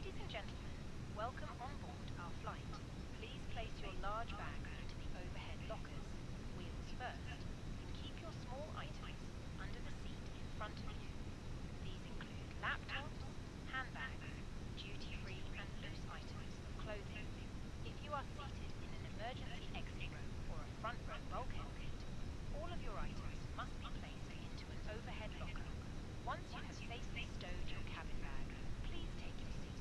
Ladies and gentlemen, welcome on board our flight. Please place your large bags into the overhead lockers, wheels first, and keep your small items under the seat in front of you. These include laptops, handbags, duty-free and loose items of clothing. If you are seated in an emergency exit row or a front row bulkhead seat, all of your items must be placed into an overhead locker. Once you have safely stowed your cabin bag, please take your seat.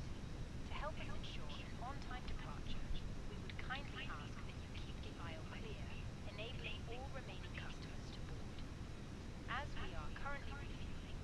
To help us ensure an on-time departure, we would kindly ask that you keep the aisle clear, enabling all remaining customers to board. As we are currently refueling,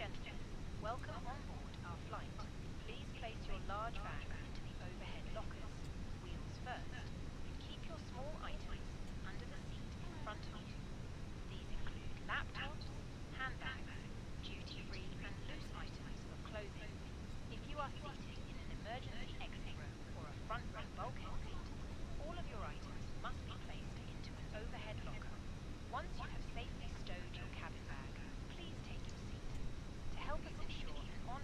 gentlemen, welcome on board our flight. Please place your large bags into the overhead lockers, wheels first, and keep your small items under the seat in front of you. These include laptops, handbags, duty-free and loose items of clothing. If you are seated in an emergency exit row or a front row bulkhead seat, all of your items must be placed into an overhead locker. Once you have safely stowed your cabin bag, please take your seat. To help us ensure an on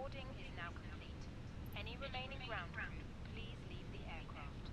Boarding is now complete. Any remaining ground crew, please leave the aircraft.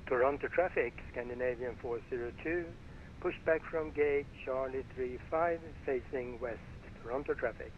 Toronto traffic, Scandinavian 402, pushback from gate Charlie 35, facing west, Toronto traffic.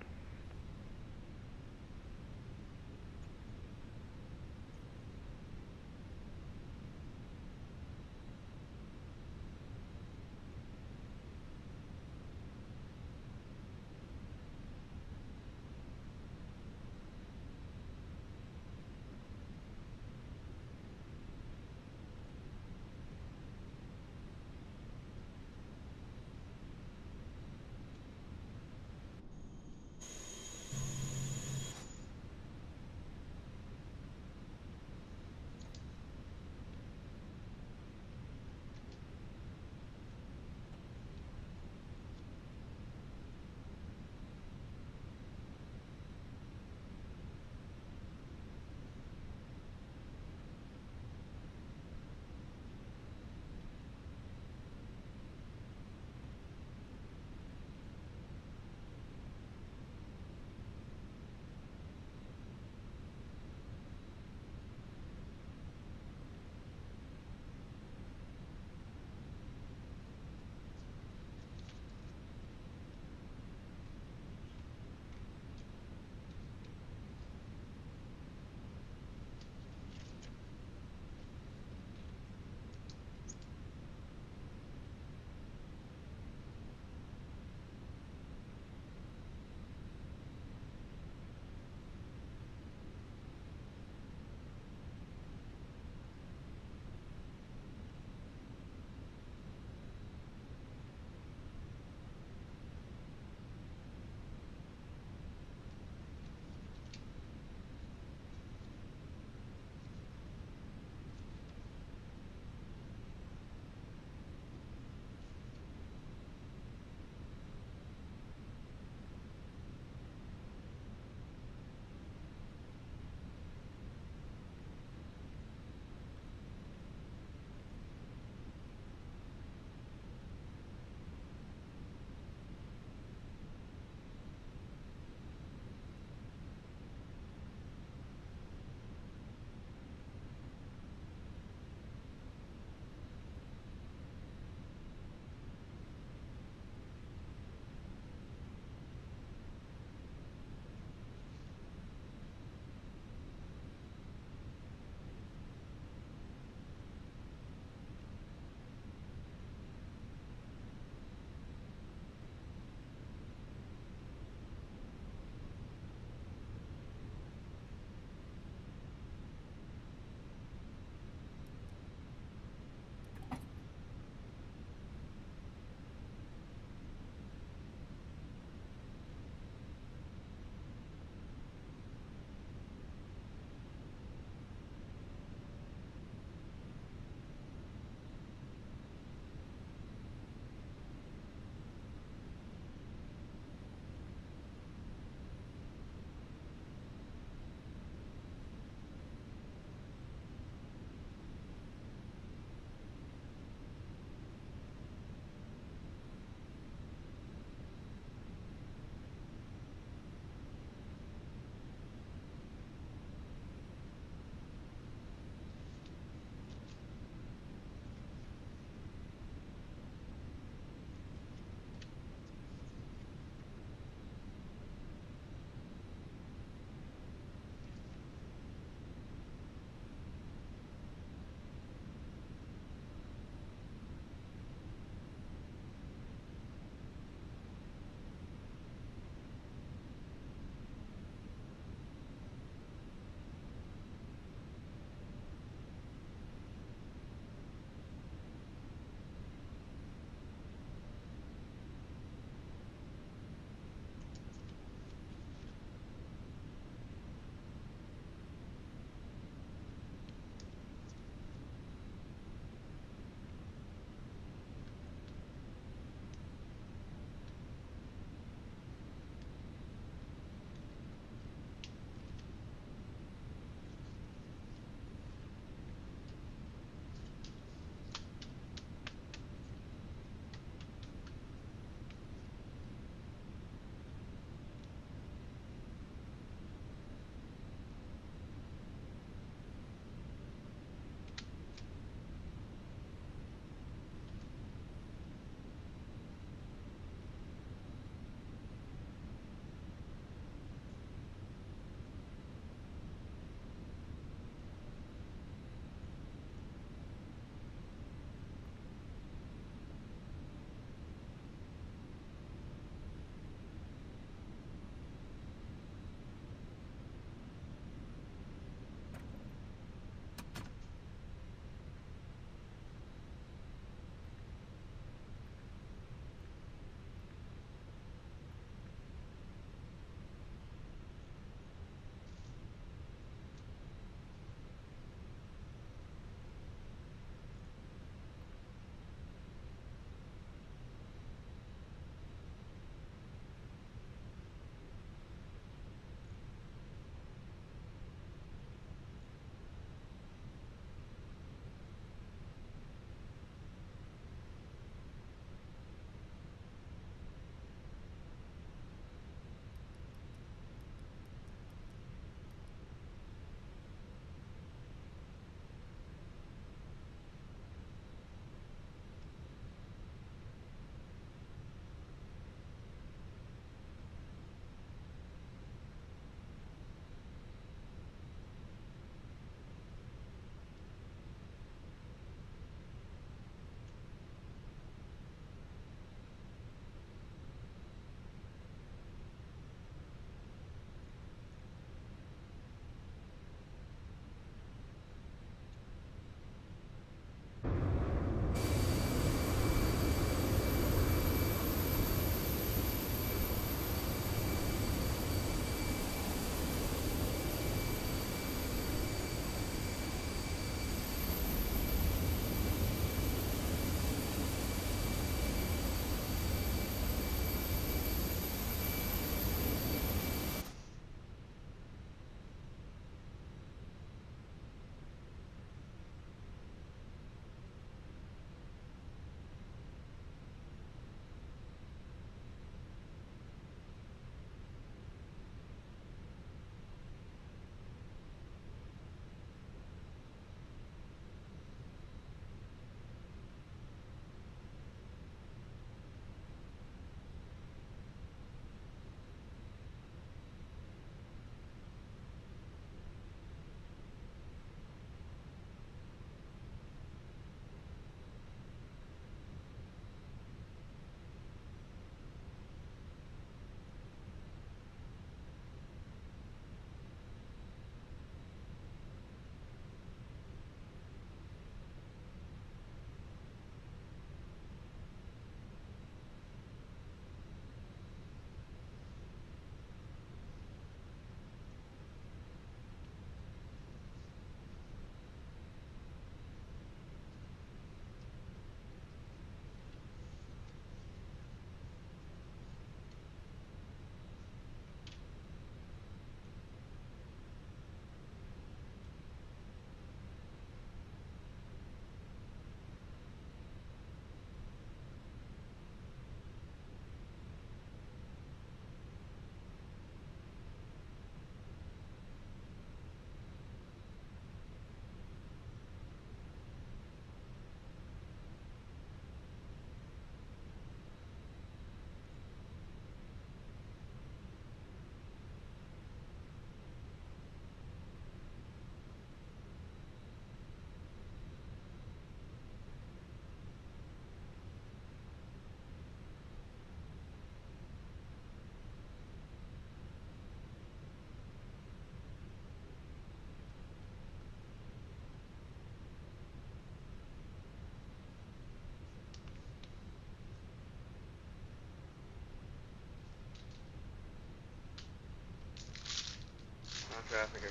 traffic,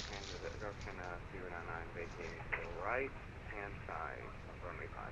Junction 099 vacating to the right hand side of runway 5.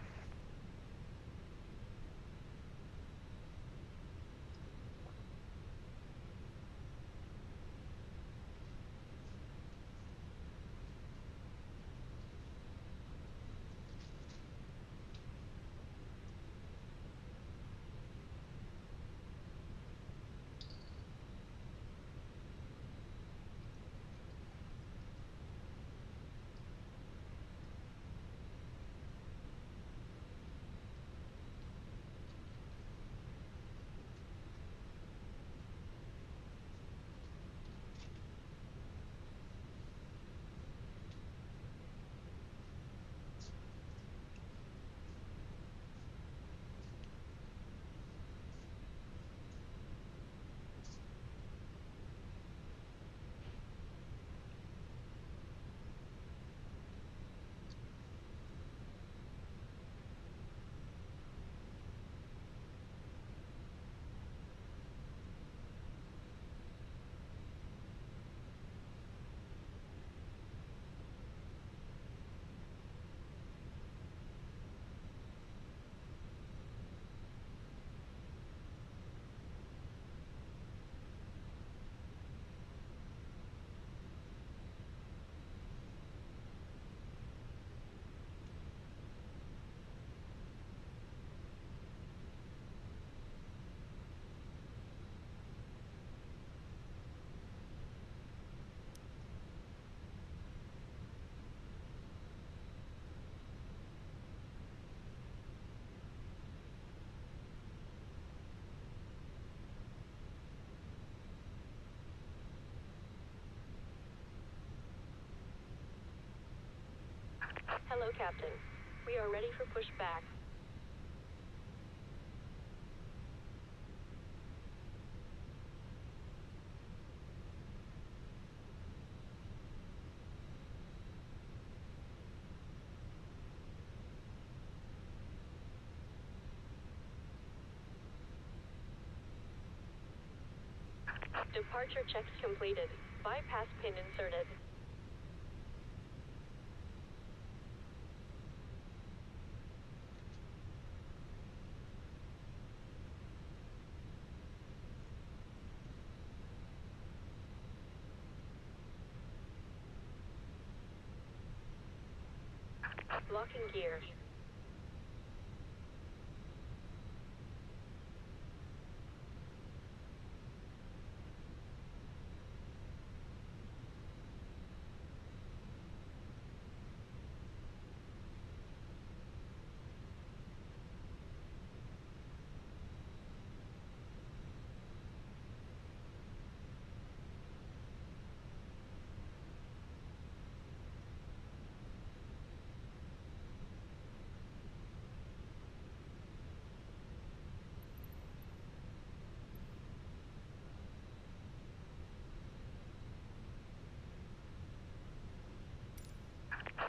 Hello, Captain. We are ready for pushback. Departure checks completed. Bypass pin inserted. Locking gear.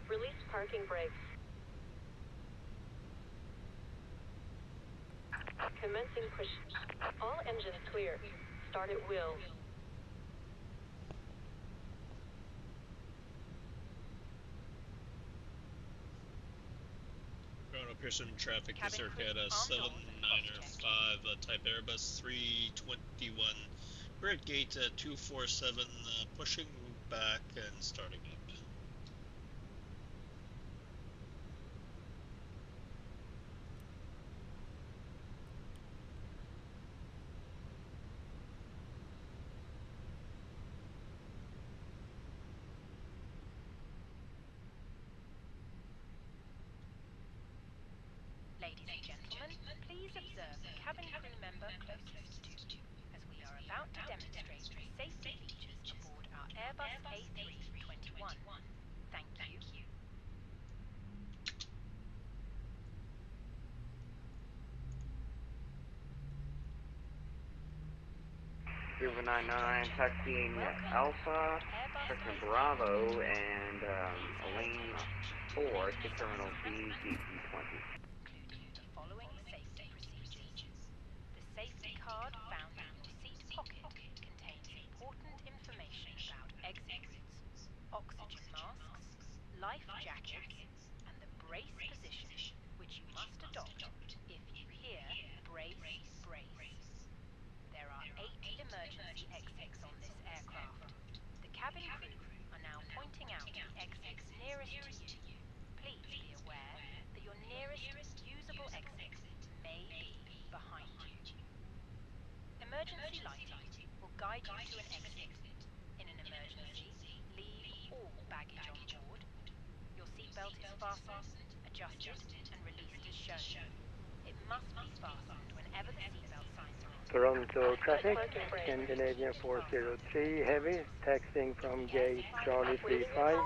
Release parking brakes. Commencing push. All engines clear. Start at will. Ground up here, some traffic Cabin is circa crew at a armed on, cross-check. 795 type Airbus 321. We're at gate 247, pushing back and starting up. Ladies and gentlemen, please observe the cabin crew member closest to you, as we are about to demonstrate the safety features aboard our Airbus A321. Thank you. 099 taxiing Alpha, section Bravo, and lane 4 to terminal B, DC-20. Including the following safety procedures. The safety card found in your seat pocket contains important information about exit routes, life jackets and the brace position, which you must adopt if you hear brace, brace. There are 8 emergency exits on this aircraft. The cabin crew are now pointing out the exits nearest to you. Please be aware that your nearest usable exit may be behind you. Emergency lighting will guide you to an exit. In an emergency, leave all baggage on board. Your seatbelt is fastened, adjusted, and released as shown. It must be fastened whenever the seatbelt signs are on. Toronto traffic, Scandinavian 403 heavy, taxiing from gate Charlie 35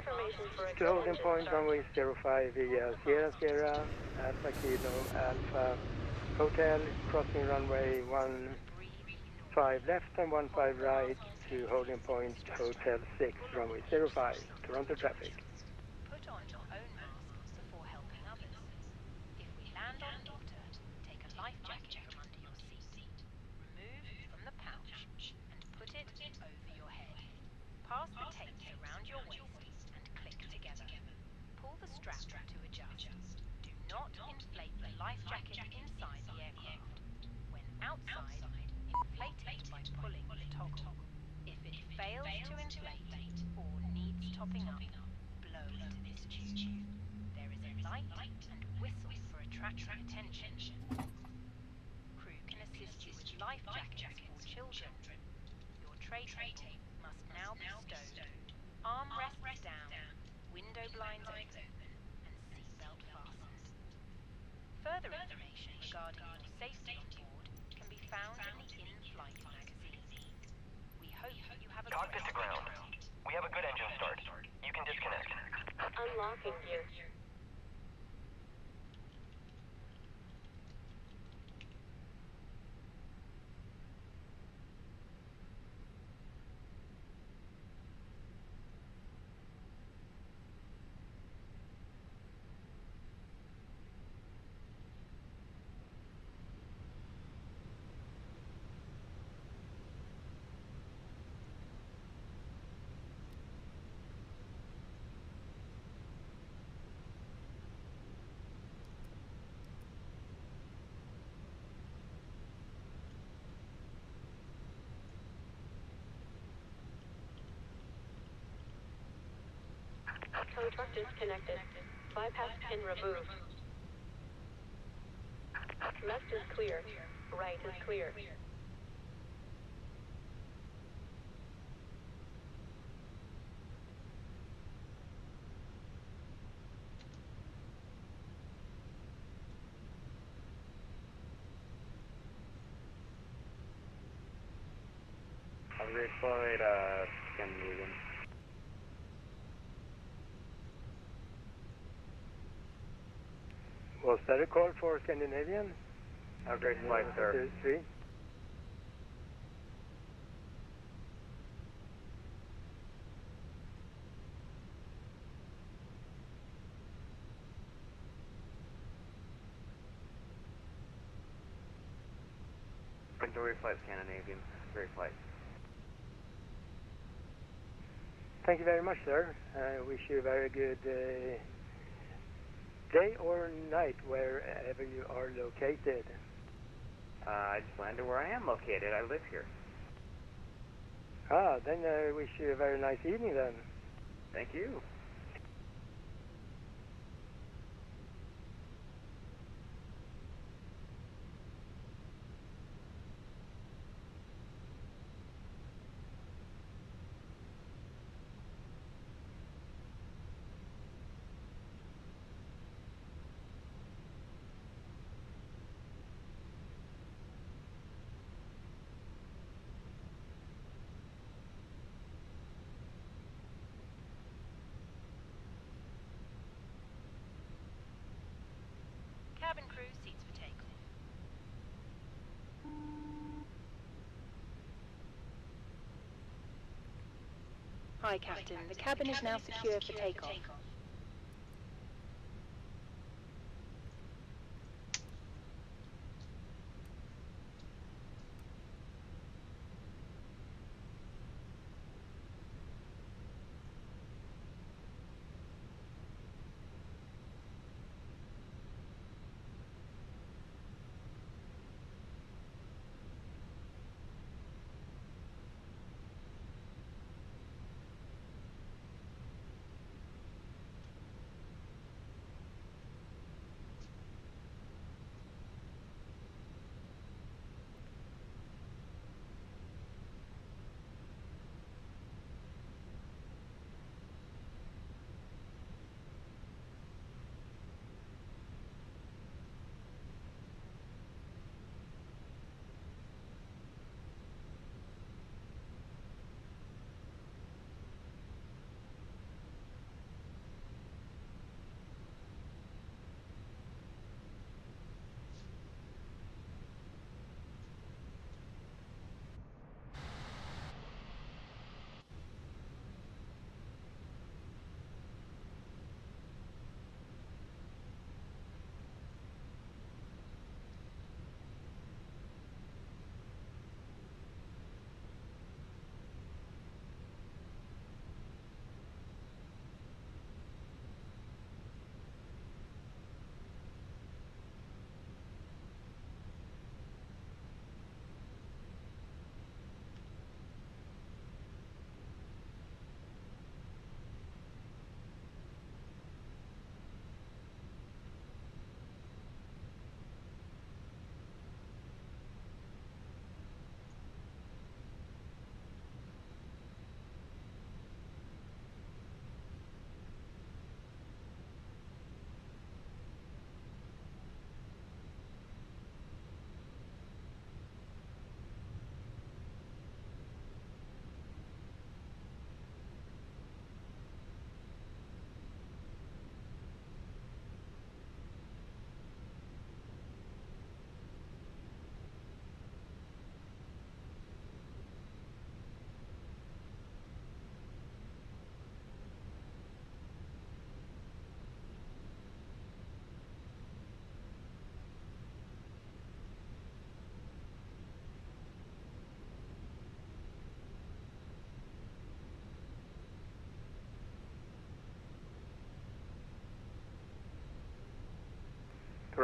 to holding point runway 05 via Sierra Sierra, Alpha Kilo, Alpha Hotel, crossing runway 15 left and 15 right to holding point Hotel 6, runway 05, Toronto traffic. Put on your own mask before helping others. If we land on water, take a life jacket from under your seat. Remove from the pouch and put it over your head. Pass the tapes around your waist and click together. Pull the strap to adjust. Do not inflate the life jacket inside the aircraft. When outside, inflate it by pulling the toggle. If it fails to inflate or needs topping up, blow into this tube. There is a light and whistle for attracting attention. Crew can assist you with life jackets for children. Your tray table must now be stowed, armrests down, window blinds open, and seatbelt fastened. Further information regarding your safety on board can be found in the in-flight magazine. We hope you have a Cockpit to ground. We have a good engine start. You can disconnect. Unlocking gear. Tow truck disconnected. Bypass pin removed. Left is clear. Right is clear. I'll redeploy Scandinavian. Was that a call for Scandinavian? Have a great flight, sir. 3. Enjoy flight, Scandinavian. Great flight. Thank you very much, sir. I wish you a very good day or night wherever you are located. I just landed where I am located. I live here. Then I wish you a very nice evening then. Thank you. Cabin crew, seats for takeoff. Hi, Captain. The cabin is now secure for takeoff.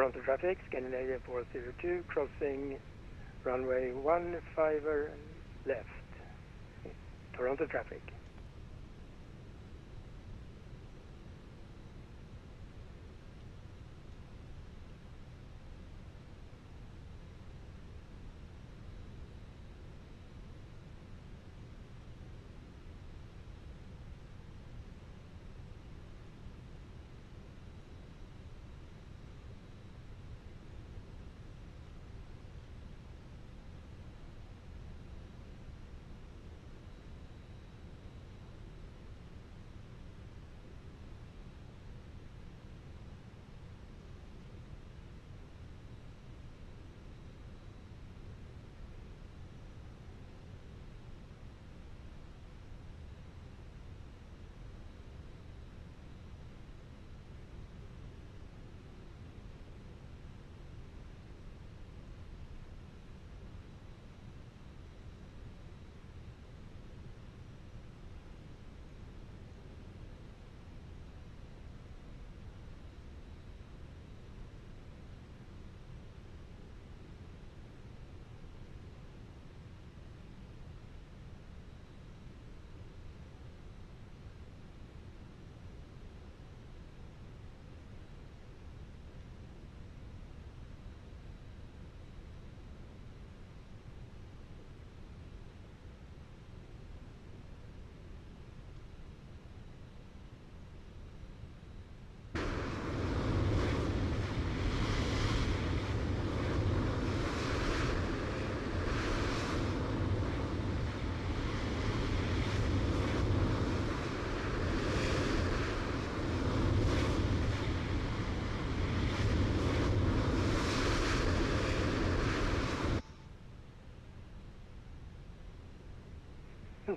Toronto traffic, Scandinavian 402, crossing runway 15 left. Toronto traffic.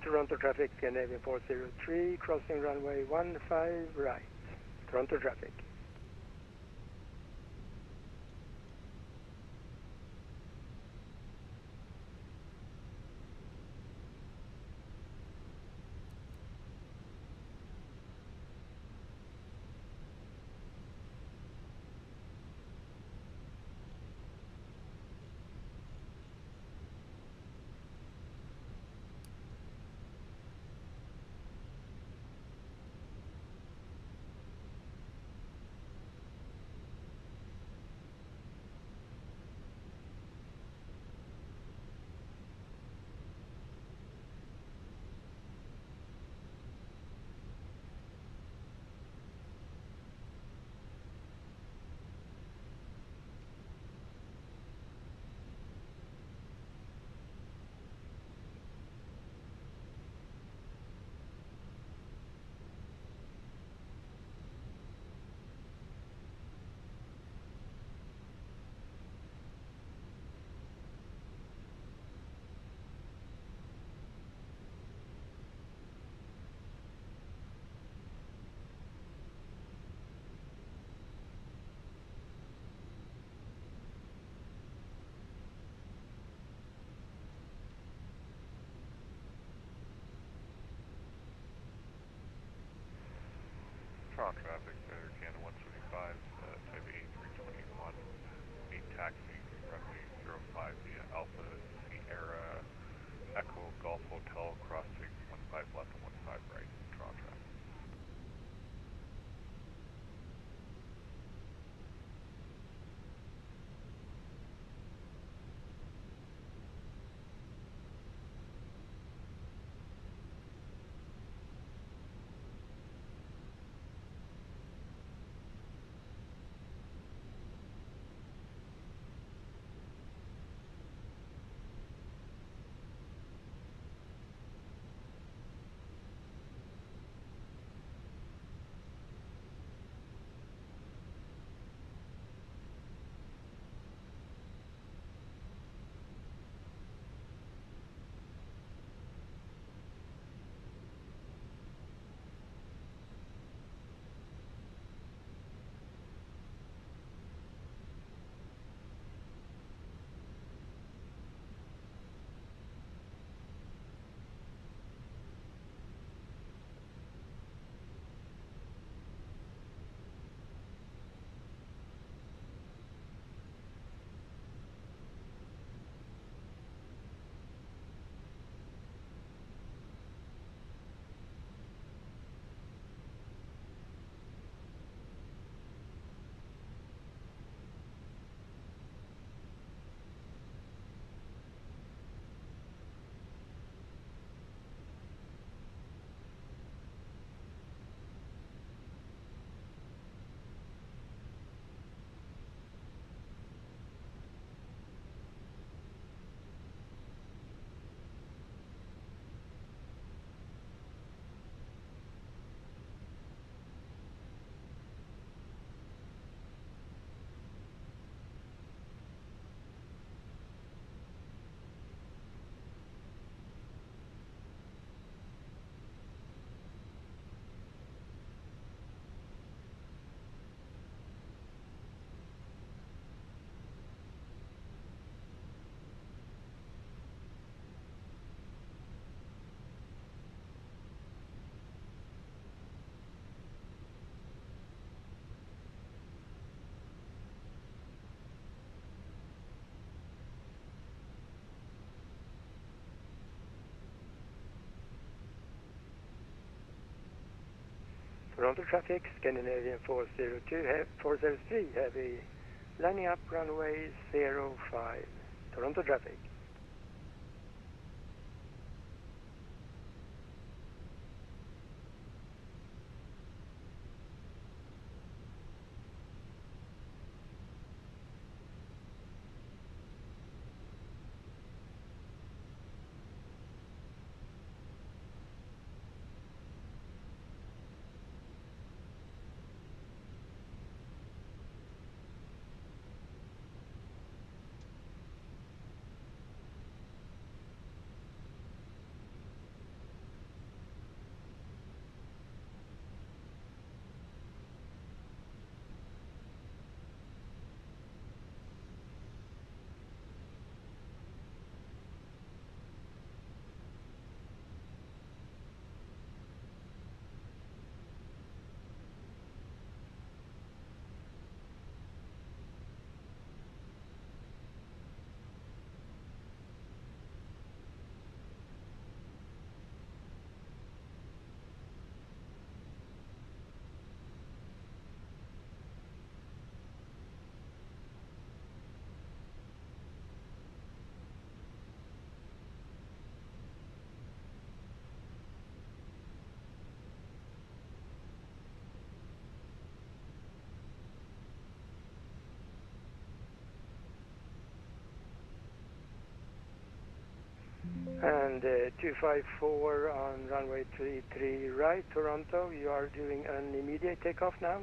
Toronto traffic, Scandinavian 403, crossing runway 15 right. Toronto traffic. Toronto traffic, Canada 175, type A321, meet taxiing runway 05 via Alpha Sierra Echo Golf Hotel, crossing 15 left and 15 right, Toronto traffic. Toronto traffic, Scandinavian 403 heavy, lining up runway 05. Toronto traffic. And 254 on runway 33 right, Toronto. You are doing an immediate takeoff now.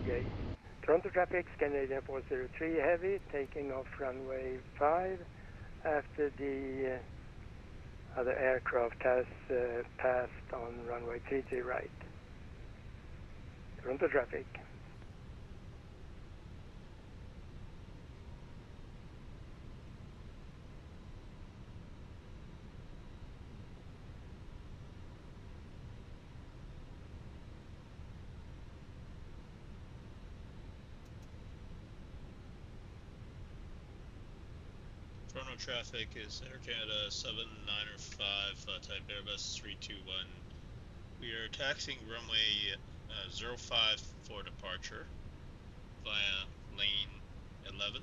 Okay. Toronto traffic, Scandinavian 403 heavy, taking off runway 5 after the other aircraft has passed on runway 33 right. Toronto traffic. Toronto traffic is Air Canada 795 type Airbus 321. We are taxiing runway 05 for departure via lane 11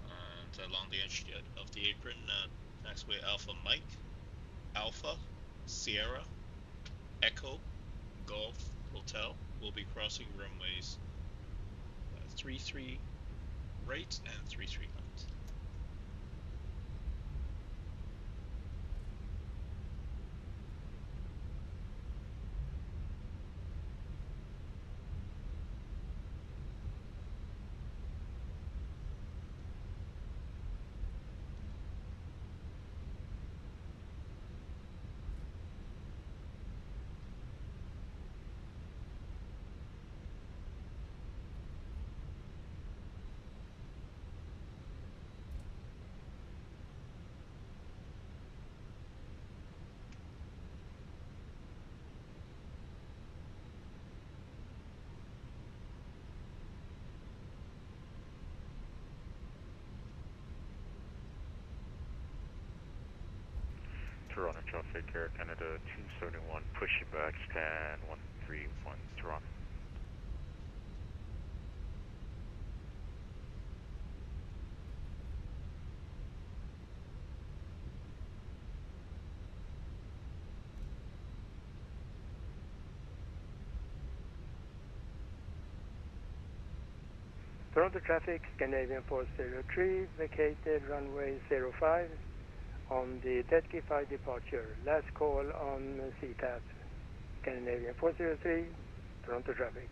and along the edge of the apron, taxiway Alpha Mike, Alpha, Sierra, Echo, Golf, Hotel. We'll be crossing runways 33 right and 33 left. Toronto traffic, Air Canada 271, pushing back, stand 131, Toronto. Toronto traffic, Scandinavian 403, vacated runway 05 on the Deadkey 5 departure. Last call on CTAP, Scandinavian 403, Toronto traffic.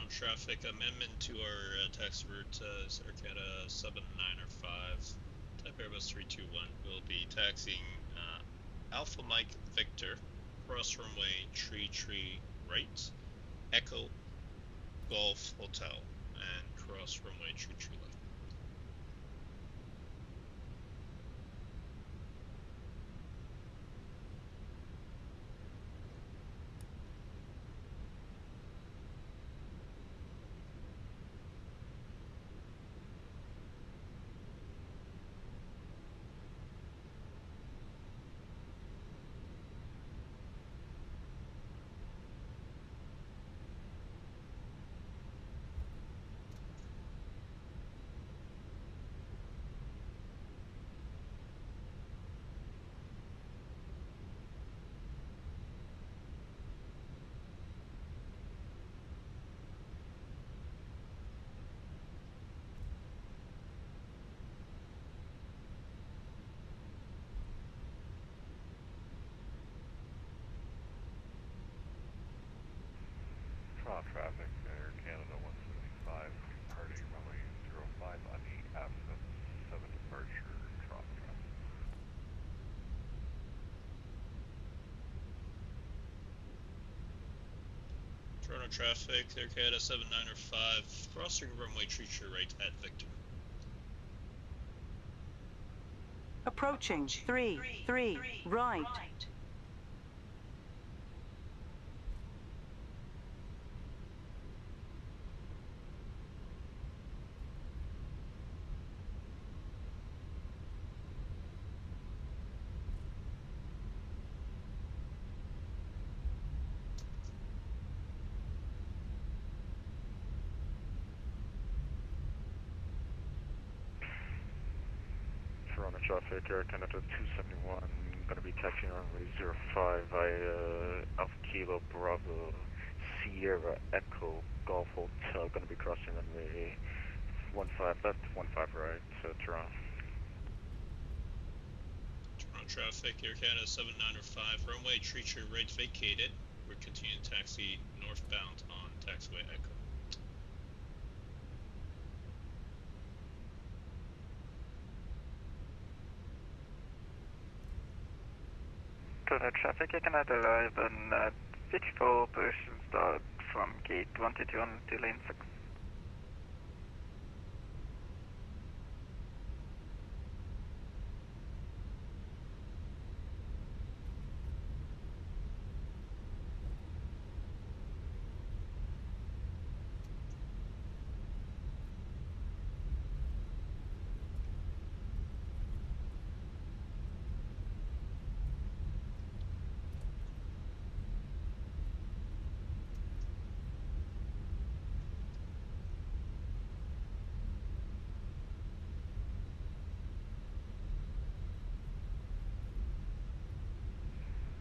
Toronto traffic, amendment to our taxi route is Arcata 795, type Airbus 321. We'll be taxiing Alpha Mike Victor, cross runway tree right, Echo Golf Hotel, and cross runway tree left. Toronto traffic, Air Canada 175, departing runway 05 on the Aca7 departure, Toronto traffic. Toronto traffic, Air Canada 7905, crossing runway tree right at Victor. Approaching 3 right. Toronto traffic, Air Canada 271, going to be taxiing runway 05 via Alpha Kilo Bravo Sierra Echo Golf Hotel, going to be crossing runway 15 left, 15 right, Toronto. Toronto traffic, Air Canada 7905, runway tree right vacated. We're continuing taxi northbound on taxiway Echo. Toronto traffic, Air Canada 11, Victor position start from gate 122 on to lane 6.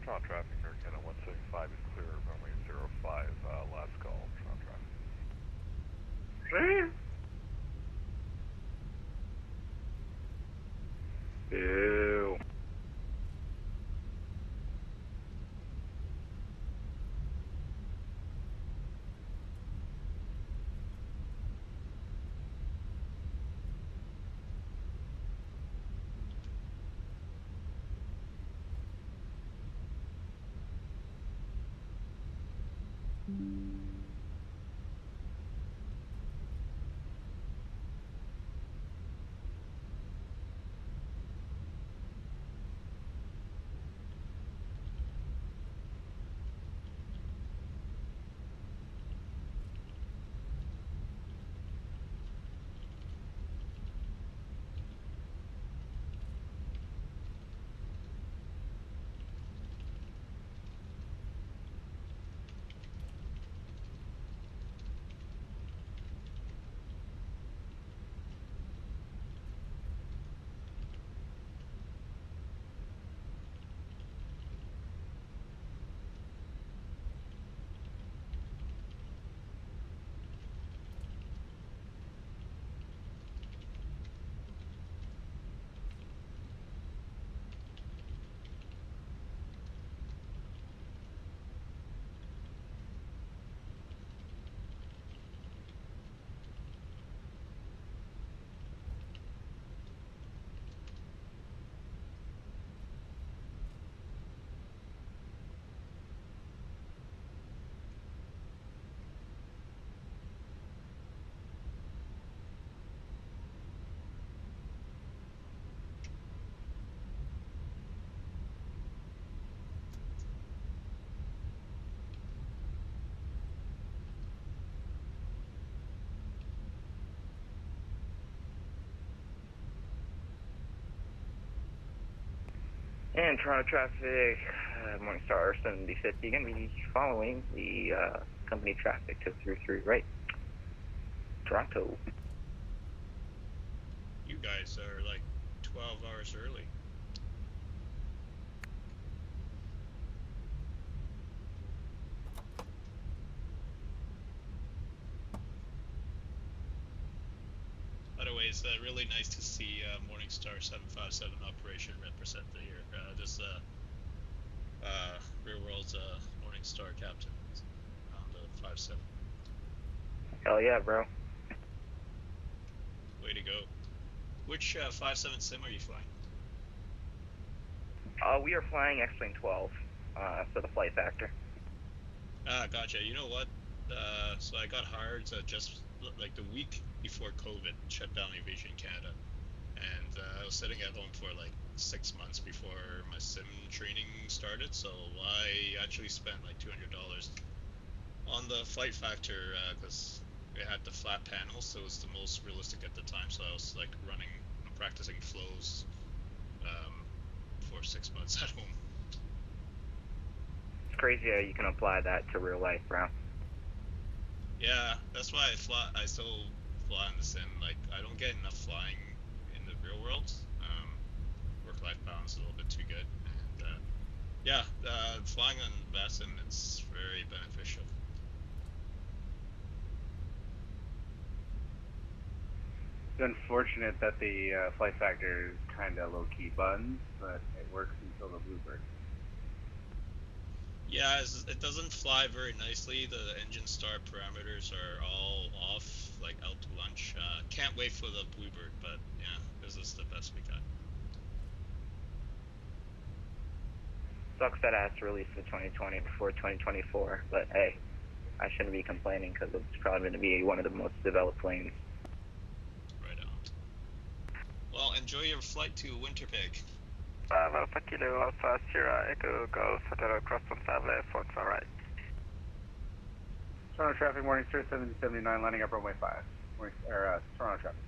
Toronto traffic, Air Canada 175 is clear, runway 05, last call, Toronto traffic. Ew. And Toronto traffic, Morningstar 7050, going to be following the company traffic to 33 right. Toronto. You guys are like 12 hours early. By the way, it's really nice to see Morningstar 757 operation represented here. This real world's Morningstar captain on the 57. Hell yeah, bro. Way to go. Which 57 sim are you flying? We are flying X-Plane 12 for the flight factor. Ah, gotcha. You know what? So I got hired just like the week before COVID shut down aviation in Canada, and I was sitting at home for like 6 months before my sim training started. So I actually spent like $200 on the flight factor because it had the flat panels, so it was the most realistic at the time. So I was like practicing flows for 6 months at home. It's crazy how you can apply that to real life, bro. Yeah, that's why I still fly on the sim. Like, I don't get enough flying in the real world. Work-life balance is a little bit too good. And yeah, flying on VASIM is very beneficial. It's unfortunate that the flight factor is kind of low-key buns, but it works until the bluebird. Yeah, it doesn't fly very nicely. The engine start parameters are all off, like out to lunch. Can't wait for the bluebird, but yeah, this is the best we got. Sucks that I have to release the 2020 before 2024, but hey, I shouldn't be complaining because it's probably going to be one of the most developed planes. Right on. Well, enjoy your flight to Winterpeg. Alpha Kilo Alpha Sierra Echo Golf Hotel Cross on Sable, Fox, alright. Toronto traffic, Morningstar 7079, landing up runway 5. Toronto traffic.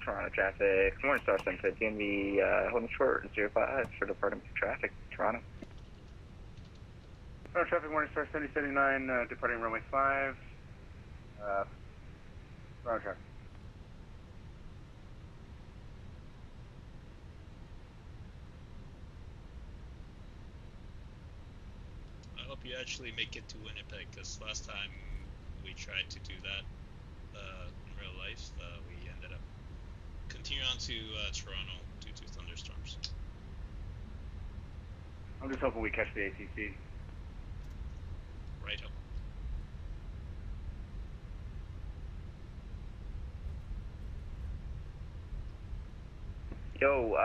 Toronto traffic, Morningstar 750, going to be holding short 05 for departing traffic, Toronto. Toronto traffic, Morningstar 7079, departing runway 5. Toronto traffic. I hope you actually make it to Winnipeg, because last time we tried to do that in real life, we ended up continuing on to Toronto due to thunderstorms. I'm just hoping we catch the ATC. Right up. Yo,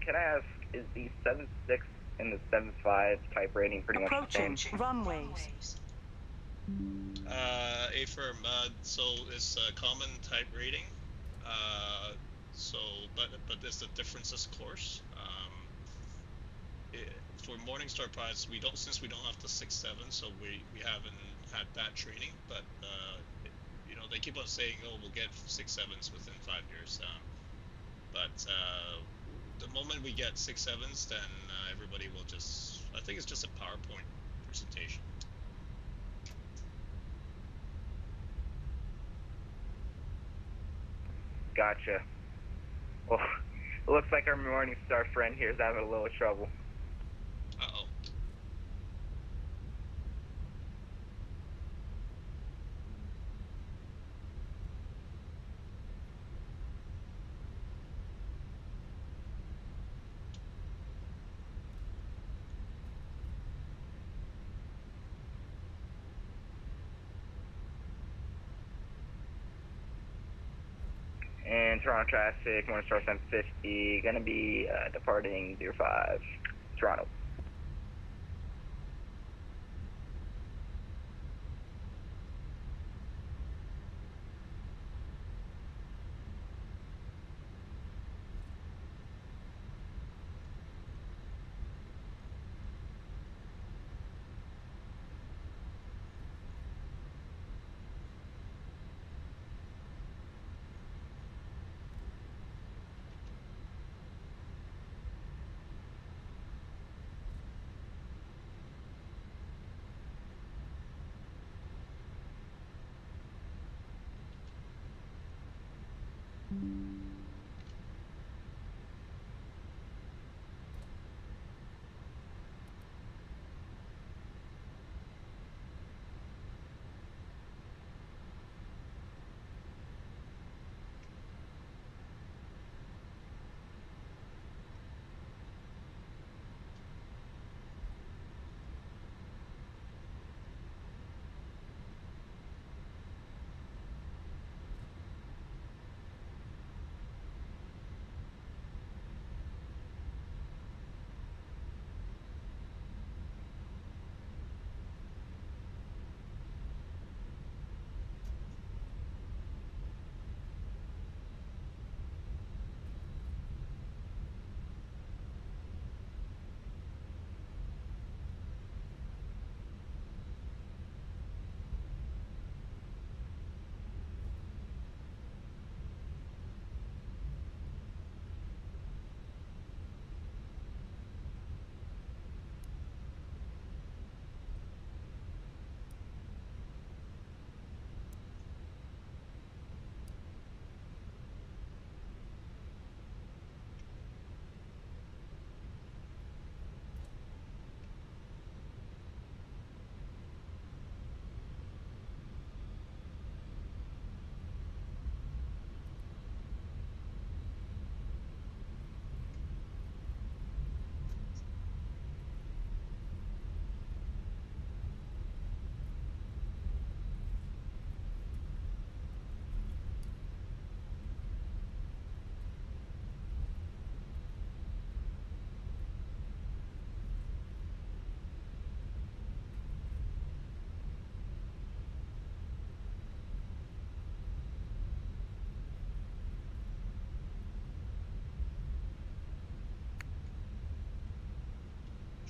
can I ask, is the 7.6 and the 7.5 type rating pretty much the same? Approaching runways. A for mud, so it's a common type rating. But there's the differences course. For Morningstar pilots, since we don't have the 6.7, so we haven't had that training. But they keep on saying, oh, we'll get 6.7s within 5 years. But the moment we get 6.7s, then everybody will I think it's just a PowerPoint presentation. Gotcha. Well, it looks like our Morningstar friend here is having a little trouble. Uh-oh. And Toronto traffic, Morningstar 750, gonna be departing 05, Toronto.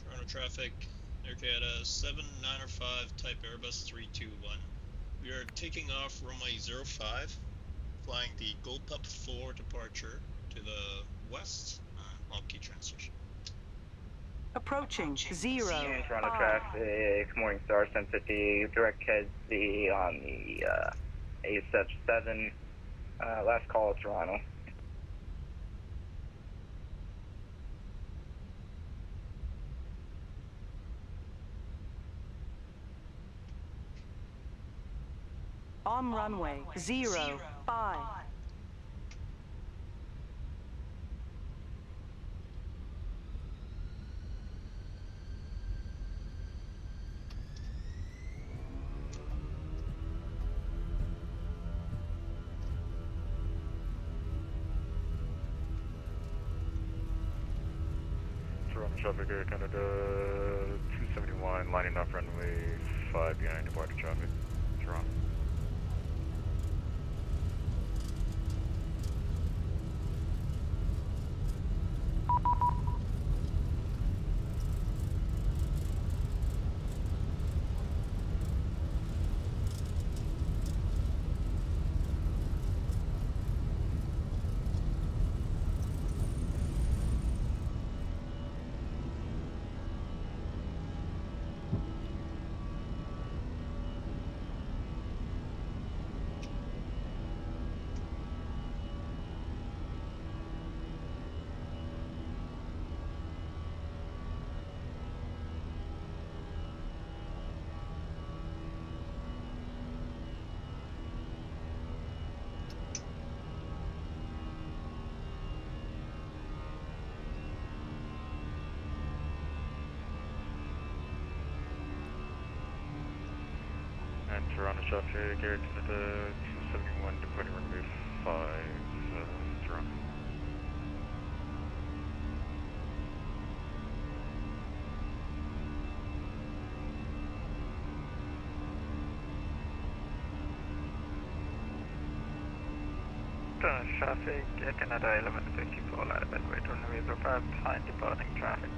Toronto traffic, aircraft 7905 type Airbus 321. We are taking off runway 05, flying the Goldpup 4 departure to the west, Lomkey transition. Approaching 0, And Toronto 5. traffic, Morningstar 750, direct head Z on the A7, last call, Toronto. On runway 0, 5. Toronto traffic, Air Canada 271, lining up runway 5 behind departure traffic, Toronto. And Toronto traffic, Air Canada 271, departing runway 5. drone. Traffic, Canada 1154, ladder bedway, runway 05, behind departing traffic.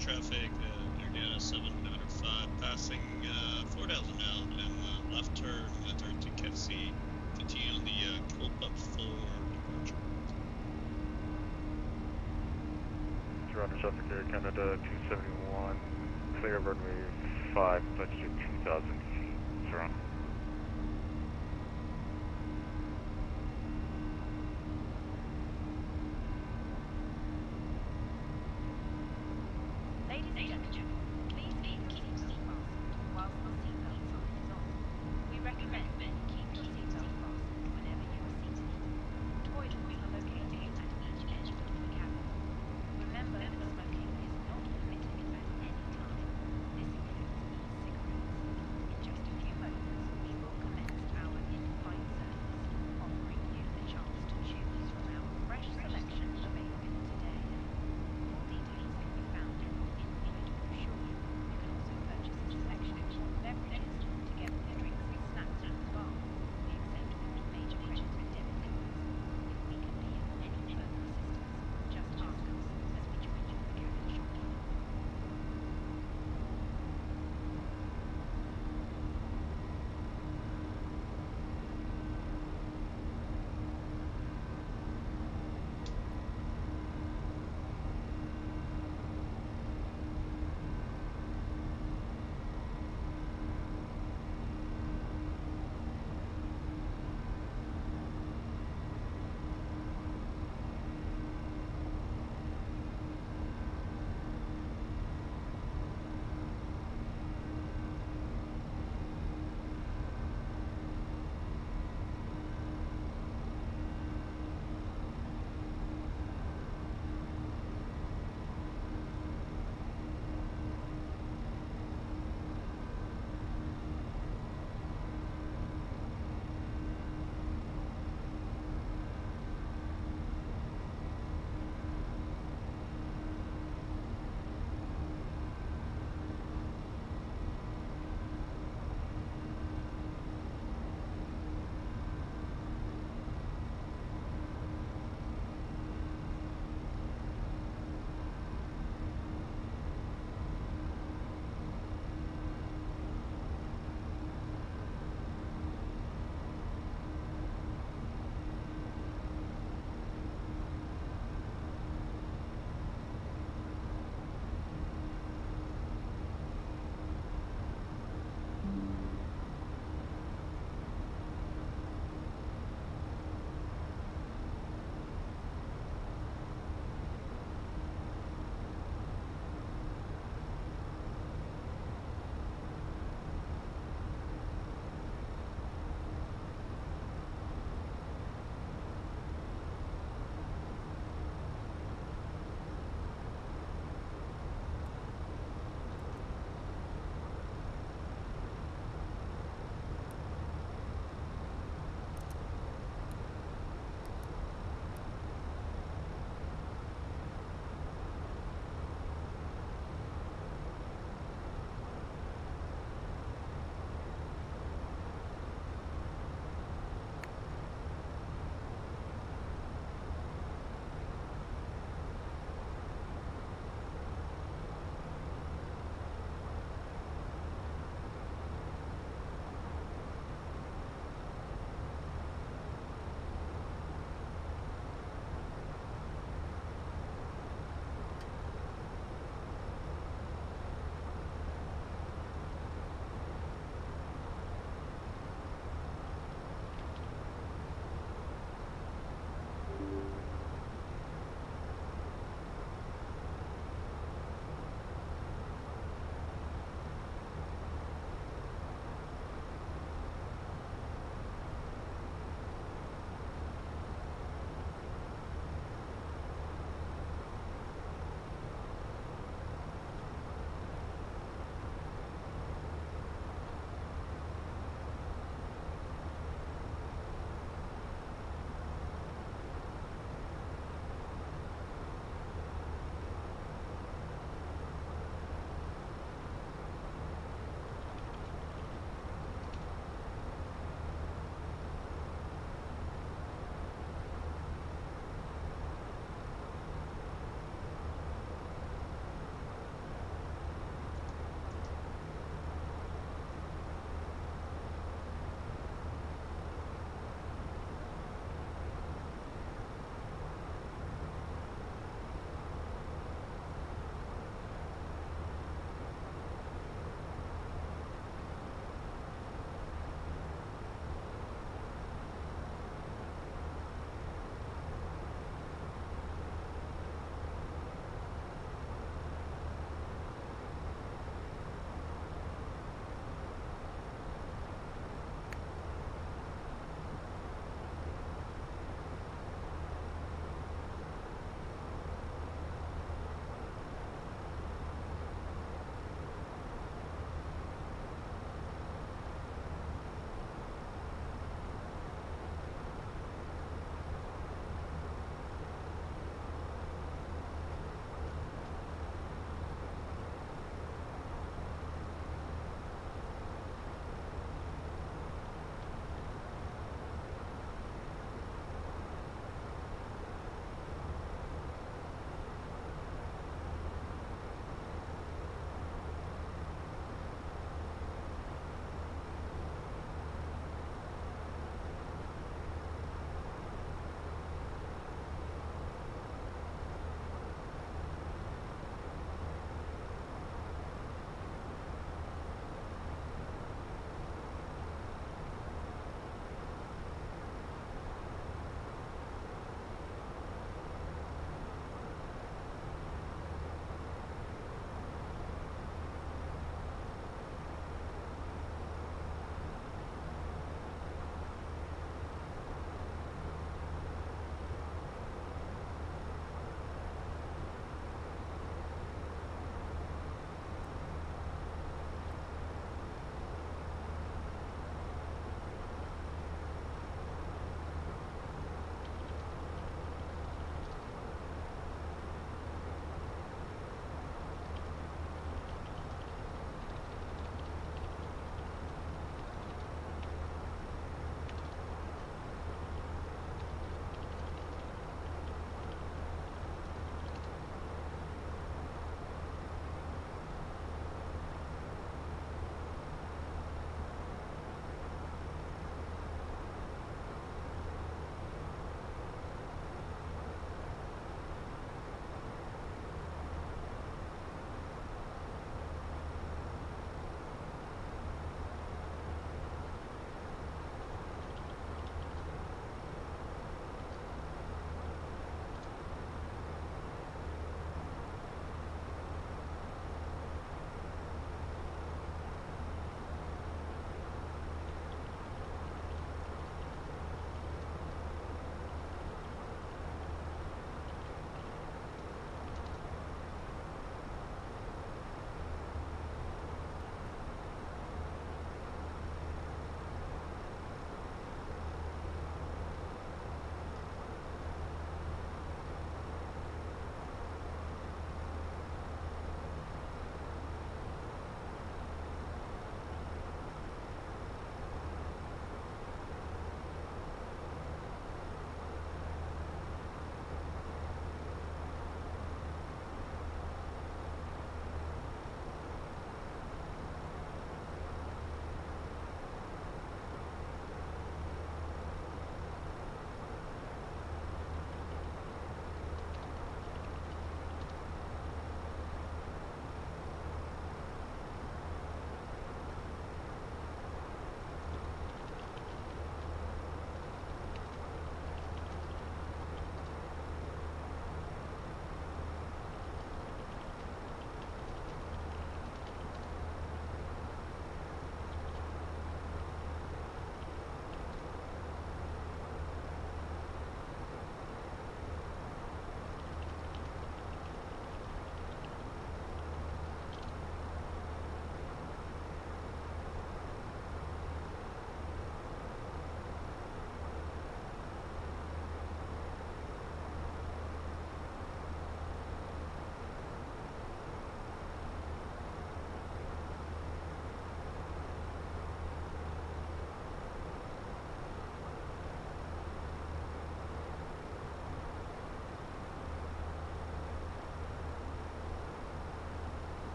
Traffic, again, 795, passing 4,000 now, and left turn, 13 KFC, continue on the cold pump for departure. Toronto traffic Air Canada 271, clear runway 5, altitude 2,000 feet, Toronto. Ladies and gentlemen, please keep your seatbelt fastened whilst the seatbelt sign is on. We recommend that you keep your seatbelt fastened whenever you are seated. Toilets are located at each end of the cabin. Remember that smoking is not permitted at any time. This includes e-cigarettes. In just a few moments,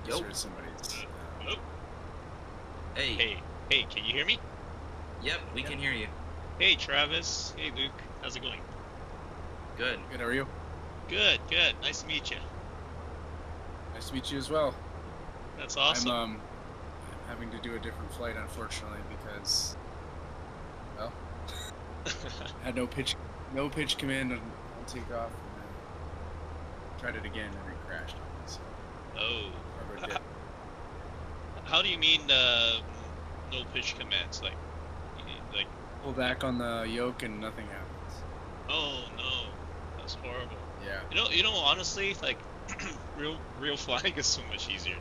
Yo. heard somebody's. Hello? Hey. Hey, can you hear me? Yep, we can hear you. Hey, Travis. Hey, Luke. How's it going? Good. Good, how are you? Good. Nice to meet you. Nice to meet you as well. That's awesome. I'm having to do a different flight, unfortunately, because, well, had no pitch command on takeoff, and then tried it again, and it crashed on me, so. Oh. How do you mean, no pitch commands? Like, pull back on the yoke and nothing happens. Oh no, that's horrible. Yeah. You know, honestly, like, real flying is so much easier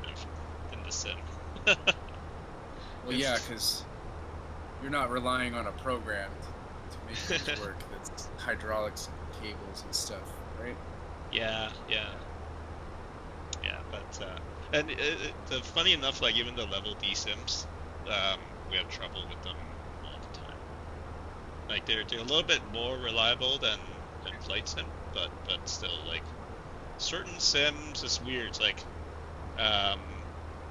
than the sim. Well, yeah, because you're not relying on a program to make things work. That's hydraulics and cables and stuff, right? Yeah, but and funny enough, like even the level D sims, we have trouble with them all the time. Like they're a little bit more reliable than flight sim, but still, like certain sims is weird. It's like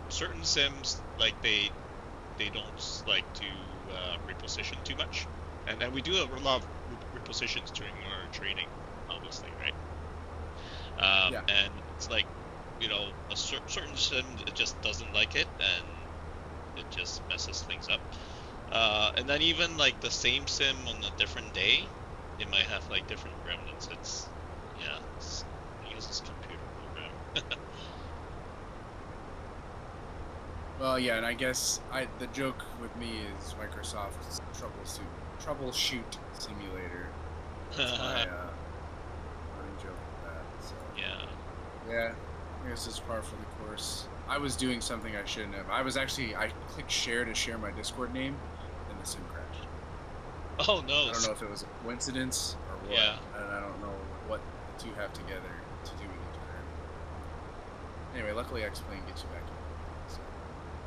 certain sims, like they don't like to reposition too much, and we do a lot of repositions during our training, obviously, right? Yeah. And it's like, you know, a certain sim, it just doesn't like it, and it just messes things up. And then even like the same sim on a different day, it might have like different remnants. I guess it's a computer program. Well, yeah, and I guess the joke with me is Microsoft's troubleshoot simulator. That's my running joke with that. So. Yeah, I guess it's par for the course. I was doing something I shouldn't have. I clicked share to share my Discord name, and the sim crashed. Oh no! I don't know if it was a coincidence or what. Yeah. And I don't know what the two have together to do with each other. Anyway, luckily X-Plane gets you back in. So,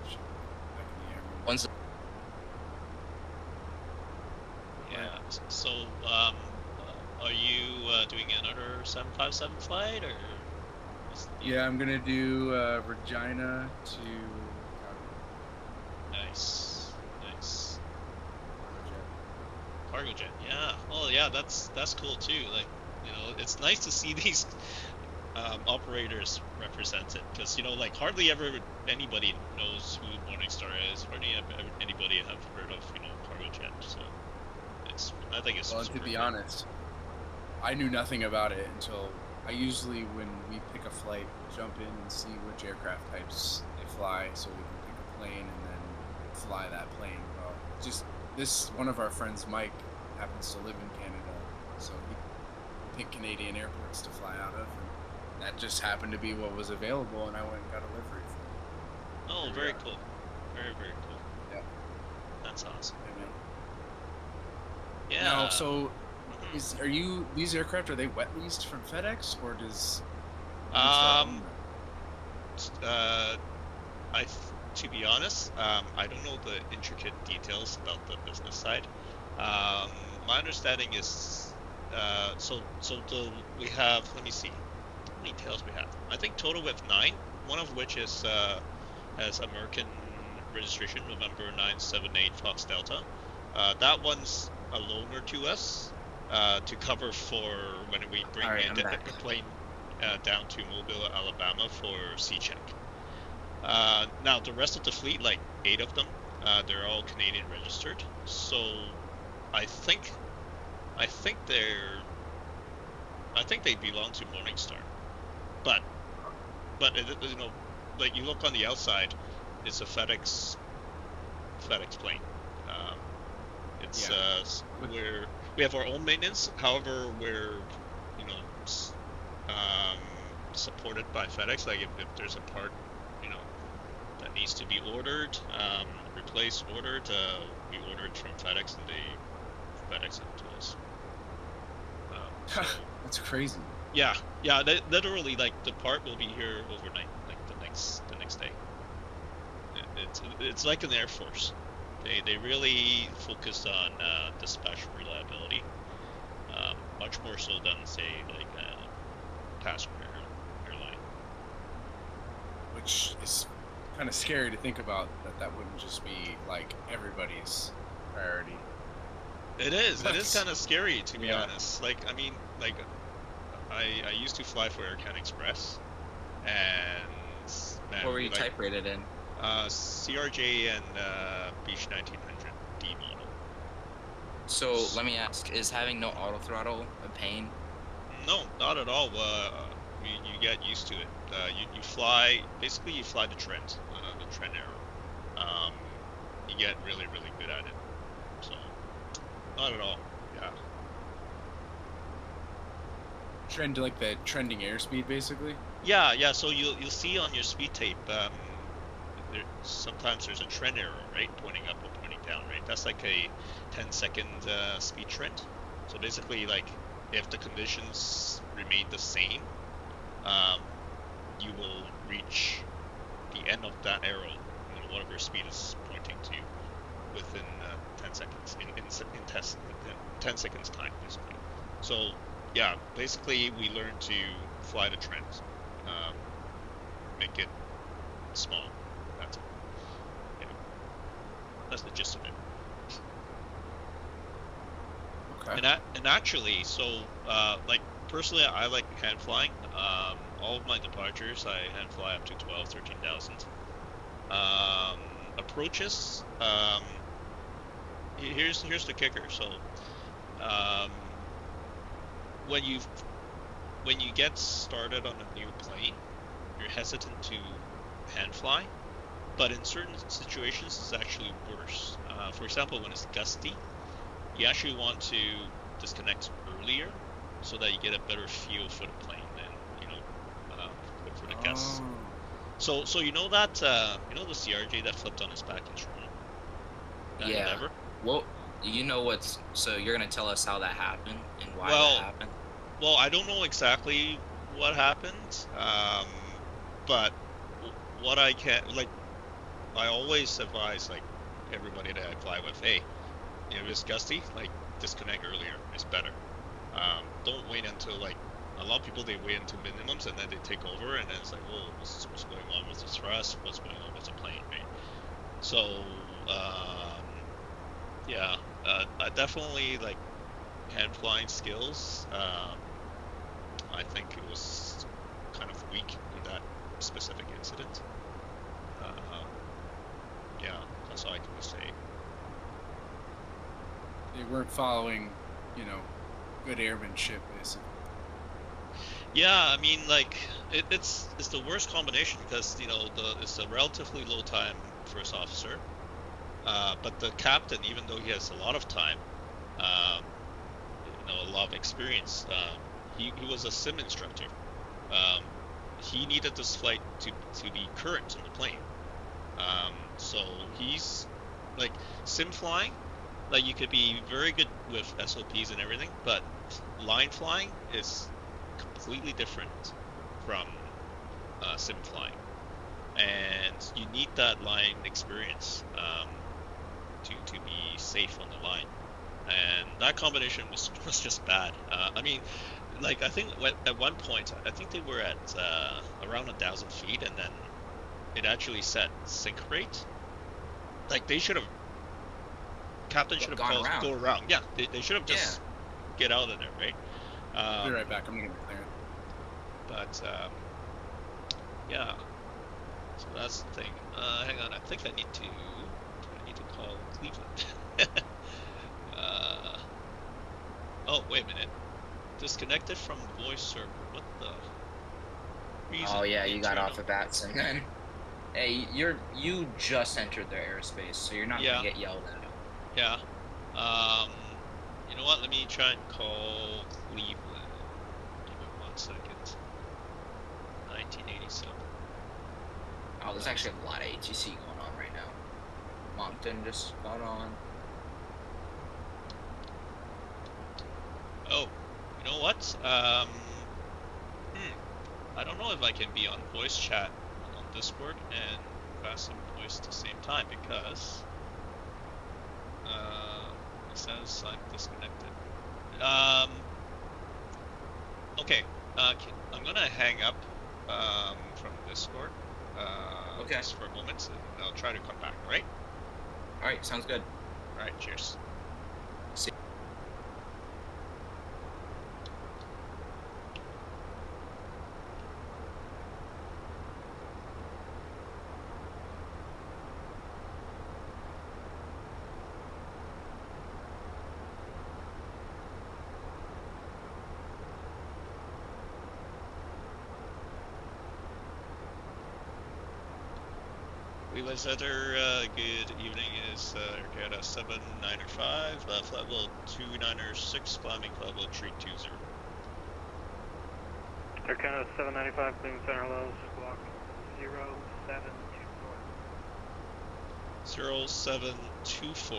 back in the air. Once. Yeah. So, are you doing another 757 flight, or? Yeah, I'm gonna do Regina to. Nice. Cargo jet. Yeah. Oh, yeah. That's cool too. Like, you know, it's nice to see these operators represented, because, you know, like hardly ever anybody knows who Morningstar is. Hardly ever anybody have heard of, you know, cargo jet. So I think it's. Well, and to be honest, I knew nothing about it until. I usually, when we pick a flight, jump in and see which aircraft types they fly, so we can pick a plane and then fly that plane. Well, just this one of our friends, Mike, happens to live in Canada, so we picked Canadian airports to fly out of, and that just happened to be what was available, and I went and got a livery for it. Oh, very cool. Very cool. Yeah. That's awesome. Yeah. Now, so. These aircraft, are they wet leased from FedEx, or does to be honest, I don't know the intricate details about the business side. My understanding is we have, let me see how many tails we have. I think total we have 9, one of which is has American registration, November 978 Fox Delta. That one's a loaner to us. To cover for when we bring the plane down to Mobile, Alabama for C-check. Now the rest of the fleet, like 8 of them, they're all Canadian registered. So I think they belong to Morningstar. But you know, like you look on the outside, it's a FedEx plane. It's we have our own maintenance. However, we're, you know, supported by FedEx. Like if there's a part, you know, that needs to be ordered, ordered, we order it from FedEx, and they FedEx it to us. So, that's crazy. Yeah. Literally, like the part will be here overnight, like the next day. It's like an Air Force. They really focus on dispatch reliability, much more so than, say, like a passenger airline. which is kind of scary to think about that wouldn't just be like everybody's priority. It is kind of scary, to be honest. Like, I mean, like, I used to fly for Air Canada Express, and man, What were you type rated in? CRJ and Beach 1900 D model. So let me ask: is having no auto throttle a pain? No, not at all. You get used to it. You fly, basically you fly the trend arrow. You get really good at it. So, not at all. Yeah. Trend, like the trending airspeed, basically. Yeah. So you'll see on your speed tape. Sometimes there's a trend arrow, right, pointing up or pointing down, right? That's like a 10-second speed trend. So basically, like, if the conditions remain the same, you will reach the end of that arrow, whatever speed is pointing to, within 10 seconds, in 10 seconds time, basically. So, yeah, basically we learn to fly the trend, make it small. That's it. Yeah. That's the gist of it. Okay. And actually, so like personally, I like hand flying. All of my departures, I hand fly up to 12, 13,000. Approaches. Here's the kicker. So, when you get started on a new plane, you're hesitant to hand fly, but in certain situations, it's actually worse. For example, when it's gusty, you actually want to disconnect earlier so that you get a better feel for the plane and for the gusts. So you know that the CRJ that flipped on its back in Toronto? Yeah. Whatever? Well, you know what's so you're gonna tell us how that happened and why that happened? Well, I don't know exactly what happened, but what I can I always advise everybody that I fly with, hey, if it's gusty, disconnect earlier. It's better. Don't wait until a lot of people, they wait until minimums and then they take over, and then it's like, whoa, what's going on with the thrust? What's going on with the plane, right? So, yeah, I definitely hand flying skills. I think it was kind of weak in that specific incident. Yeah, that's all I can say. They weren't following, good airmanship, basically. Yeah, I mean, it's the worst combination because it's a relatively low time first officer, but the captain, even though he has a lot of time, a lot of experience, he was a sim instructor. He needed this flight to be current in the plane. So he's sim flying. You could be very good with SOPs and everything, but line flying is completely different from sim flying, and you need that line experience to be safe on the line. And that combination was just bad. I mean, I think at one point, I think they were at around 1,000 feet, and then it actually set sync rate. They should have. Captain should have go around. Yeah, they should have just get out of there, right? I'll be right back. I'm gonna clear it. But yeah. So that's the thing. Hang on. I think I need to call Cleveland. Oh, wait a minute. Disconnected from voice server. What the? Reason? Oh yeah, you got off of that, and then hey, you just entered their airspace, so you're not gonna get yelled at. Yeah. You know what? Let me try and call Cleveland. Give me 1 second. 1987. Oh, there's actually a lot of ATC going on right now. Moncton just got on. Oh, you know what? I don't know if I can be on voice chat on Discord and pass some voice at the same time because it says I'm disconnected. Okay, I'm gonna hang up from Discord. Okay. Just for a moment, and I'll try to come back. All right. All right. Sounds good. All right. Cheers. See. Weather, good evening. Is Aca 795, flight level 296, climbing flight level 320. Aca 795, clean center hello, squawk 0724. 0724,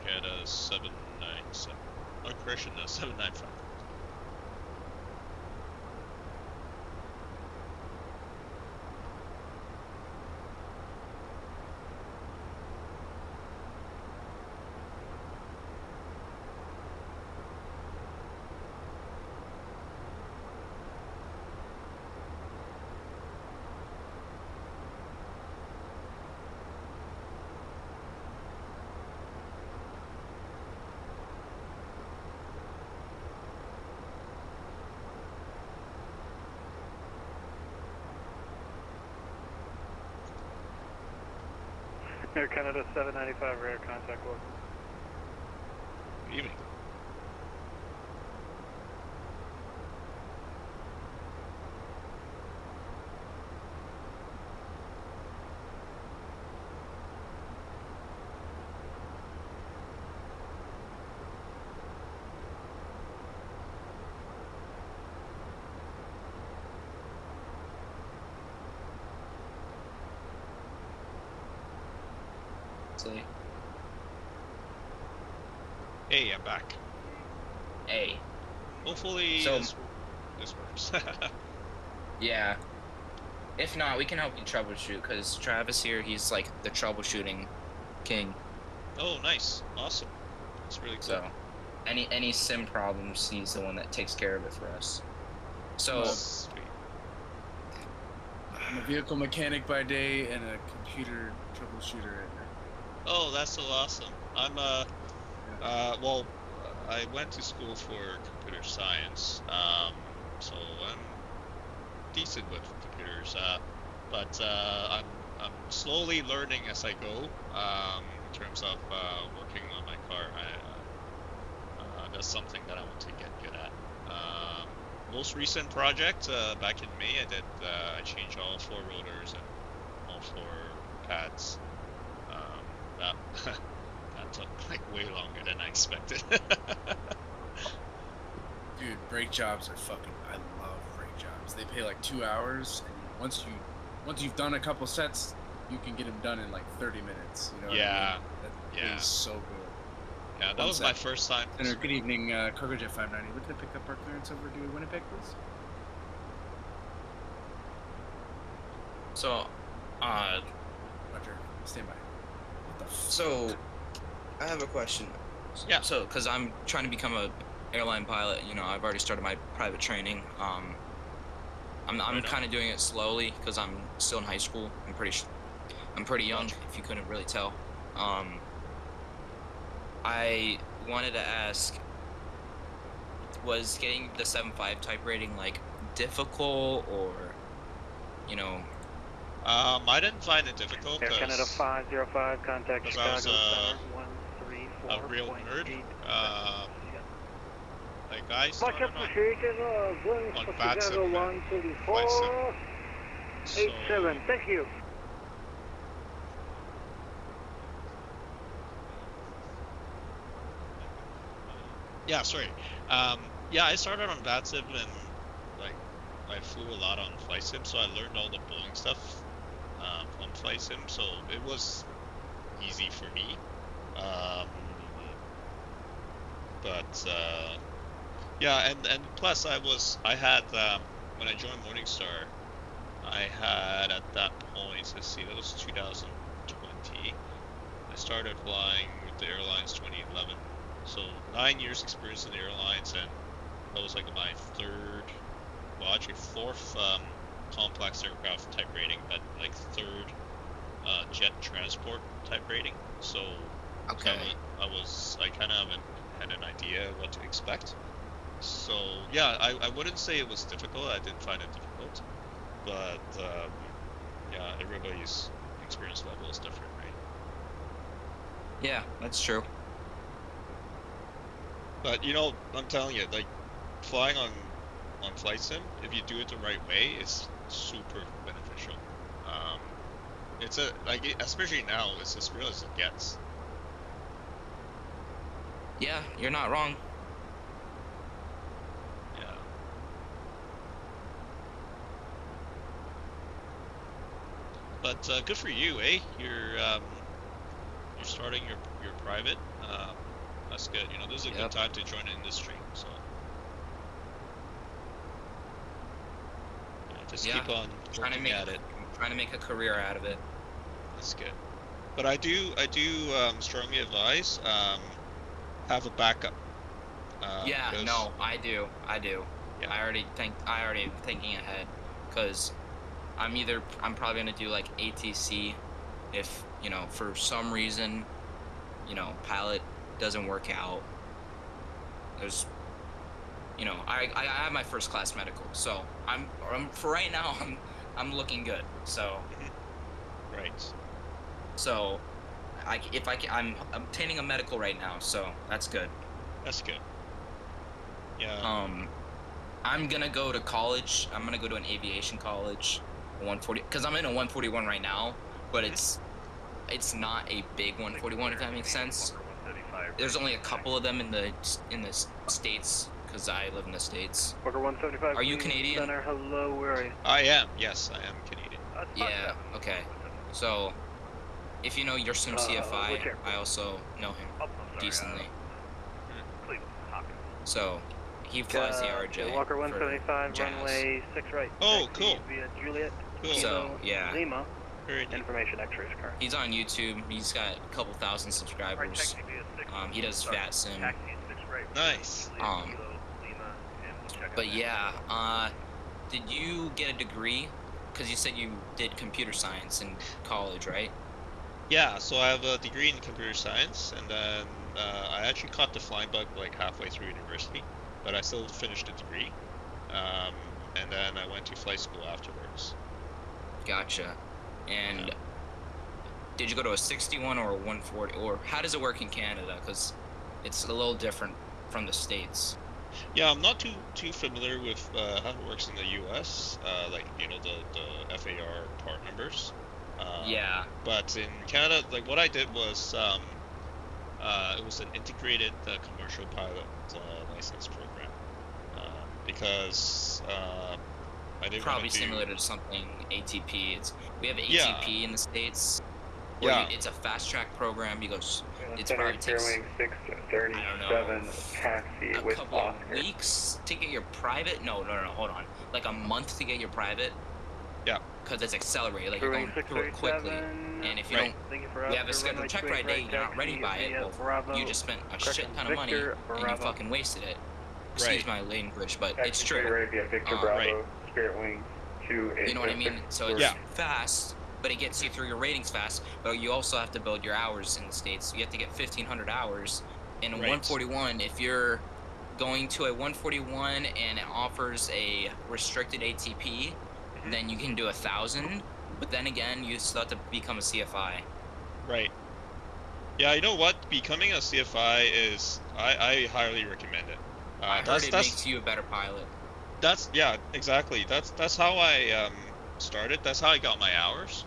Aca 797. Oh, correction, 795. Air Canada 795, radar contact local. Good evening. Hey, I'm back. Hey. Hopefully So, this works. Yeah. If not, we can help you troubleshoot, because Travis here, he's like the troubleshooting king. Oh, nice. Awesome. That's really cool. So, any sim problems, he's the one that takes care of it for us. So, Sweet. I'm a vehicle mechanic by day and a computer troubleshooter at night. Oh, that's so awesome. I'm well, I went to school for computer science, so I'm decent with computers, but I'm slowly learning as I go, in terms of working on my car. That's something that I want to get good at. Most recent project, back in May, I changed all 4 rotors and all 4 pads. That that took like way longer than I expected. Dude, brake jobs are fucking. I love brake jobs. They pay like 2 hours, and once you've done a couple sets, you can get them done in like 30 minutes. You know? Yeah. What I mean? Yeah. Is so good. Yeah, that was my first time. Center, good evening, Cargo Jet 590. Looking to pick up our clearance over to Winnipeg, please. So, Roger. Stand by. What the So, I have a question. Yeah. So, because I'm trying to become a airline pilot, you know, I've already started my private training. I'm kind of doing it slowly because I'm still in high school. I'm pretty young, if you couldn't really tell. I wanted to ask, was getting the 7.5 type rating like difficult, or, you know? I didn't find it difficult. Air Canada 505, contact Chicago I was a real 134.8. Like I Much started appreciated. on bad Chicago 134.87. Thank you. Yeah, sorry. Yeah, I started on VATSIM and like I flew a lot on FlightSim, so I learned all the Boeing stuff on FlightSim, so it was easy for me. But yeah, and plus I had when I joined Morningstar, I had at that point, let's see, that was 2020. I started flying with the airlines 2011. So 9 years experience in the airlines, and that was like my fourth complex aircraft type rating, but like third jet transport type rating. So Okay. I kind of had an idea what to expect. So yeah, I wouldn't say it was difficult. I didn't find it difficult, but yeah, everybody's experience level is different, right? Yeah, that's true. But you know, I'm telling you, like flying on flight sim, if you do it the right way, it's super beneficial. It's especially now, it's as real as it gets. Yeah, you're not wrong. Yeah. But good for you, eh? You're starting your private. That's good. You know, this is a good time to join the industry. So just keep on working at it. Trying to make a career out of it. That's good. But I do strongly advise have a backup. Yeah, no, I do. Yeah. I already am thinking ahead, because I'm probably gonna do like ATC if, you know, for some reason, you know, pilot doesn't work out. There's, you know, I have my first class medical, so I'm for right now I'm looking good. So right. So I'm obtaining a medical right now, so that's good. That's good. Yeah. I'm gonna go to college. I'm gonna go to an aviation college, 140, because I'm in a 141 right now, but it's not a big 141, if that makes sense. There's only a couple of them in the States, because I live in the States. Walker 175. Are you Canadian? Center, hello, where are you? I am. Yes, I am Canadian. Yeah. Okay. So, if you know your sim CFI, I also know him decently. So, he flies the RJ. Walker 175, runway 6 right. Oh, cool. Via Juliet. Cool. So, yeah. Lima. Information X-rays car. He's on YouTube. He's got a couple thousand subscribers. He does VAT sim. Nice. But yeah, did you get a degree? Because you said you did computer science in college, right? Yeah, so I have a degree in computer science, and then I actually caught the flying bug like halfway through university, but I still finished the degree. And then I went to flight school afterwards. Gotcha. And did you go to a 61 or a 140, or how does it work in Canada? Because it's a little different from the States. Yeah, I'm not too familiar with how it works in the U.S. Like, you know, the FAR part numbers. Yeah. But in Canada, like what I did was it was an integrated commercial pilot license program, because I didn't probably want to similar to something ATP. We have ATP in the States. Yeah. It's a fast track program. It's probably takes, Wing 637 taxi a with couple Oscar. weeks to get your private. No, hold on. Like a month to get your private. Yeah. Because it's accelerated. Like you're going through it quickly. And if you don't, we have a scheduled check ride day. You're not ready by it. Well, you just spent a shit ton of money and you fucking wasted it. Excuse my language, but it's true. Arabia, Victor Bravo, Spirit Wing 2. You know what I mean? So it's fast, but it gets you through your ratings fast. But you also have to build your hours in the States. You have to get 1,500 hours. In a 141, if you're going to a 141 and it offers a restricted ATP, then you can do 1,000. But then again, you still have to become a CFI. Right. Yeah, you know what? Becoming a CFI is, I highly recommend it. I heard it makes you a better pilot. Yeah, exactly. That's how I started. That's how I got my hours.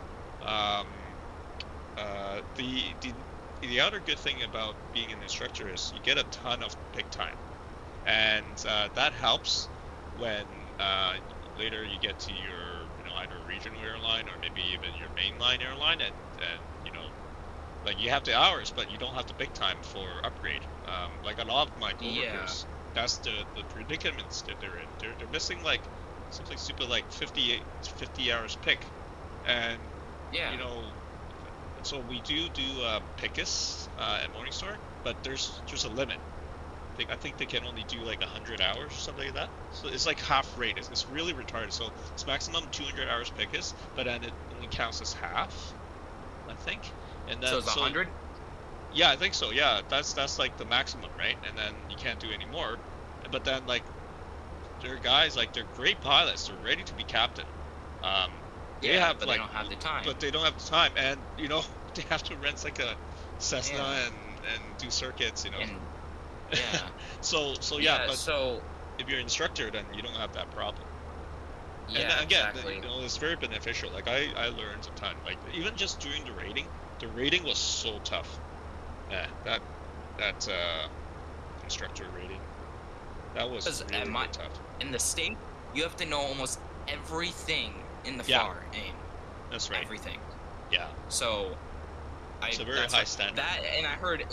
The other good thing about being an instructor is you get a ton of pick time, and that helps when later you get to your either regional airline or maybe even your mainline airline, and you know, like you have the hours, but you don't have the big time for upgrade. Like a lot of my coworkers, that's the predicaments that they're in. They're missing like something stupid like 50 hours pick, and you know, so we do PICUS at Morningstar, but there's a limit. I think they can only do like 100 hours or something like that. So it's like half rate. It's really retarded. So it's maximum 200 hours pickus, but then it only counts as half, I think. And then So it's 100? Yeah, I think so. Yeah, that's like the maximum, right? And then you can't do any more. But then like they're guys like they're great pilots. They're ready to be captain. They have but like, they don't have the time. But they don't have the time, and you know they have to rent like a Cessna and do circuits, you know. And, yeah. so if you're an instructor, then you don't have that problem. Yeah, and then, again, exactly. you know, it's very beneficial. Like I learned a ton. Like even just doing the rating was so tough. Yeah, that instructor rating, that was really, really tough. In the state, you have to know almost everything in the Yeah. FAR aim. That's right. Everything. Yeah. So, It's a very high standard. That, and I heard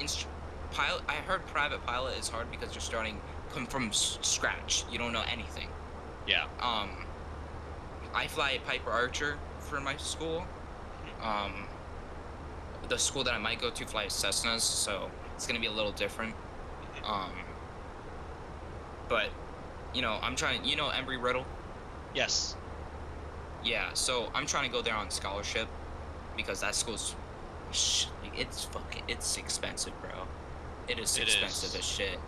private pilot is hard because you're starting from scratch. You don't know anything. Yeah. I fly a Piper Archer for my school. The school that I might go to flies Cessnas, so it's gonna be a little different. But you know, I'm trying. You know, Embry-Riddle. Yes. Yeah, so I'm trying to go there on scholarship because that school's it's expensive, bro. It is expensive as shit.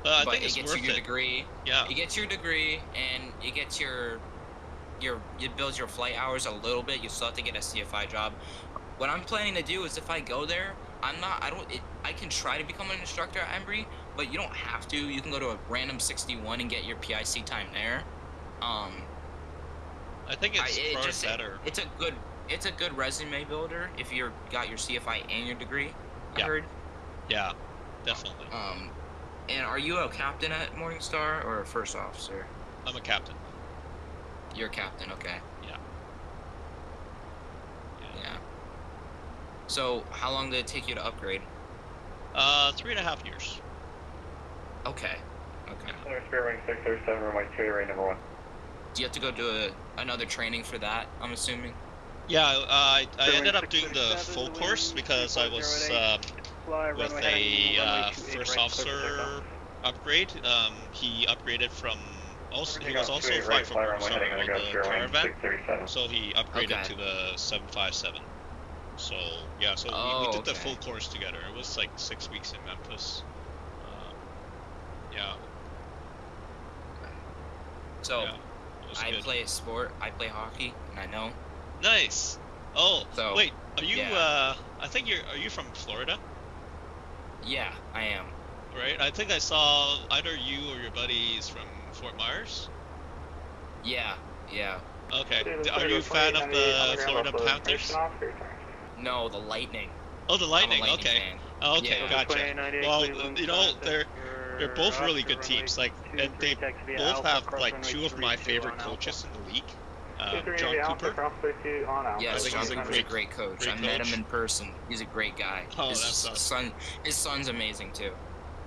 I but think it's it gets worth you your it. degree. Yeah. You get your degree, and you get it builds your flight hours a little bit. You still have to get a CFI job. What I'm planning to do is if I go there, I can try to become an instructor at Embry, but you don't have to. You can go to a random 61 and get your PIC time there. I think it's better. It's a good resume builder if you got your CFI and your degree. I heard. Yeah, definitely. And are you a captain at Morningstar or a first officer? I'm a captain. You're a captain, okay. Yeah. Yeah. So, how long did it take you to upgrade? 3.5 years. Okay. Center Spearwing 637, runway 2, range number 1. Do you have to go do another training for that, I'm assuming? Yeah, I ended up doing the full course because I was with a first officer upgrade. He upgraded from he was also flying from Morningstar with the Caravan, so he upgraded to the 757. So yeah, so we did the full course together. It was like 6 weeks in Memphis. Yeah. So yeah, I play a sport. I play hockey, and I know. Nice. Oh, so, wait. Are you? Yeah. I think are you from Florida? Yeah, I am. Right. I think I saw either you or your buddies from Fort Myers. Yeah. Okay. Are you a fan of the Florida Panthers? No, the Lightning. Oh, the Lightning. I'm a Lightning Okay. fan. Okay, Yeah. gotcha. Well, you know, they're both really good teams. Like, and they both have like two of my favorite coaches in the league. John Cooper. Yes, I think John he's Cooper's a great coach. I met him in person. He's a great guy. Oh, that's awesome. His son's amazing too.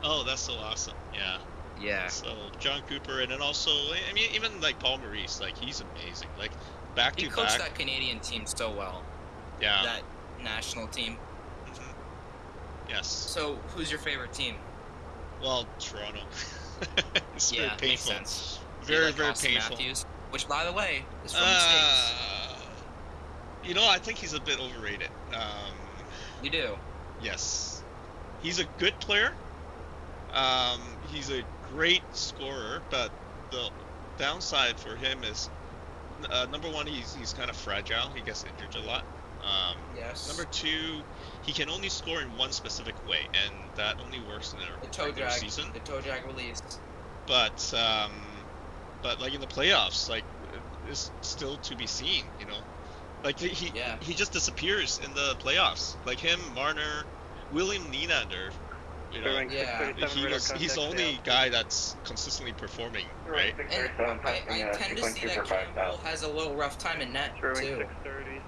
Oh, that's so awesome. Yeah. Yeah. So John Cooper, and then also, I mean, even like Paul Maurice, like he's amazing. Like back to He back. coached that Canadian team so well. Yeah. That national team. Yes. So, who's your favorite team? Well, Toronto. It's very painful. Makes sense. Very, like very Austin painful. Matthews, which, by the way, is from the States. You know, I think he's a bit overrated. You do? Yes. He's a good player. He's a great scorer, but the downside for him is, number one, he's kind of fragile. He gets injured a lot. Yes. Number two, he can only score in one specific way, and that only works in a regular season. The toe drag release. But like in the playoffs, like it's still to be seen, you know. Like he just disappears in the playoffs. Like him, Marner, William Nylander, you know. Yeah. He's the only guy that's consistently performing, right? And I tend to see that Campbell has a little rough time in net too.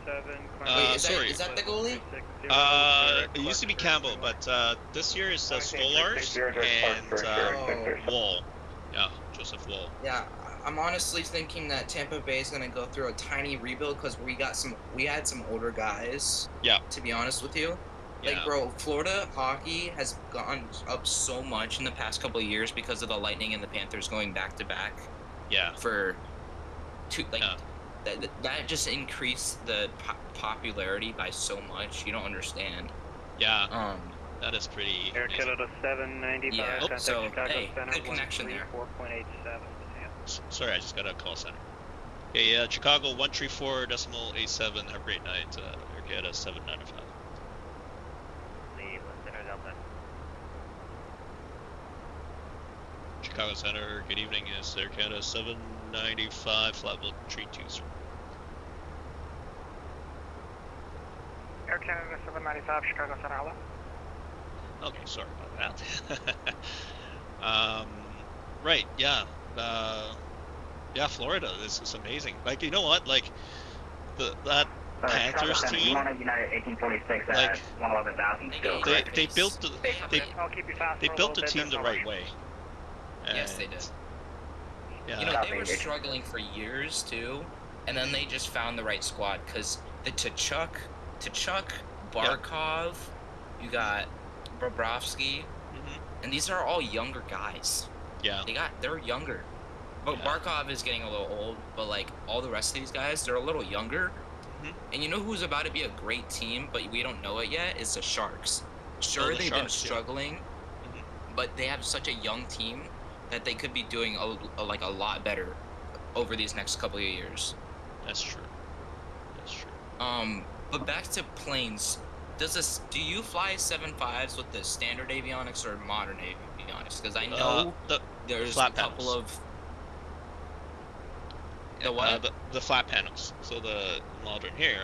Wait, is that the goalie? It used to be Campbell, but this year is Stolars and Wall. Yeah, Joseph Wall. Yeah, I'm honestly thinking that Tampa Bay is gonna go through a tiny rebuild because we had some older guys. Yeah. To be honest with you. Like, bro, Florida hockey has gone up so much in the past couple of years because of the Lightning and the Panthers going back to back. Yeah. For two, like, that just increased the popularity by so much. You don't understand. Yeah. That is pretty. Air Canada 795. Yeah. Contact So, Chicago hey, Center, good connection there. 4.87. Sorry, I just got a call center. Okay, Chicago 134.87. Have a great night. Air Canada 795. Chicago Center, good evening. Is Air Canada 795 flight level 32, sir. Air Canada 795, Chicago Center, hello. Okay, sorry about that. Right, yeah. Yeah, Florida, this is amazing. Like, you know what? Like, that Panthers team, like, they built the team the right way. Yes, they did. Yeah. You know, they were struggling for years too, and then they just found the right squad. Cause the Tkachuk, Barkov, you got Bobrovsky, and these are all younger guys. Yeah. They're younger. But Barkov is getting a little old, but like all the rest of these guys, they're a little younger. And you know who's about to be a great team, but we don't know it yet, is the Sharks. Sure, they've been struggling, but they have such a young team that they could be doing a lot better over these next couple of years. That's true. That's true. But back to planes. Do you fly 7.5s with the standard avionics or modern avionics? Because I know there's a couple of the what? The flat panels. So the modern here.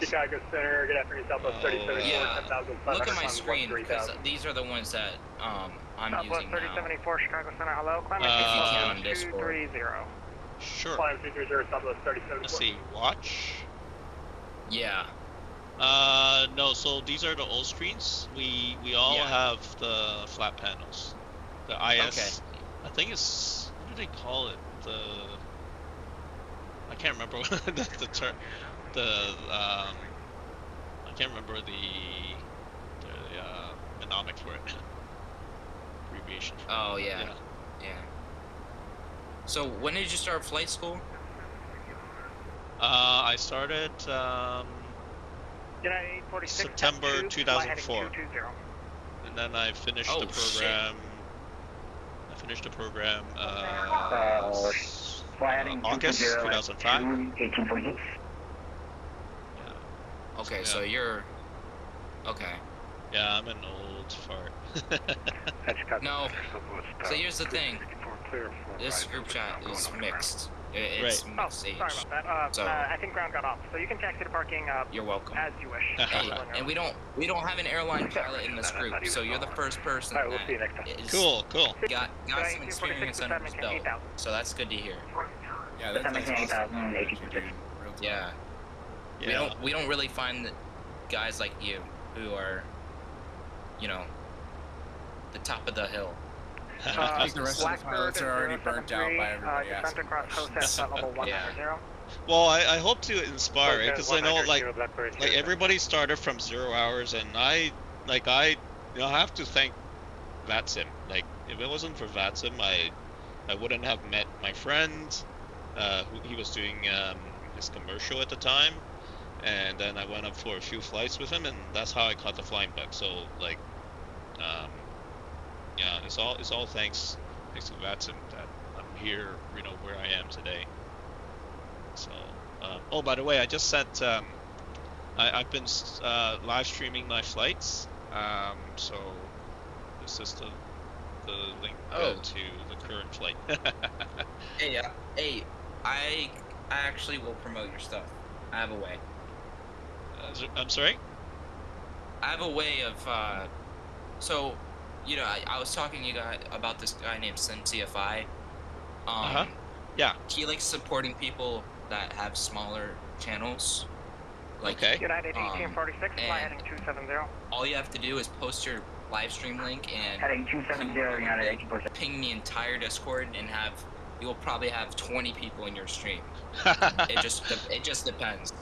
Chicago Center, good afternoon, Southwest 37. Yeah. Look at my screen because these are the ones that I'm Southwest using now. 3074, Chicago Center, hello. Climate if you can on change Discord. 230. Sure. Climate 230, Southwest 3074. Let's see. Watch. Yeah. No. So these are the old screens. We all have the flat panels. The IS. Okay. I think it's, what do they call it? I can't remember the term. I can't remember the mnemonic for it. Abbreviation. Oh yeah. So when did you start flight school? I started September 2004, and then I finished the program. I finished the program August 2005. Okay, so you're okay. Yeah, I'm an old fart. No. So here's the thing. This group chat is mixed. It's mixed age. Sorry about that. So I think ground got off, so you can taxi to parking. You're welcome. As you wish. Hey, and we don't have an airline pilot in this group, so you're the first person Alright, we'll see you next time. Cool. Got some experience under his belt, so that's good to hear. Yeah, that's awesome. Yeah. We don't really find guys like you who are, you know, the top of the hill. I think the rest of the pilots are already burnt out by everybody asking Well, I hope to inspire it, because I know like everybody started from 0 hours, and I have to thank VATSIM. Like, if it wasn't for VATSIM, I wouldn't have met my friend. He was doing his commercial at the time, and then I went up for a few flights with him, and that's how I caught the flying bug. So like, yeah, it's all thanks to VATSIM that I'm here, you know, where I am today. So, oh, by the way, I just sent, I've been live streaming my flights, so this is the link to the current flight. Hey, I actually will promote your stuff. I have a way. I'm sorry? I have a way of, so, you know, I was talking to you guys about this guy named CFI. Yeah. He likes supporting people that have smaller channels. Like, United 1846, fly heading 270. All you have to do is post your live stream link and heading 270, United 1846. Ping the entire Discord and you will probably have 20 people in your stream. It just depends.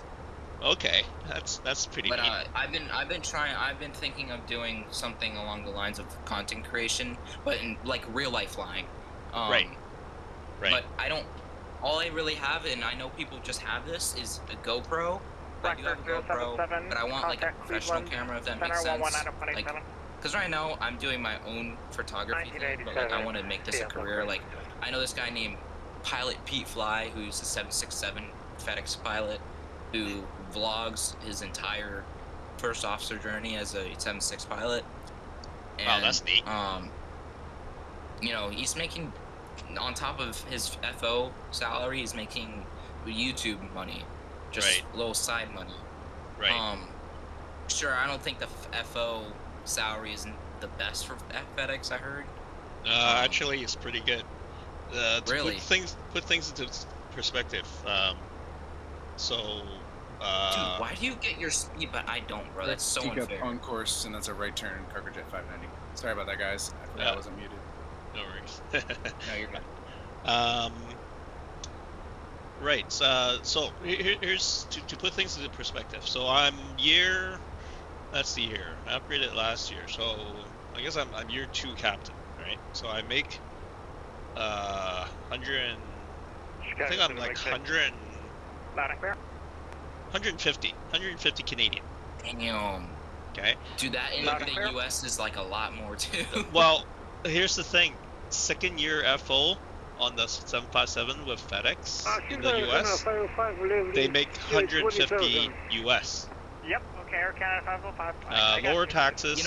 Okay, that's pretty But neat. I've been thinking of doing something along the lines of content creation, but in like real life flying. Right. But all I really have, and I know people just have this, is a GoPro. I do have a GoPro, but I want like a professional camera, if that makes sense. Like, because right now I'm doing my own photography thing, but like I want to make this a career. Like, I know this guy named Pilot Pete Fly, who's a 767 FedEx pilot, who vlogs his entire first officer journey as a 76 pilot. And, wow, that's neat. You know, he's making, on top of his FO salary, he's making YouTube money, just little side money. Right. Sure, I don't think the FO salary isn't the best for FedEx. I heard. Actually, it's pretty good. Really? Put things into perspective. Dude, why do you get your speed but I don't, bro? That's so C-Giub unfair. on course, and that's a right turn, cargo jet 590. Sorry about that, guys. I forgot I wasn't muted. No worries. No, you're good. Right. So here's to put things into perspective. So that's the year. I upgraded last year, so I guess I'm year 2 captain, right? So I make 100. I think I'm like 100. 150 Canadian. Damn. Okay. Dude, that in the US is like a lot more too. Well, here's the thing. Second year FO on the 757 with FedEx in the US, they make 150 US. Yep. Okay. Air Canada 505. Lower taxes. You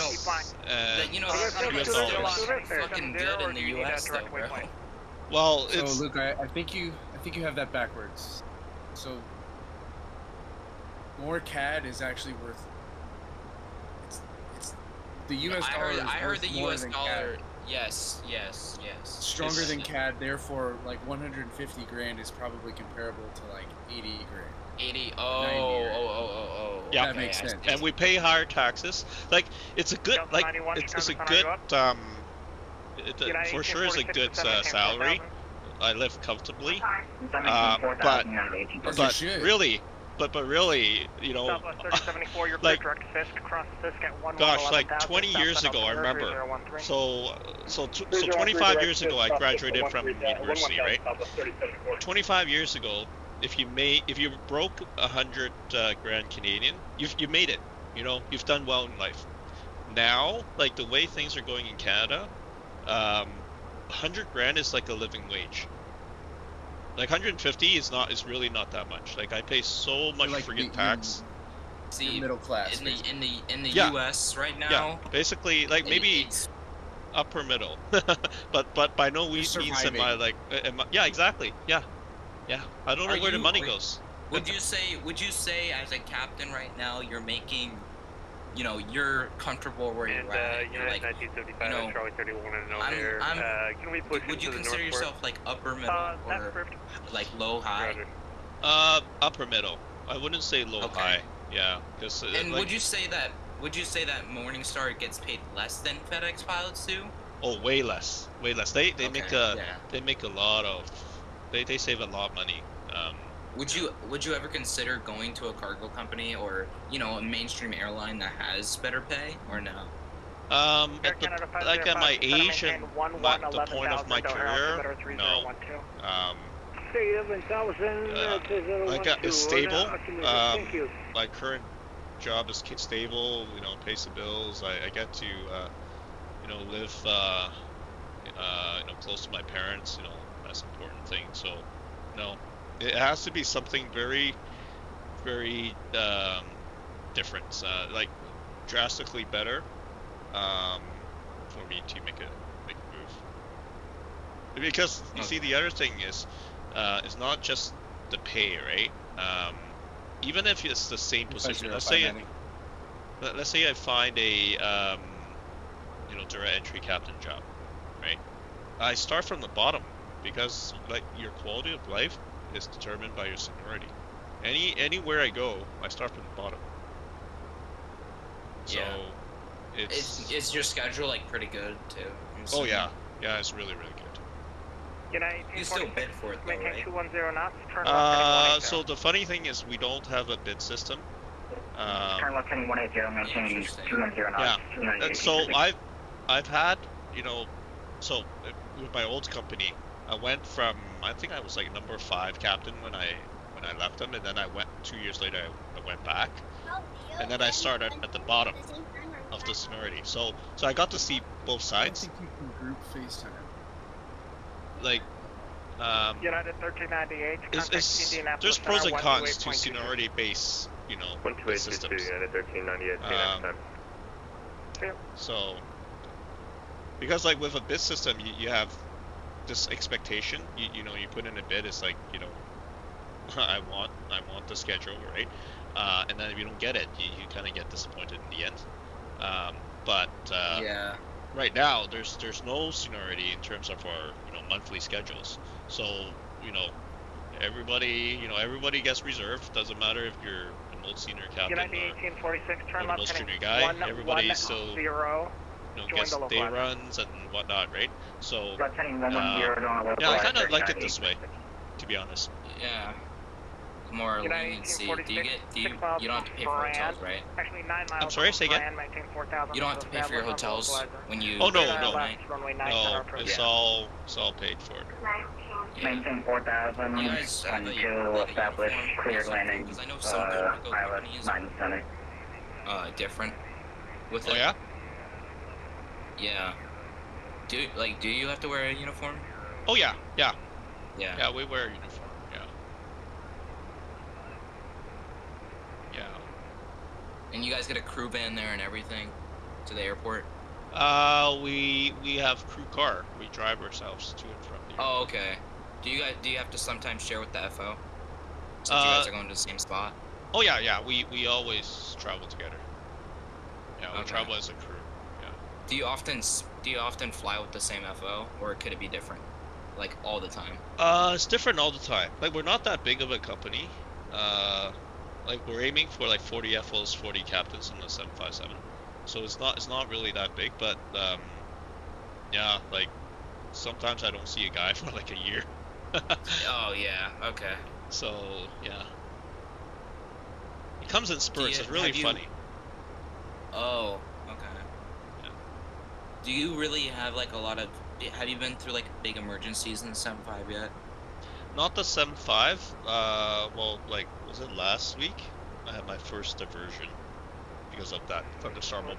know, US still dollars. fucking good in the US though, bro. Well, so it's Luke, I think you have that backwards. So more CAD is actually worth. It's the U.S. dollar. I heard the U.S. dollar. CAD. Yes. Stronger than CAD, therefore, like 150 grand is probably comparable to like 80 grand. 80. Oh. Yeah, that makes sense. And we pay higher taxes. Like it's a good, it's a good, for sure is a good salary. I live comfortably, but really, you know, gosh, like 20 years ago, I remember. So 25 years ago, I graduated from university, right? 25 years ago, if you broke 100 grand Canadian, you made it. You know, you've done well in life. Now, like the way things are going in Canada, 100 grand is like a living wage. Like 150 is really not that much. Like I pay so much like friggin' tax. See, middle class in the Yeah. U.S. right now. Yeah, basically, like maybe upper middle, but by no means am I like. Yeah, exactly. Yeah. I don't know where the money goes. Would you say as a captain right now you're making, you know, you're comfortable where you're at? You're like, 1975, you know, Charlie 31 and there. Can we push would you to the consider northport? yourself like upper middle or like low high? Upper middle. I wouldn't say low high. Yeah, because. And would you say that Morningstar gets paid less than FedEx pilots do? Oh, way less. Way less. They make a lot of. They save a lot of money. Would you ever consider going to a cargo company or, you know, a mainstream airline that has better pay or no? Like at my age and the point of my career, no. It's stable. My current job is stable. You know, pays the bills. I get to, you know, live, you know, close to my parents. You know, that's an important thing. So, no. It has to be something very, very different, like drastically better, for me to make a move. Because you see, the other thing is, it's not just the pay, right? Even if it's the same position, let's say I find a, you know, direct entry captain job, right? I start from the bottom because like your quality of life is determined by your seniority. Anywhere I go, I start from the bottom. So is your schedule like pretty good too? Oh yeah, it's really good. You still bid for it though, right? 210 knots, turn left heading 180. So the funny thing is we don't have a bid system. Turn left heading 180, maintain 210 knots. Yeah, and so I've had, you know, so with my old company, I went from, I think I was like number 5 captain when I left them, and then I went 2 years later. I went back, and then I started at the bottom of the seniority. So I got to see both sides. I think you can group FaceTime. Like, United 1398. There's pros and cons to seniority base, you know, systems. United 1398. So, because like with a bid system, you have this expectation. You know, you put in a bid. It's like, you know, I want the schedule, right? And then if you don't get it, you kind of get disappointed in the end. Yeah. Right now, there's no seniority in terms of our, you know, monthly schedules. So, you know, everybody gets reserved. Doesn't matter if you're the most senior captain or the most junior guy. Everybody still, you know, gets day runs and whatnot, right? So, yeah, I kind of like it this way, to be honest. Yeah. More leniency. You don't have to pay for hotels, right? I'm sorry, say again? You don't have to pay for your hotels when you... Oh, no. No, it's all paid for. Maintain 4,000 you guys until established cleared landing. Because I know some companies are different with it. Oh, yeah? Yeah. Do you have to wear a uniform? Oh, yeah. Yeah, we wear a uniform. Yeah. And you guys get a crew van there and everything to the airport? We have crew car. We drive ourselves to and from the airport. Oh, okay. Do you have to sometimes share with the FO? Since you guys are going to the same spot? Oh yeah. We always travel together. Yeah, we travel as a crew. Yeah. Do you often fly with the same FO, or could it be different? Like all the time? It's different all the time. Like, we're not that big of a company. Like, we're aiming for like 40 FOs, 40 captains in the 757. So it's not really that big, but yeah, like sometimes I don't see a guy for like a year. Oh yeah, okay. So yeah, it comes in spurts. It's really funny. Oh, okay. Yeah. Do you really have like a lot of? Have you been through like big emergencies in the 7.5 yet? Not the 7.5. Well, like, was it last week? I had my first diversion because of that thunderstorm over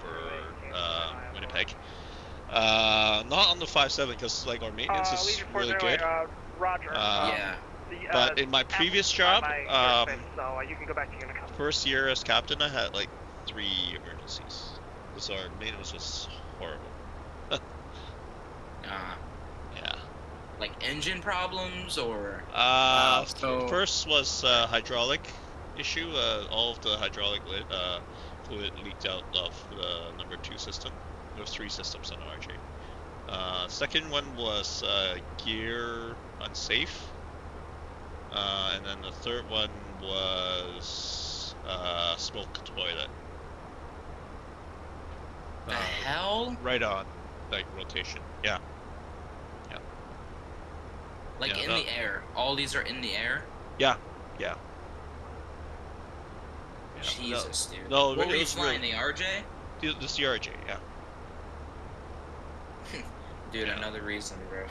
Winnipeg. Not on the 5.7 because like our maintenance is really good. Roger. Yeah. But in my previous job, so you can go back to Unicom. first year as captain, I had like 3 emergencies because our maintenance was horrible. Yeah. Like engine problems or? First was hydraulic issue. All of the hydraulic fluid leaked out of the number 2 system. There was 3 systems on RJ. Second one was gear unsafe. And then the third one was smoke toilet. The hell? Right on, like rotation. Yeah. Like in the air. All these are in the air? Yeah. Jesus, dude. No, what were you flying, the RJ? This the RJ, yeah. Dude, another reason, bro.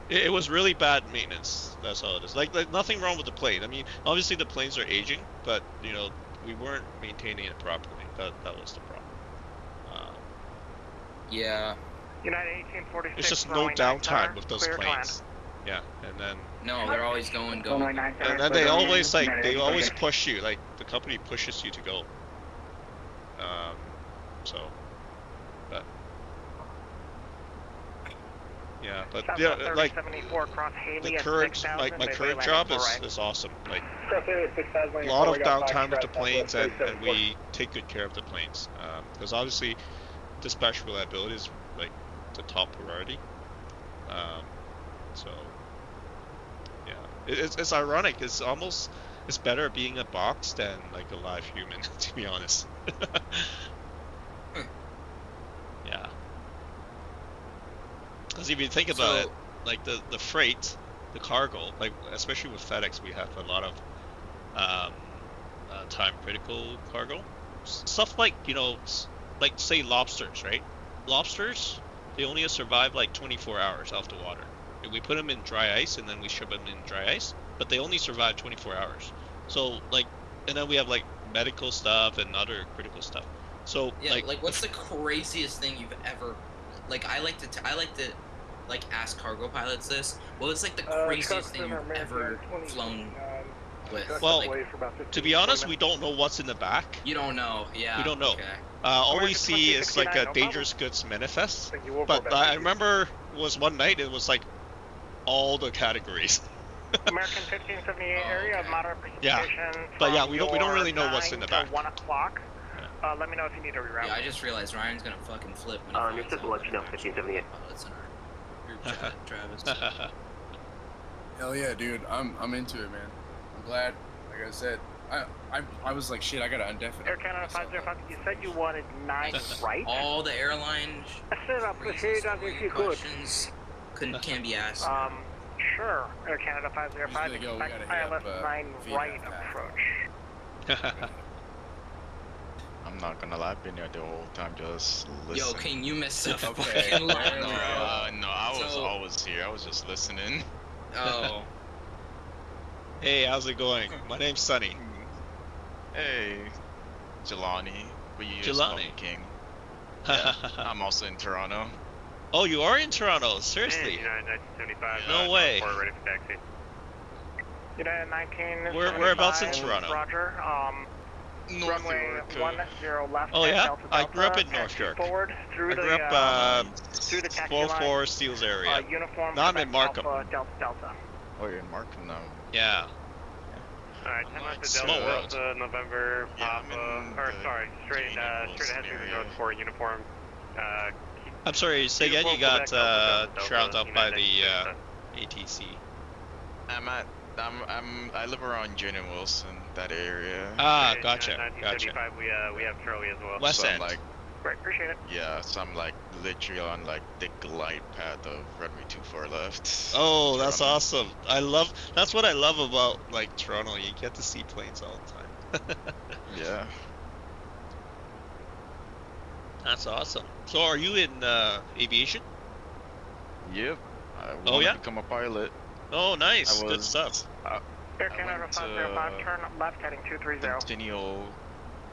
It was really bad maintenance. That's all it is. Like nothing wrong with the plane. I mean, obviously the planes are aging, but you know, we weren't maintaining it properly. That was the problem. United 1846. It's just no downtime with those planes. Yeah, and then no, they're always going. And then they always push you. Like the company pushes you to go. But yeah, but yeah, like the current, my current job is awesome. Like a lot of downtime with the planes, and we take good care of the planes because obviously dispatch reliability is like the top priority. So yeah, it's ironic. It's better being a box than like a live human, to be honest. Yeah. Because if you think about it, like the freight the cargo, like especially with FedEx, we have a lot of time critical cargo. Stuff like, you know, like say lobsters, right? Lobsters, they only survive like 24 hours off the water. We put them in dry ice and then we ship them in dry ice, but they only survive 24 hours. So like, and then we have like medical stuff and other critical stuff. So yeah, like what's the craziest thing you've ever, like I like to like ask cargo pilots this. Well, it's like the craziest thing you've ever flown with. Well, like, to be honest, we don't know what's in the back. You don't know, yeah. We don't know. Okay. All we see is like a dangerous goods manifest. But I remember was one night it was like all the categories. American 1578 area of moderate precipitation. Yeah, but yeah, we don't really know what's in the back. 1 o'clock. Let me know if you need a reroute. Yeah, I just realized Ryan's gonna fucking flip when he just to let you know, 1578. Pilots in our group chat, Travis. Hell yeah, dude. I'm into it, man. I'm glad. Like I said, I was like, shit, I gotta undeafen. Air Canada 505, you said you wanted 9 right? All the airline questions can be asked. Sure. Air Canada 505, expect ILS 9 right approach. I'm not gonna lie, I've been here the whole time just listening. Yo, can you miss the okay. fucking line, No, bro? no, I was always here. I was just listening. Oh. Hey, how's it going? My name's Sunny. Hey, Jelani. But you just Jelani. call me King. Yeah, I'm also in Toronto. Oh, you are in Toronto? Seriously? United 1975. No way. Ready for taxi. United 19. Whereabouts in Toronto? Roger. North runway York. 10 left. Oh yeah, Delta, I grew up in North York. Forward through I grew up through the taxi 4-4 Steeles area. Uniform. No, I'm in Markham. Delta, Delta. Oh, you're in Markham now. Yeah. Alright, 10 left to small Delta, world. November, Yeah, straight ahead to North 4 uniform. I'm sorry, say again, you got drowned out by the ATC. I live around Jane and Wilson, that area. Ah, gotcha, gotcha. 1975, we have Charlie as well. West So I'm End. like, Right, appreciate it. yeah, so I'm like literally on like the glide path of runway 24 left. Oh, that's Toronto. awesome. That's what I love about like Toronto. You get to see planes all the time. Yeah. That's awesome. So are you in aviation? Yep. I Oh, want yeah? to become a pilot. Oh, nice. I Good was- stuff. Air Canada 505, turn left heading 230. Centennial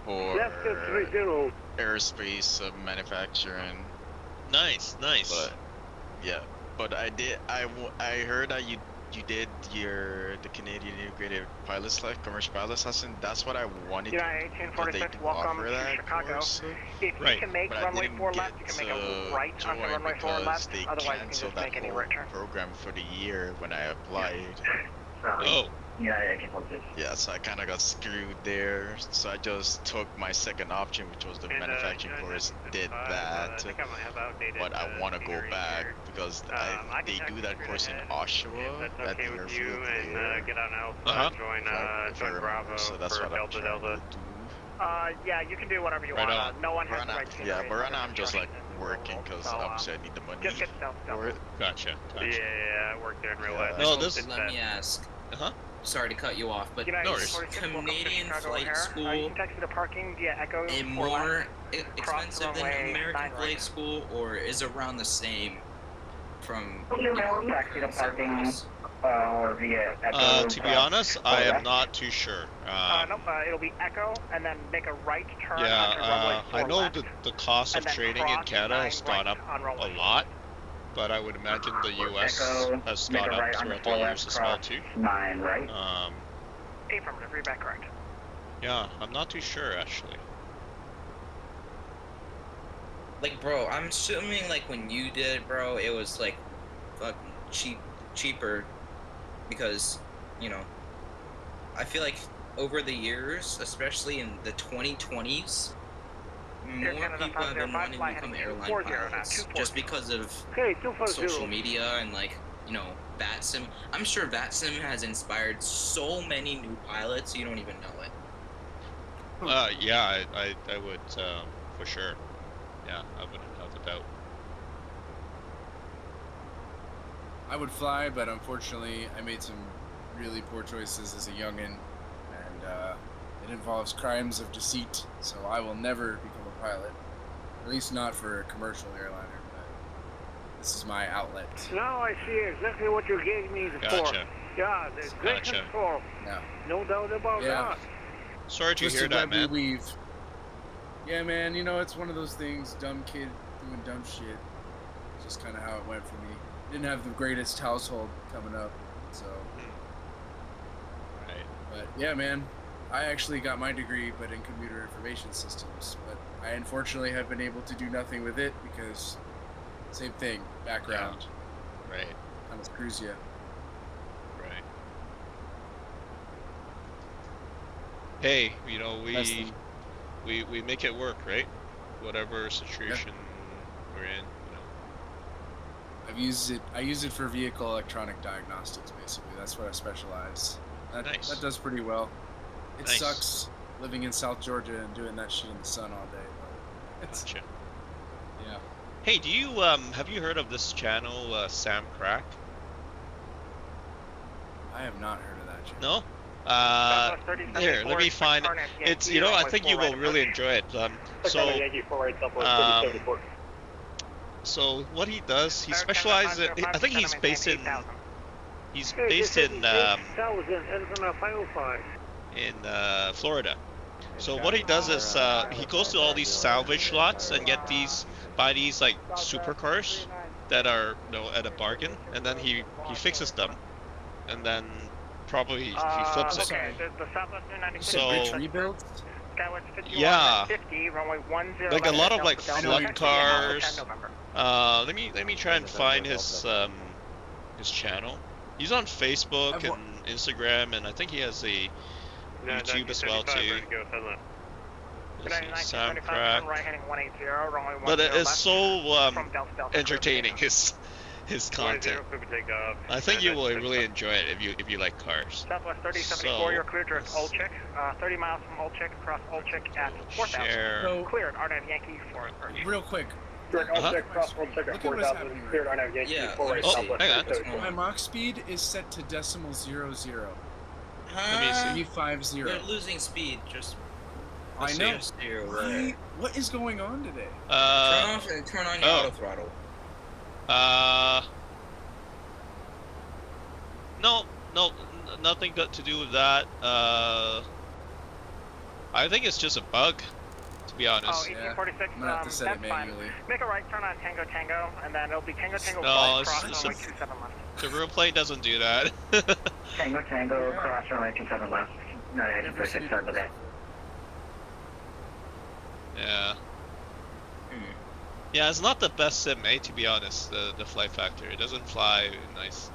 for Left at 30. aerospace manufacturing. Nice, nice. But yeah, but I heard that you did the Canadian Integrated Pilots commercial pilot lesson. That's what I wanted. United but they 1846, do welcome offer to that Chicago. course. If Right. you can make But I runway didn't 4 get left, you can make a to right onto join runway 4 because left. they Otherwise, you can canceled just that make any whole return. program for the year when I applied. Oh. Yeah, so I kind of got screwed there. So I just took my second option, which was the manufacturing course, did that. But I want to go back because they do that course in Oshawa at the Okay with you, airfield and there. get on Alpha, Uh-huh. join If I remember, Bravo so that's for what I'm Delta trying Delta. to do. Yeah, you can do whatever you Right want. on. No one has Right the now, right to yeah, but right now I'm just like working because So, obviously I need the money just get Delta, for it. Gotcha, Yeah, gotcha. yeah, I work there in real Yeah. life. No, this- Let me ask. Uh-huh. Sorry to cut you off, but United No worries. 46, welcome to Canadian Chicago flight O'Hare. school You can taxi to parking via Echo and 4 left. more Cross expensive than runway American 9 flight right. school, or is around the same from Taxi to parking via To be honest, I am not too sure. Nope, it'll be Echo, and then make a right turn onto Yeah, runway 4 I know left. the cost of And then training in cross Canada 9 has gone right up on a runway. lot, but I would imagine the US has gone up throughout the years as well too. 9 right. Affirmative, read back correct. Yeah, I'm not too sure actually. Like, bro, I'm assuming like when you did it, bro, it was like fucking cheaper because, you know, I feel like over the years, especially in the 2020s, more people have been wanting to become airline pilots just because of social media and, like, you know, VATSIM. I'm sure VATSIM has inspired so many new pilots you don't even know it. Yeah, I would for sure. Yeah, I wouldn't have a doubt. I would fly, but unfortunately, I made some really poor choices as a youngin', and it involves crimes of deceit. So I will never become a pilot, at least not for a commercial airliner. But this is my outlet. Now I see exactly what you gave me for. Gotcha. Yeah, the great Gotcha. control. Yeah. No doubt about that. Sorry to Just hear a that, web man. weave. Yeah, man. You know, it's one of those things. Dumb kid doing dumb shit. It's just kind of how it went for me. Didn't have the greatest household coming up, so. Right. But yeah, man. I actually got my degree, but in computer information systems. But I unfortunately have been able to do nothing with it because same thing, background. Yeah. Right. Kind of screws you. Right. Hey, you know, we make it work, right? Whatever situation we're in, you know. I use it for vehicle electronic diagnostics, basically. That's what I specialize. Nice. That does pretty well. It Nice. sucks living in South Georgia and doing that shit in the sun all day. But it's, Gotcha. yeah. Hey, do you have you heard of this channel, Sam Crack? I have not heard of that channel. No? Here, let me find it. It's, you know, I think you will really enjoy it. So what he does, he specializes in, I think he's based in Florida. So what he does is he goes to all these salvage lots and buy these like supercars that are, you know, at a bargain, and then he fixes them, and then probably he flips it. So yeah, like a lot of like flood cars. Let me try and find his channel. He's on Facebook and Instagram, and I think he has a YouTube as well too. Sam Crack. But it is so entertaining, his content. I think you will really enjoy it if you like cars. Southwest 3074, your clear direct Olchik. 30 miles from Olchik, across Olchik at 4,000. Share. Cleared, RNAV Yankee 4. Real quick. Direct Olchik, cross Olchik at 4,000. Cleared, RNAV Yankee 4 right Southwest. Hang on. My Mach speed is set to decimal 00. Let me see. 350. You're losing speed. Just. I know. What is going on today? Turn off and turn on your auto throttle. No, nothing got to do with that. I think it's just a bug, to be honest. Oh, 1846, I'm gonna have to set it that's fine. manually. Make a right turn on Tango Tango, and then it'll be Tango Tango No, cross it's runway 27 left. the real plane doesn't do that. Tango Tango, cross runway 27 left. No, Yeah. Yeah, it's not the best sim, to be honest, the flight factor. It doesn't fly nice.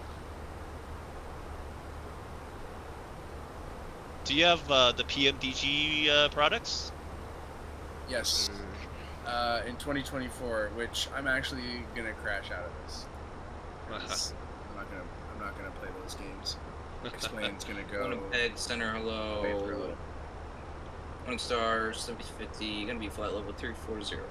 Do you have the PMDG products? Yes. In 2024, which I'm actually gonna crash out of this. I'm not gonna play those games. Explain's gonna go. Winnipeg Center, hello. 1 star, 7050, gonna be flight level 340.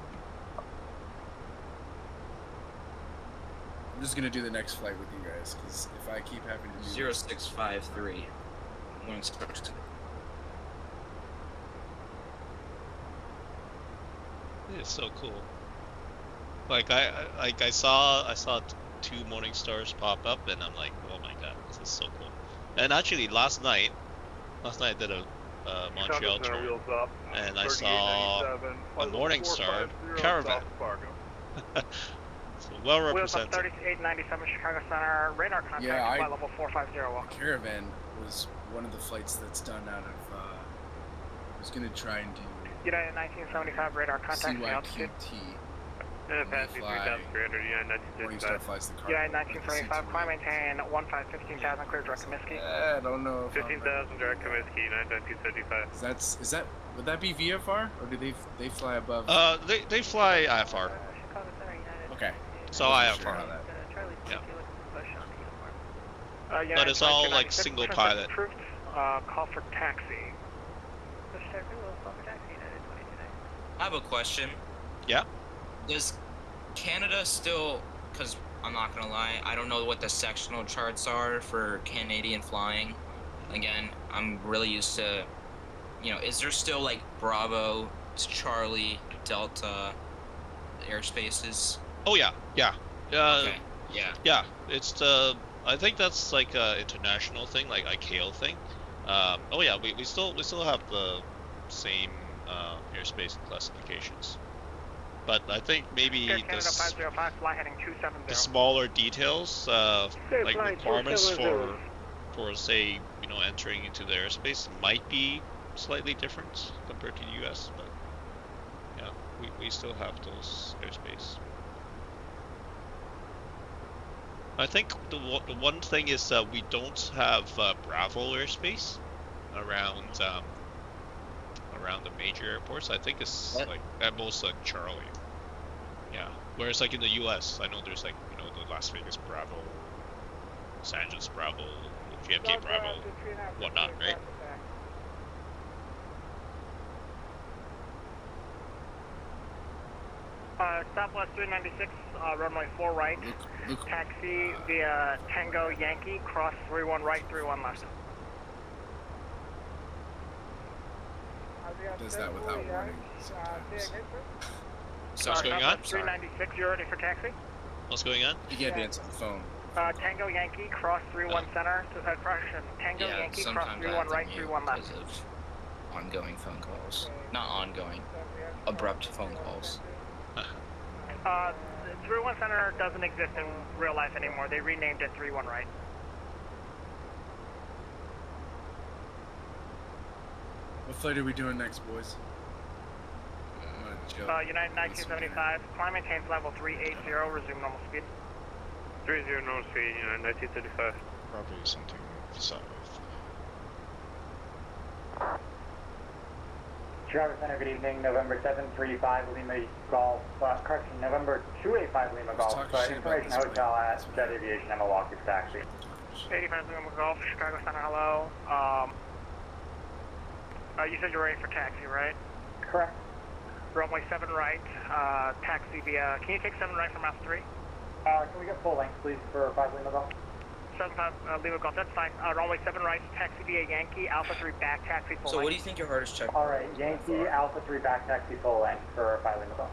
I'm just gonna do the next flight with you guys, because if I keep having to do 0653. 1 star. It's so cool. Like I saw 2 morning stars pop up, and I'm like, oh my god, this is so cool. And actually, last night I did a Montreal tour, and I saw a morning star caravan. So well represented. 3897 Chicago Center, radar contact, flight level 450. Caravan was one of the flights that's done out of. I was gonna try and do. United 1975 radar contact altitude. Morningstar flies the car. United 1975, climb maintain 15,000, clear direct Comiskey. I don't know. 15,000 direct Comiskey, 1975. Is that would that be VFR, or do they fly above? They fly IFR. Okay. So IFR. Yeah. But it's all like single pilot. Call for taxi. I have a question. Yeah. Does Canada still, because I'm not gonna lie. I don't know what the sectional charts are for Canadian flying. Again, I'm really used to, is there still like Bravo, Charlie, Delta airspaces? Oh yeah. Okay. Yeah. Yeah, it's I think that's like a international thing, like ICAO thing. Oh yeah, we still have the same airspace classifications, but I think maybe Canada 505, fly heading 270. the smaller details, like flight requirements 270. for say entering into the airspace might be slightly different compared to the US, but yeah, we still have those airspace. I think the one thing is that we don't have Bravo airspace around the major airports. I think it's like at most like Charlie. Yeah. Whereas like in the US, I know there's like the Las Vegas Bravo, Los Angeles Bravo, JFK Bravo, whatnot, right? Southwest 396, runway 4 right. Taxi via Tango Yankee, cross 31 right, 31 left. Does that without warning sometimes. So what's going on? 396, you're ready for taxi? What's going on? You can't answer the phone. Tango Yankee, cross 31 center. Correction. Tango Yankee, cross 31 right, 31 left. Because of ongoing phone calls. Not ongoing. Abrupt phone calls. 31 center doesn't exist in real life anymore. They renamed it 31 right. What flight are we doing next, boys? United 1975, climb maintains level 380, resume normal speed. 30 normal speed, United 1975. Probably something south. Chicago Center, good evening. November 735 Lima Golf, correction, November 285 Lima Golf. Information Hotel at Jet Aviation, I'm a walk-through taxi. 85 Lima Golf, Chicago Center, hello. You said you're ready for taxi, right? Correct. Runway 7 right, taxi via, can you take 7 right from F3? Can we get full length, please, for 5 Lima Golf? 75 Lima Golf, that's fine. Runway 7 right, taxi via Yankee, Alpha 3 back, taxi full length. So what do you think your hardest check? All right, Yankee, Alpha 3 back, taxi full length for 5 Lima Golf.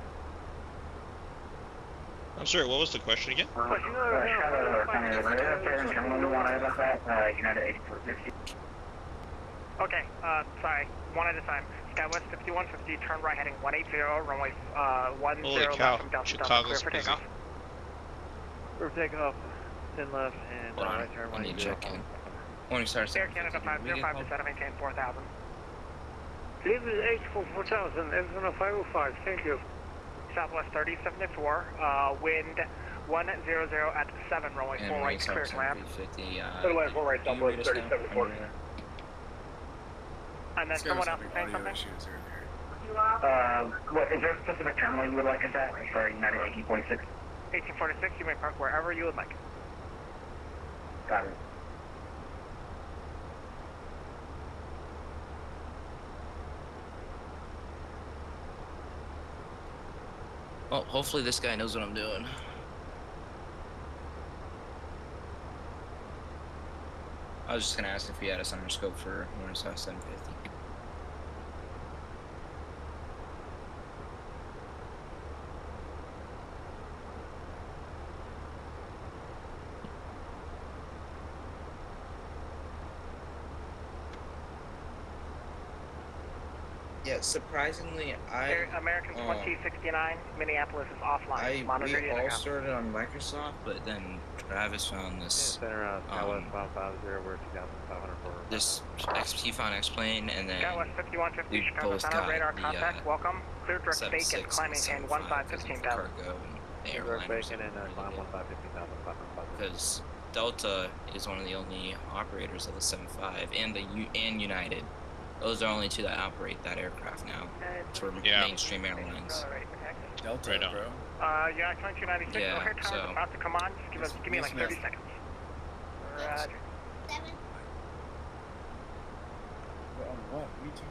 I'm sorry, what was the question again? Okay, sorry, one at a time. Skywest 5150, turn right heading 180, runway 10 Holy cow, left from Delta, Chicago's clear for busy. takeoff. Clear for takeoff, 10 left, and right turn I need to check in. Morning, Star Air Canada 505 to set maintain 4000. Leave it H for 4000, Arizona 505, thank you. Southwest 3074, wind 100 at 7, runway 4 right, clear to land. Runway 4 right, Southwest 3074. And then someone else is saying something? What, is there a specific terminal you would like us at? Sorry, United 1846. 1846, you may park wherever you would like. Got it. Well, hopefully this guy knows what I'm doing. I was just gonna ask if he had us on our scope for North South 750. Yeah, surprisingly, American 2069, Minneapolis is offline. We all started on Microsoft, but then Travis found this. Yeah, center out, Skywest 550, we're 2,504. This T-Fon X-plane, and then Skywest 5150, we Chicago both Center, got radar the contact, welcome. Clear direct bacon, climb maintain 15,000. cargo and airline. Bacon and climb 15,000. Because Delta is one of the only operators of the 75, and United. Those are only two that operate that aircraft now for mainstream airlines. Delta, right on. bro. Yeah, 2296, Yeah, okay, time's so- about to come on. Just give me like 30 seconds. Roger. What? Me too.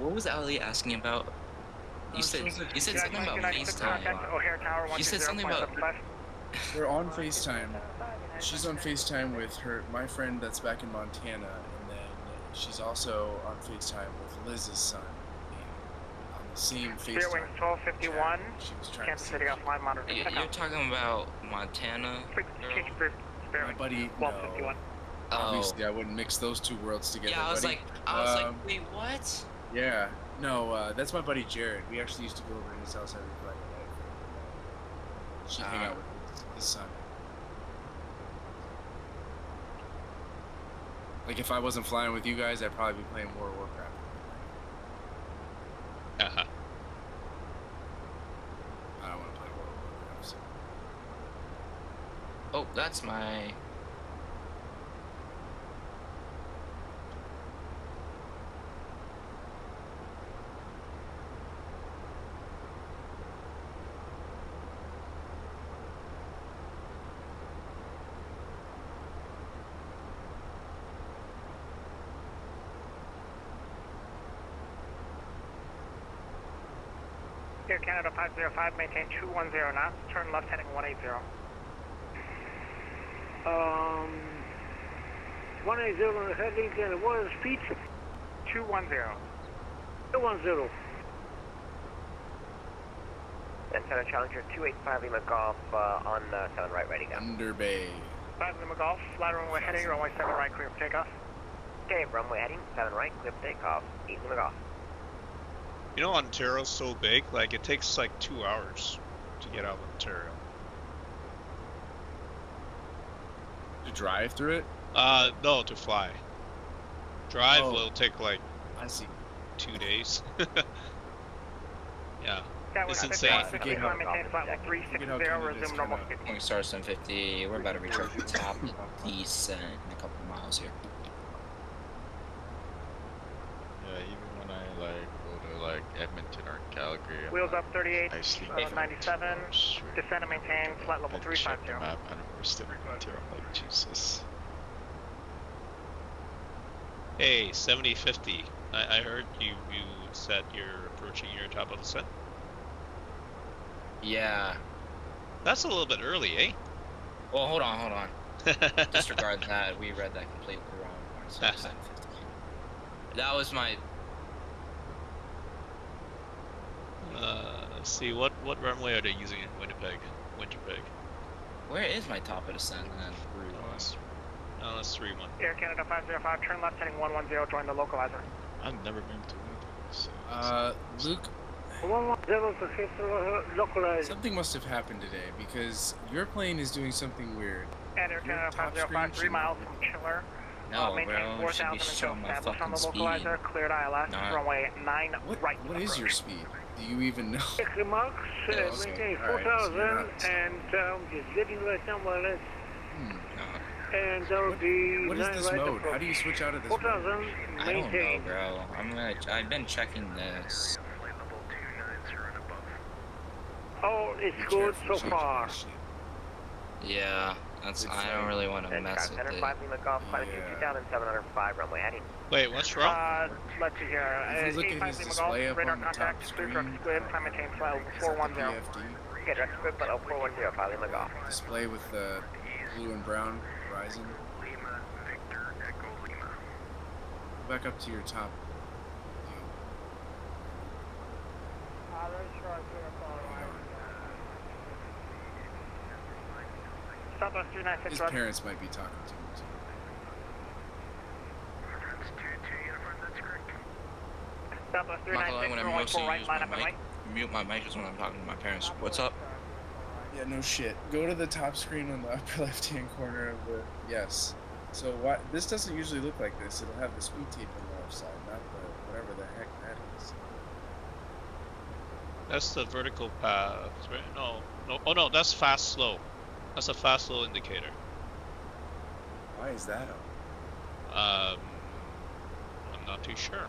what was Ali asking about? You said something about FaceTime. You said something about. We're on FaceTime. She's on FaceTime with my friend that's back in Montana, and then she's also on FaceTime with Liz's son. On the same FaceTime. Spirit Wings 1251. Kansas City offline monitor. You're talking about Montana? My buddy. No. Obviously, I wouldn't mix those two worlds together. Yeah, I was buddy. like, wait, what? Yeah, no, that's my buddy Jared. We actually used to go over to his house every Friday night. She'd hang out with his son. Like, if I wasn't flying with you guys, I'd probably be playing World of Warcraft. I don't want to play World of Warcraft. So. Oh, that's my... Air Canada 505, maintain 210 knots, turn left heading 180. 180 on the heading, and what is speed? 210. 210. Center Challenger 285 Lima Golf on 7 right, ready go. Under Bay. 5 Lima Golf, flat runway heading, runway 7 right, clear for takeoff. Okay, runway heading, 7 right, clear for takeoff, 8 Lima Golf. You know, Ontario's so big, like, it takes like 2 hours to get out of Ontario. To drive through it? No, to fly. Drive will take like, I see, 2 days. Yeah. That was It's insane. maintain flight 360, resume normal speed. Morning Star 750, we're about to reach our top descent in a couple of miles here. Yeah, even when I like go to like Edmonton or Calgary, Wheels up 38, I sleep 97, descend and maintain, flight level 350. map and we're still in Ontario. I'm like, Jesus. Hey, 7050. I heard you said you're approaching your top of the set. Yeah. That's a little bit early, eh? Well, hold on. Disregard that. We read that completely wrong. So 750. That was my... Let's see, what runway are they using in Winnipeg? Where is my top of descent then? 3-1. No, that's 3-1. Air Canada 505, turn left heading 110, join the localizer. I've never been to Winnipeg. So Luke, 110 to hit localizer. something must have happened today because your plane is doing something weird. And Air Canada 505, 3 miles from Chiller. No, maintain bro, it should 4,000 be until showing my established on the fucking localizer, speed. cleared ILS, runway 9 right. What is your speed? Do you even know? Max, maintain 4,000, and just getting right now more or less. And that would be What is this mode? How do you switch out of this 4,000, mode? I don't know, bro. I've been checking this. Oh, it's good so far. Yeah, I don't really want to mess with it. 5 Lima Golf, flight 2,705, runway heading. Wait, what's wrong? Let's see here. If you look at his display up radar on the top contact, screen, squid, time maintain flight 410. Okay, direct squid, flight 410, 5 Lima Golf. Display with the blue and brown horizon. Go back up to your top. Southwest 396. His parents might be talking to him too. Southwest I'm not gonna lie, when I 396, mostly right, use line my up and mic, right. mute my mic is when I'm talking to my parents. What's up? Yeah, no shit. Go to the top screen on the upper left-hand corner of the... Yes. So why... This doesn't usually look like this. It'll have the speed tape on the left side, not the... whatever the heck that is. That's the vertical path, right? No. Oh no, that's fast slow. That's a fast slow indicator. Why is that up? I'm not too sure.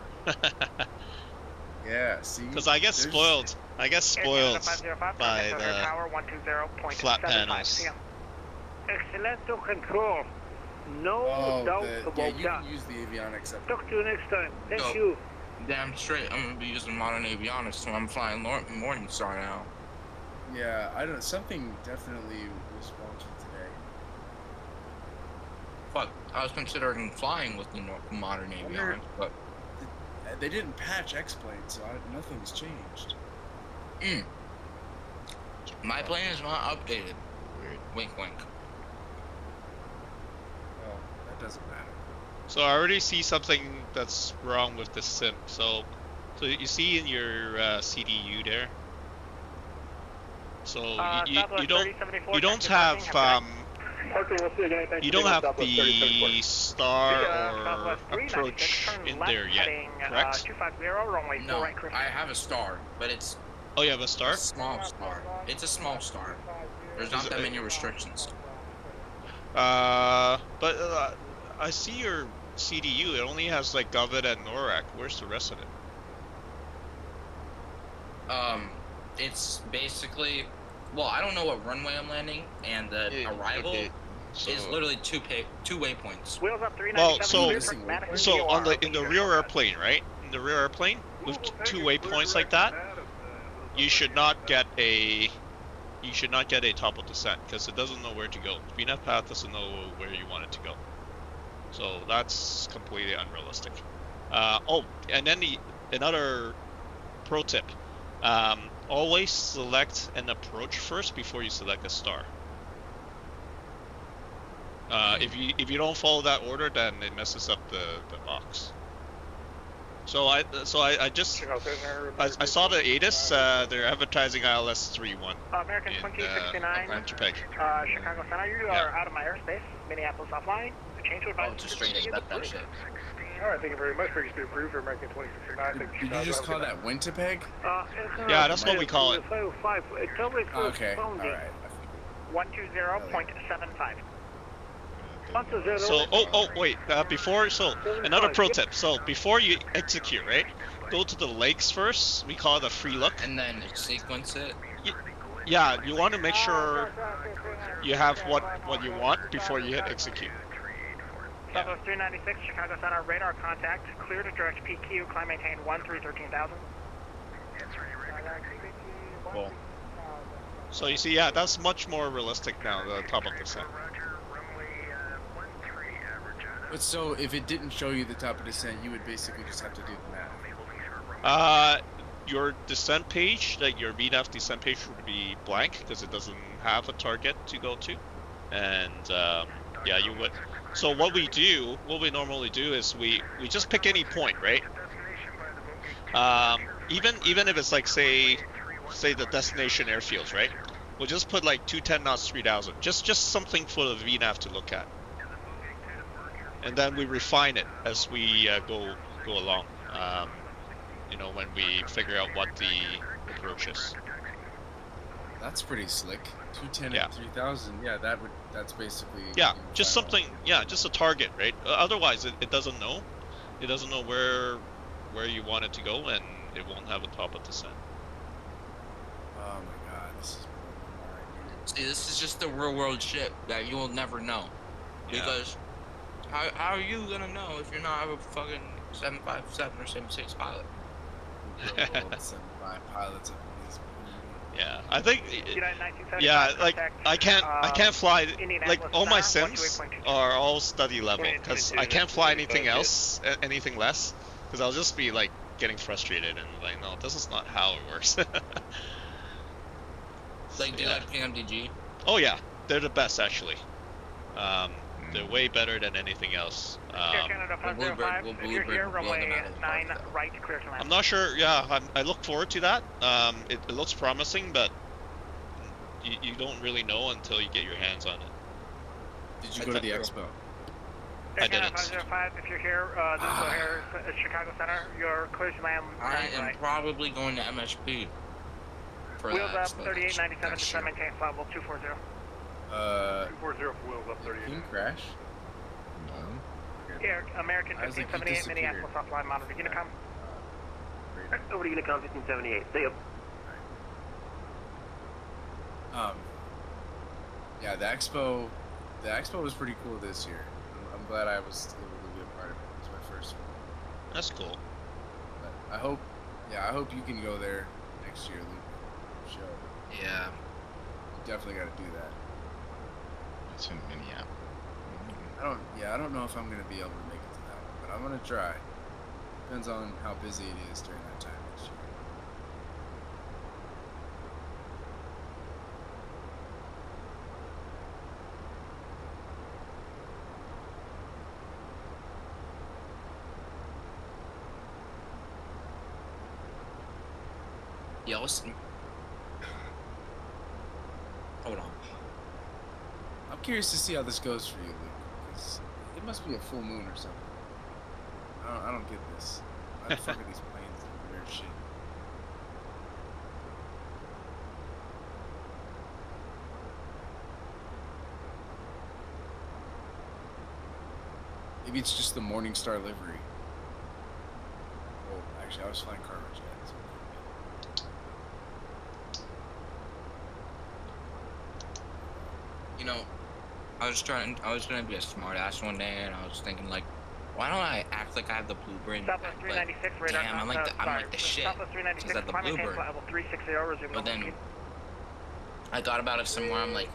Yeah, see? Because I get spoiled. I get spoiled by the flat panels. Excellent to control. No doubt about yeah, you that. can use the avionics up. Talk to you next time. Thank you. Damn straight, I'm gonna be using modern avionics, so I'm flying Morningstar now. Yeah, I don't. Something definitely was wonky today. Fuck, I was considering flying with the modern avionics, but they didn't patch X-Plane, so nothing's changed. My plane is not updated. Weird. Wink, wink. Oh, that doesn't matter. So I already see something that's wrong with the sim. So you see in your CDU there. So you don't have you don't have the star or approach in there yet, correct? No, I have a star, but it's. Oh, you have a star? A small star. It's a small star. There's not that many restrictions. But I see your CDU. It only has like Govit and NORAC. Where's the rest of it? It's basically. Well, I don't know what runway I'm landing, and the arrival is literally two waypoints. Wheels up 397. Well, so on in the rear airplane, right? In the rear airplane with two waypoints like that, you should not get a top of descent because it doesn't know where to go. VNAV path doesn't know where you want it to go. So that's completely unrealistic. Oh, and then another pro tip. Always select an approach first before you select a star. If you don't follow that order, then it messes up the box. So I saw the ATIS. They're advertising ILS 31. American 2069. Chicago Center. You are out of my airspace. Minneapolis offline. Change to advise. Oh, just straight in. That shit. All right, thank you very much for your approved for American 2069. Did you just call that Winnipeg? Yeah, that's what we call it. Okay, all right. 120.75. So, wait, another pro tip. So, before you execute, right, go to the legs first. We call it a free look. And then sequence it? Yeah, you want to make sure you have what you want before you hit execute. Southwest 396, Chicago Center, radar contact, clear to direct PQ, climb maintain 13,000. Cool. So you see, yeah, that's much more realistic now, the top of descent. But so, if it didn't show you the top of descent, you would basically just have to do the math. Your descent page, like your VNAV descent page, would be blank because it doesn't have a target to go to, and yeah, you would. So what we normally do is we just pick any point, right? Even if it's like say the destination airfields, right? We'll just put like 210 knots, 3000, just something for the VNAV to look at, and then we refine it as we go along. You know, when we figure out what the approach is. That's pretty slick. 210 and 3000. Yeah, that's basically. Yeah, just something. Yeah, just a target, right? Otherwise, it doesn't know. It doesn't know where you want it to go, and it won't have a top of descent. Oh my god, this is. See, this is just the real world shit that you will never know. Yeah. Because how are you gonna know if you're not a fucking 757 or 76 pilot? 75 pilots. Yeah, I think. Yeah, like I can't fly. Like all my sims are all study level because I can't fly anything else, anything less, because I'll just be like getting frustrated and like, no, this is not how it works. Like, do you like PMDG? Oh yeah, they're the best actually. They're way better than anything else. I'm not sure. Yeah, I look forward to that. It looks promising, but you don't really know until you get your hands on it. Did you go to the expo? I didn't. 505, if you're here, this is here at Chicago Center. You're clear to land. I am probably going to MSP. Wheels up 3897 to maintain flight level 240. 240 for wheels up 38. Can you crash? No. Air American 1578 Minneapolis offline monitor. Unicom. Over to Unicom 1578. C-Giub. Yeah, the expo was pretty cool this year. I'm glad I was able to be a part of it. It was my first one. That's cool. But I hope you can go there next year, Luke. Show. Yeah. You definitely got to do that. It's in Minneapolis. I don't know if I'm gonna be able to make it to that one, but I'm gonna try. Depends on how busy it is during that time next year. Yeah, hold on. I'm curious to see how this goes for you, Luke. 'Cause it must be a full moon or something. I don't get this. Why the fuck are these planes doing weird shit? Maybe it's just the Morningstar livery. Well, actually, I was flying cargo jet. You know, I was gonna be a smart ass one day, and I was thinking like, why don't I act like I have the blueprint? Southwest 396 radar. Damn, I'm like the shit. Southwest 396, Is that the blueprint? level 360, resume. But then I thought about it some more. I'm like,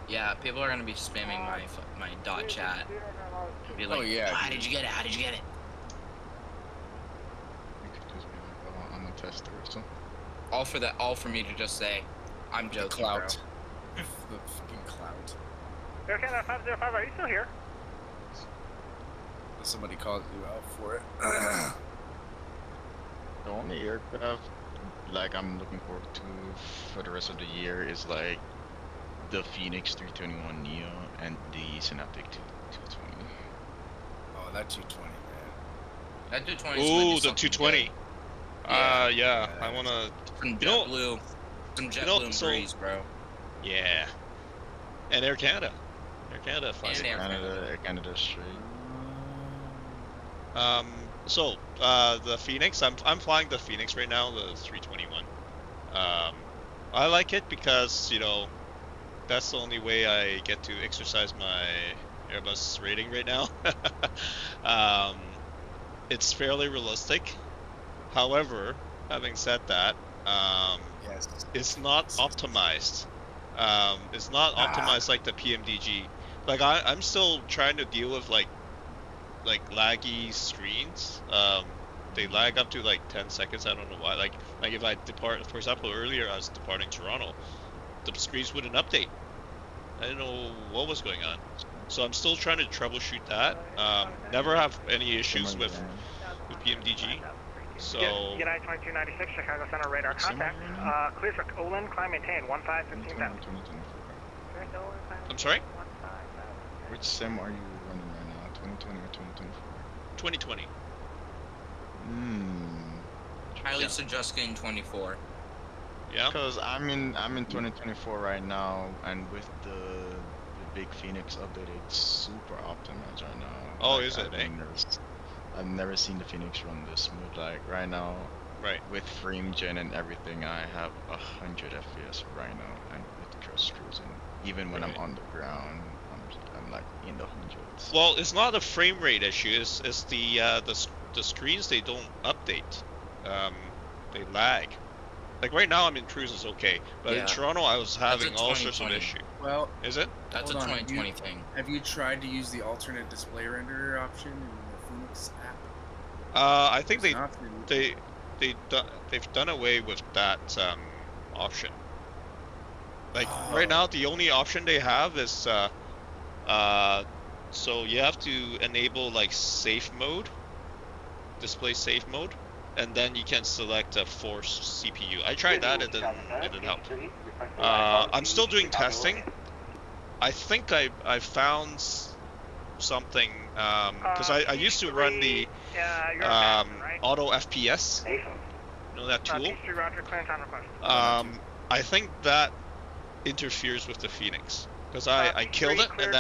yeah, people are gonna be spamming my dot chat. And be like, oh yeah. How did you get it? How did you get it? You could just be like, I'm a tester or something. All for me to just say, I'm joking, the clout. The fucking clout. Okay, 505, are you still here? Somebody called you out for it. The only aircraft like I'm looking forward to for the rest of the year is like the Phoenix 321 Neo and the Synaptic 220. Oh, that 220, man. That 220. Ooh, the 220. Good. Yeah. I wanna. Some JetBlue, and Breeze, bro. Yeah. And Air Canada. Air Canada flies. Air Canada straight. So the Phoenix, I'm flying the Phoenix right now, the 321. I like it because, you know, that's the only way I get to exercise my Airbus rating right now. It's fairly realistic. However, having said that, yes, it's not optimized. It's not optimized like the PMDG. Like I'm still trying to deal with like laggy screens. They lag up to like 10 seconds. I don't know why. Like if I depart, for example, earlier I was departing Toronto, the screens wouldn't update. I didn't know what was going on. So I'm still trying to troubleshoot that. Never have any issues with PMDG. So United 2296, Chicago Center radar contact. Clear for Olin, climb maintain 15,000. I'm sorry? Which sim are you running right now? 2020 or 2024? 2020. Highly suggest getting 24. Yeah. Because I'm in 2024 right now, and with the big Phoenix update, it's super optimized right now. Oh, like, is it? I've never seen the Phoenix run this smooth. Like right now, with frame gen and everything, I have 100 FPS right now, and with just cruising. Even when I'm on the ground, I'm like in the hundreds. Well, it's not a frame rate issue. It's the screens, they don't update. They lag. Like right now, I'm in cruise is okay, but in Toronto, I was having all sorts of issues. Well, is it? That's a 2020 thing. Have you tried to use the alternate display renderer option in the Phoenix app? I think they've done away with that option. Like right now, the only option they have is so you have to enable like safe mode, display safe mode, and then you can select a force CPU. I tried that, it didn't help. I'm still doing testing. I think I found something because I used to run the auto FPS. You know that tool? I think that interferes with the Phoenix because I killed it, and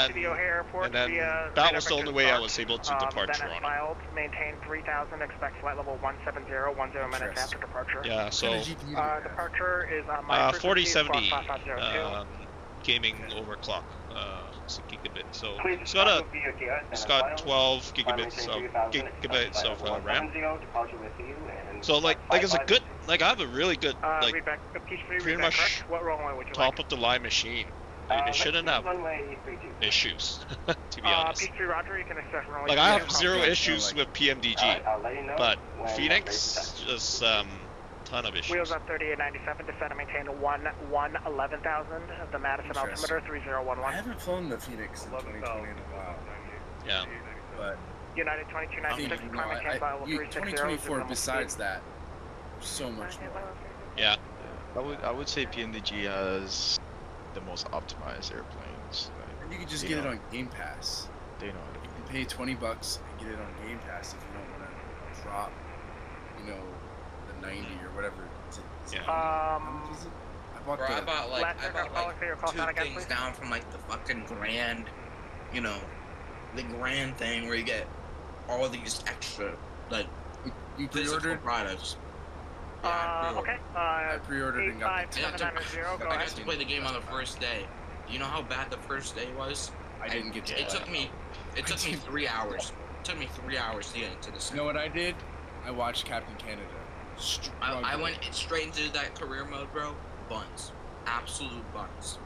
then that was the only way I was able to depart Toronto. Maintain 3000, expect flight level 170, 10 minutes after departure. Yeah, so departure is 4070. gaming overclock. It's a gigabit. So it's got 12 gigabytes of RAM. So like it's a good, like I have a really good, like pretty much top of the line machine. It shouldn't have issues, to be honest. Peachtree Roger, you can accept runway. Like I have zero issues with PMDG, but Phoenix just ton of issues. Wheels up 3897, descend and maintain 111,000. The Madison altimeter 3011. I haven't flown the Phoenix in 2020 in a while. Yeah. But United 2296, climate change by 2024. Besides that, so much more. Yeah. I would say PMDG has the most optimized airplanes. Like, and you can just get it on Game Pass. They know. You can pay $20 and get it on Game Pass if you don't want to drop, you know, the 90 or whatever. Yeah. I bought bro, I bought like 2 things down from like the fucking grand, you know, the grand thing where you get all these extra like you pre-ordered products. Okay. I pre-ordered and got the I got to play the game on the first day. You know how bad the first day was? I didn't get to. It took me 3 hours. It took me 3 hours to get into the center. You know what I did? I watched Captain Canada. I went straight into that career mode, bro. Buns. Absolute buns.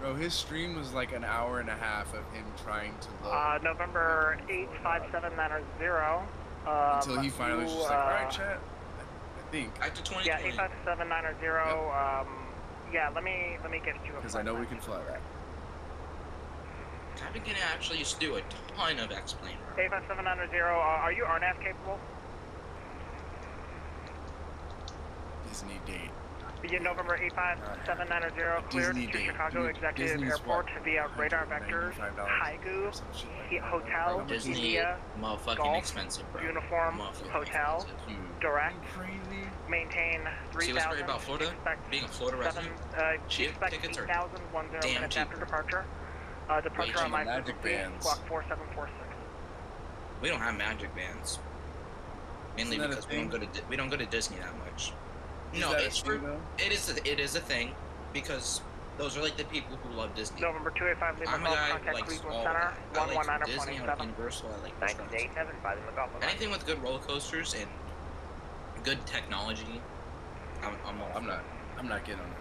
Bro, his stream was like an hour and a half of him trying to load. November 857990. Until he finally was just like, alright, chat. I think. After 2020. Yeah, 857990. Yeah, let me get you a. Because I know we can fly that. Captain Canada actually used to do a ton of X-plane. 857990. Are you RNAV capable? Disney date. Begin November 85790, cleared to Chicago Executive Airport via radar vectors, C-Giub, Hotel, India, motherfucking expensive, bro. Uniform, Hotel, direct, maintain 3,000. See what's great about Florida? Being a Florida resident, cheap tickets are damn cheap. After departure. Departure on my magic bands. Squawk 4746. We don't have magic bands. Mainly because we don't go to Disney that much. No, it's true. It is a thing because those are like the people who love Disney. November 285 Lima I'm a guy contact who likes Cleveland all Center, that. I like Disney, I like 119.7. Universal, I like restaurants. Anything with good roller coasters and good technology, I'm not getting on it.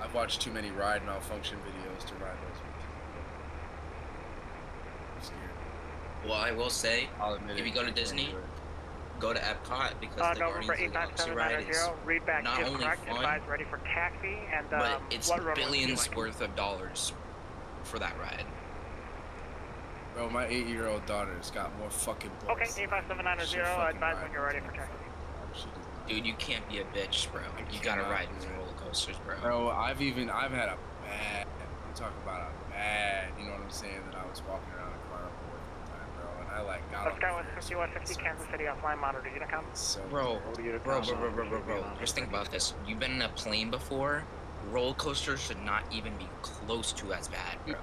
I've watched too many ride malfunction videos to ride those ones. I'm scared. Well, I will say, if you go to Disney, go to Epcot because the Guardians of the Galaxy ride is not only fun, ready for taxi and, but it's billions worth of dollars for that ride. Bro, my 8-year-old daughter's got more fucking balls. Okay, 85790, advise when you're ready for taxi. Dude, you can't be a bitch, bro. You gotta ride these roller coasters, bro. Bro, I've had a bad, I'm talking about a bad, you know what I'm saying, that I was walking around a carnival one time, bro, and I like got Let's go with 5150 Kansas City offline monitor, Unicom. So bro, just think about this. You've been in a plane before, roller coasters should not even be close to as bad, bro.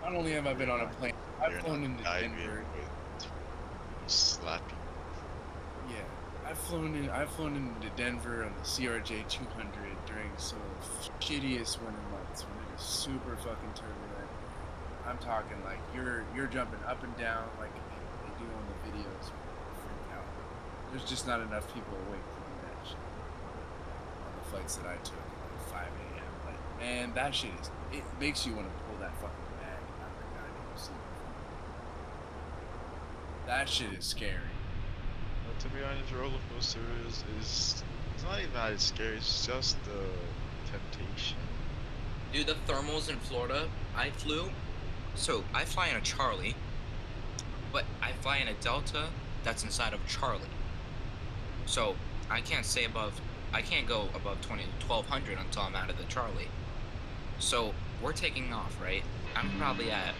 Not only have I been on a plane, I've flown into Denver. Slapping. Yeah, I've flown into Denver on the CRJ 200 during some of the shittiest winter months when it is super fucking turbulent. I'm talking like you're jumping up and down like they do on the videos. Freak out. There's just not enough people awake to do that shit on the flights that I took at like 5 a.m. But man, that shit it makes you want to pull that fucking bag out of the goddamn seat. That shit is scary. Well, to be honest, roller coaster is it's not even that scary. It's just the temptation. Dude, the thermals in Florida, I fly in a Charlie, but I fly in a Delta that's inside of Charlie. So I can't go above 1200 until I'm out of the Charlie. So we're taking off, right? I'm probably at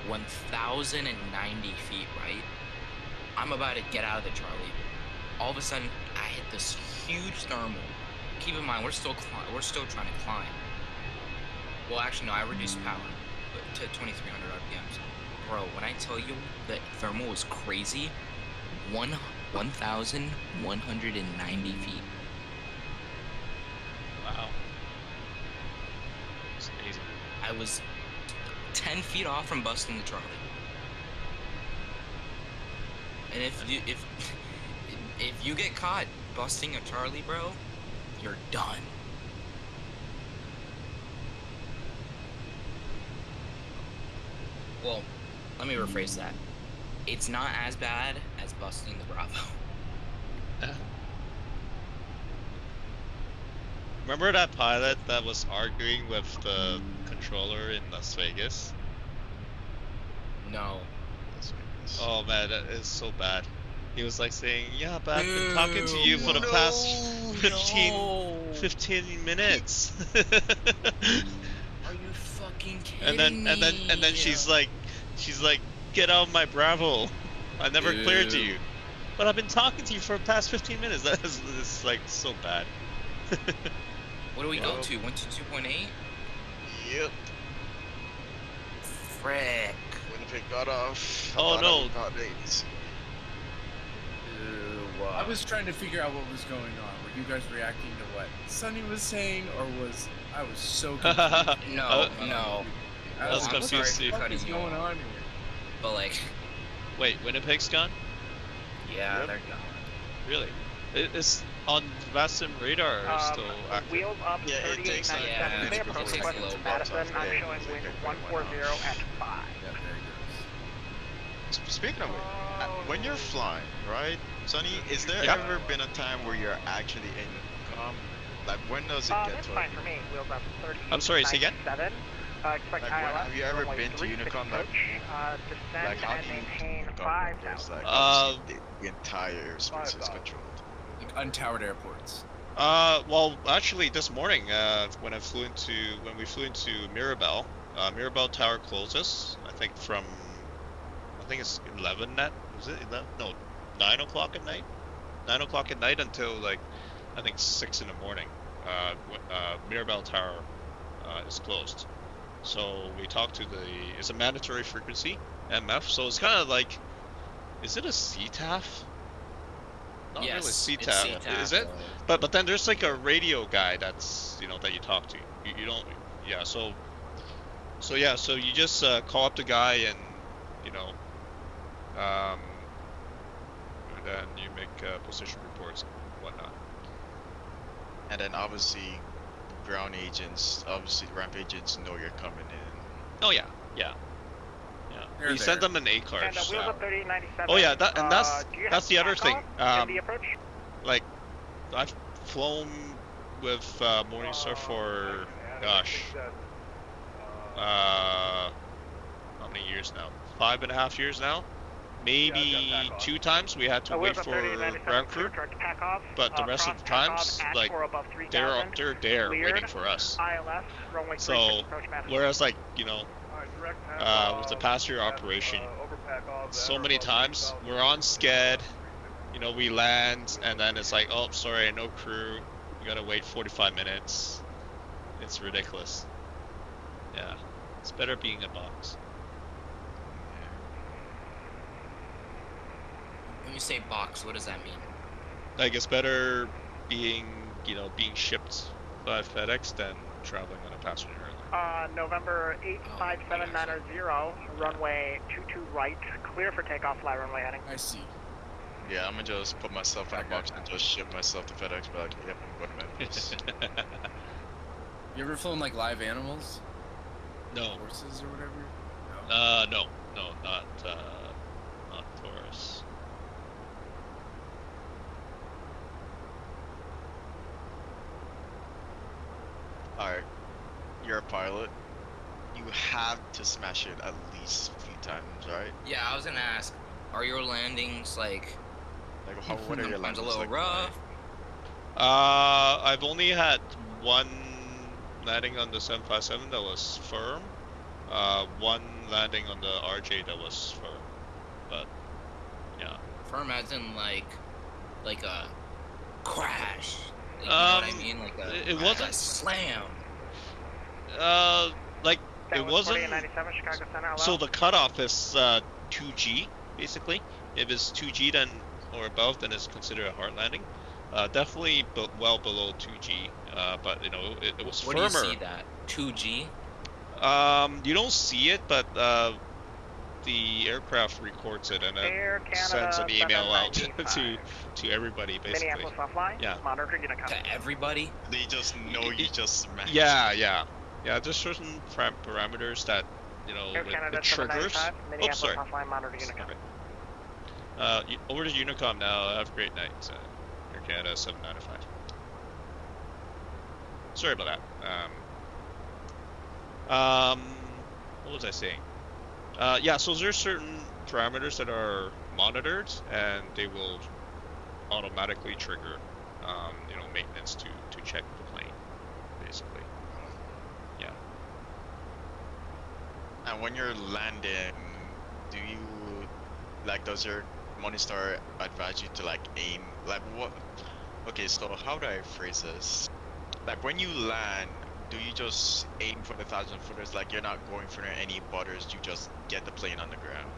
1,090 feet, right? I'm about to get out of the Charlie. All of a sudden, I hit this huge thermal. Keep in mind, we're still trying to climb. Well, actually, no, I reduced power to 2,300 RPMs. Bro, when I tell you that thermal was crazy, 1,190 feet. Wow. That's amazing. I was 10 feet off from busting the Charlie. And if you get caught busting a Charlie, bro, you're done. Well, let me rephrase that. It's not as bad as busting the Bravo. Remember that pilot that was arguing with the controller in Las Vegas? No. Oh man, that is so bad. He was like saying, yeah, but I've been talking to you for the past 15 minutes. Are you fucking kidding and then she's like, get out of my Bravo. I never cleared you. But I've been talking to you for the past 15 minutes. That is like so bad. What do we go to? Went to 2.8? Yep. Frick. Winnipeg got off. Oh no. I was trying to figure out what was going on. Were you guys reacting to what Sonny was saying, or I was so confused? No. I was confused too. What is going on here? But like, wait, Winnipeg's gone? Yeah, they're gone. Really? It's on Vassim radar still active. Wheels up 3897. They approach West Madison. I'm showing wind 140 at 5. Yeah, there it goes. Speaking of it, when you're flying, right, Sonny, is there ever been a time where you're actually in Unicom? Like, when does it get That's to fine for me. Wheels up 3897. I'm sorry, say again? Expect like, ILS. have you ever been to Unicom? Descend Like, how and do you maintain Unicom 5,000. like, obviously the entire airspace is controlled. Like untowered airports. Well, actually, this morning, when we flew into Mirabel, Mirabel Tower closes. I think it's 11 net. Was it 11? No, 9 o'clock at night. 9 o'clock at night until like I think 6 in the morning. Mirabel Tower is closed. So we talked to it's a mandatory frequency, MF. So it's kind of like, is it a CTAF? Not yes, really CTAF. It's CTAF. Is it? But then there's like a radio guy that's that you talk to. You don't. Yeah. So you just call up the guy and and then you make position reports and whatnot. And then obviously ground agents, ramp agents know you're coming in. Oh yeah. We send them an A card. And wheels up 3897. Oh yeah, that's the other thing. The approach? Like, I've flown with Morningstar for how many years now? 5.5 years now. Maybe 2 times we had to wait for ground crew, but the rest of the times, like, they're there waiting for us. So, whereas like, with the passenger operation, so many times we're on sched, we land, and then it's like, oh, sorry, no crew, you gotta wait 45 minutes. It's ridiculous. Yeah, it's better being a box. When you say box, what does that mean? Like, it's better being shipped by FedEx than traveling on a passenger airline. November 85790, runway 22 right, clear for takeoff, fly runway heading. I see. Yeah, I'm gonna just put myself in a box and just ship myself to FedEx, but like, yep, I'm going to Memphis. You ever flown like live animals? No. Horses or whatever? No, not Taurus. Alright, you're a pilot. You have to smash it at least a few times, right? Yeah, I was gonna ask, are your landings like what are your sometimes landings a little like? rough? I've only had one landing on the 757 that was firm. One landing on the RJ that was firm. But yeah. Firm as in like a crash. Like, you know what I mean? Like it wasn't a slam. It wasn't. 4897, Chicago Center, hello? So the cutoff is 2G basically. If it's 2G, then or above, then it's considered a hard landing. Definitely well below 2G, but you know it was Where firmer. do you see that? 2G? You don't see it, but the aircraft records it and then sends an email out to everybody, basically. Minneapolis offline. Yeah. Monitor Unicom. To everybody? They just know you just smashed. Yeah. There's certain parameters that it triggers. Minneapolis sorry. offline. Monitor Unicom. Over to Unicom now. Have a great night. Air Canada 795. Sorry about that. What was I saying? So there's certain parameters that are monitored, and they will automatically trigger, maintenance to check the plane, basically. Yeah. And when you're landing, do you, does your Morningstar advise you to, aim, what? Okay, so how do I phrase this? When you land, do you just aim for the 1,000-footers? You're not going for any butters, you just get the plane on the ground?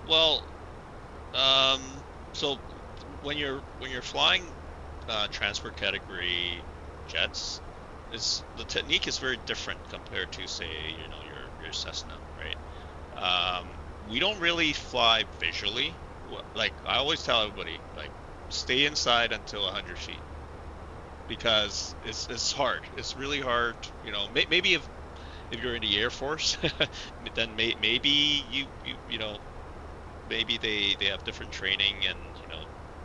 Well, so when you're flying transport category jets, the technique is very different compared to, say, your Cessna, right? We don't really fly visually. I always tell everybody, stay inside until 100 feet. Because it's hard. It's really hard. Maybe if you're in the Air Force, then maybe maybe they have different training and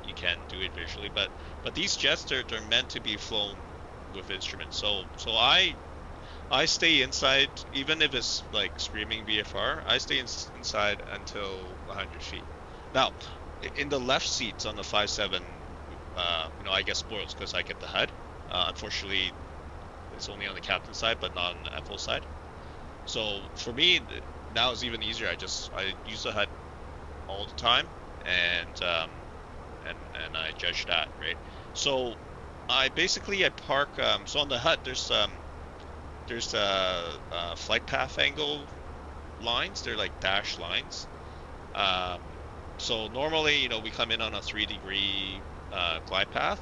you can do it visually. But these jets they're meant to be flown with instruments. So I stay inside even if it's screaming VFR. I stay inside until 100 feet. Now, in the left seats on the 5.7. I get spoiled because I get the HUD. Unfortunately, it's only on the captain's side, but not on the FO side. So for me, now it's even easier. I use the HUD all the time, and I judge that, right? So I park. So on the HUD, there's flight path angle lines. They're like dash lines. So normally, we come in on a 3-degree glide path,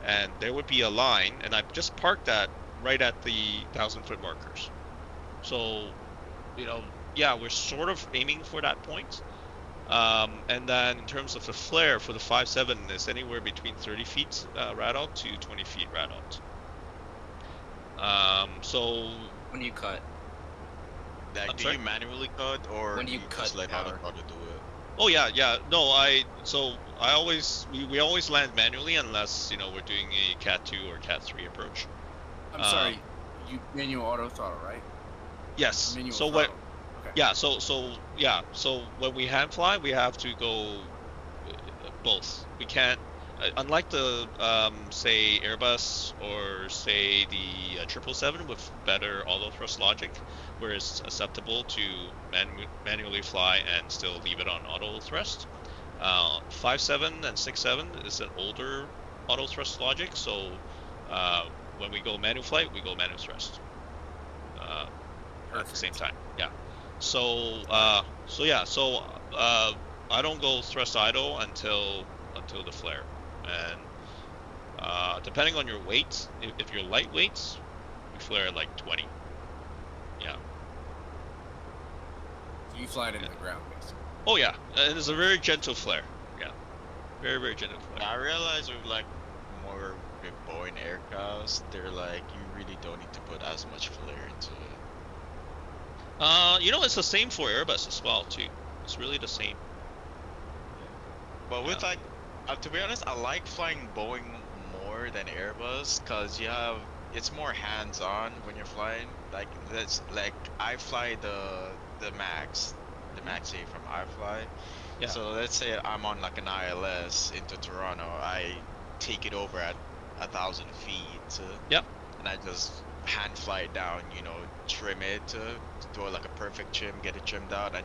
and there would be a line, and I just parked that right at the 1,000-foot markers. So, we're sort of aiming for that point. And then in terms of the flare for the 5.7, it's anywhere between 30 feet rad alt to 20 feet rad alt. So when you cut, do you manually cut, or when you just let power autopilot do it? Oh yeah. No, we always land manually unless we're doing a Cat 2 or Cat 3 approach. I'm sorry, you manual auto throttle, right? Yes. Manual so throttle. Okay. Yeah. So when we hand fly, we have to go both. We can't, unlike the say Airbus or say the 777 with better auto thrust logic, where it's acceptable to manually fly and still leave it on auto thrust. 5.7 and 6.7 is an older auto thrust logic, so when we go manual flight, we go manual thrust at the same time. Yeah. So I don't go thrust idle until the flare, and depending on your weight, if you're lightweight, you flare at like 20. Yeah. So you fly it into the ground, basically. Oh yeah, and it's a very gentle flare. Yeah, very, very gentle flare. I realize with more Boeing aircrafts, they're you really don't need to put as much flare into it. It's the same for Airbus as well too. It's really the same. But with to be honest, I like flying Boeing more than Airbus because it's more hands-on when you're flying. I fly the Max 8 from iFly. Yeah. So let's say I'm on an ILS into Toronto, I take it over at 1,000 feet. Yep. And I just hand fly it down, trim it, do a perfect trim, get it trimmed out, and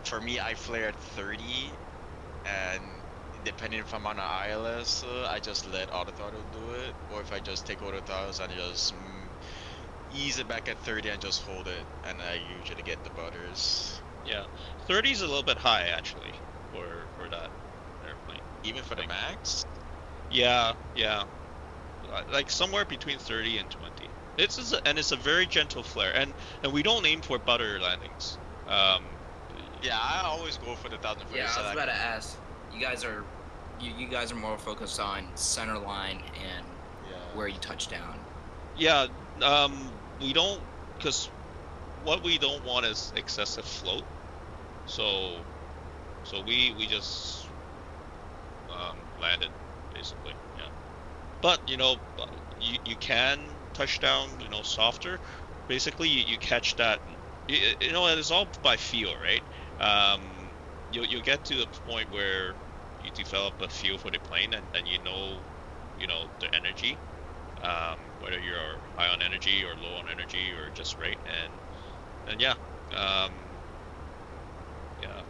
for me, I flare at 30, and depending if I'm on an ILS, I just let auto throttle do it, or if I just take auto throttles and just ease it back at 30 and just hold it, and I usually get the butters. Yeah, 30 is a little bit high actually for that. Even for the max? Yeah, yeah. Like somewhere between 30 and 20. It's a very gentle flare, and we don't aim for butter landings. Yeah, I always go for the 1,000 feet. Yeah, I was about to ask. You guys are more focused on center line and where you touch down. Yeah, we don't, because what we don't want is excessive float. So we just landed basically. Yeah, but you can touch down softer. Basically, you catch that. It's all by feel, right? You'll get to the point where you develop a feel for the plane, and you know the energy, whether you're high on energy or low on energy or just right, and yeah, yeah,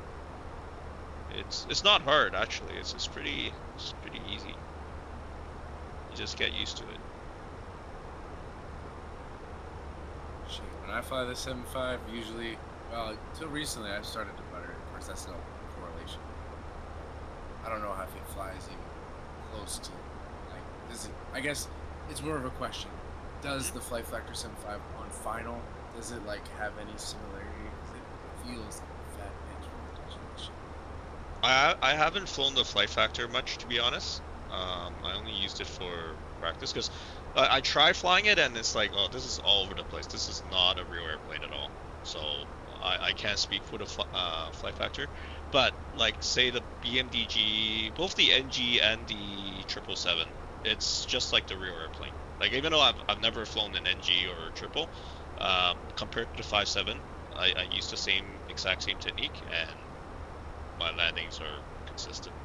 it's not hard actually. It's pretty easy. You just get used to it. When I fly the 7.5, usually, well, until recently, I've started to butter. Of course, that's no correlation. I don't know if it flies even close to, I guess it's more of a question. Does the Flight Factor 7.5 on final, does it, have any similarity? Because it feels like a fat bitch when you're touching this shit. I haven't flown the Flight Factor much, to be honest. I only used it for practice, because I try flying it, and it's like, oh, this is all over the place. This is not a real airplane at all. So I can't speak for the Flight Factor. But say the BMDG, both the NG and the 777, it's just like the real airplane. Even though I've never flown an NG or a triple, compared to the 5.7, I use the exact same technique, and my landings are consistent.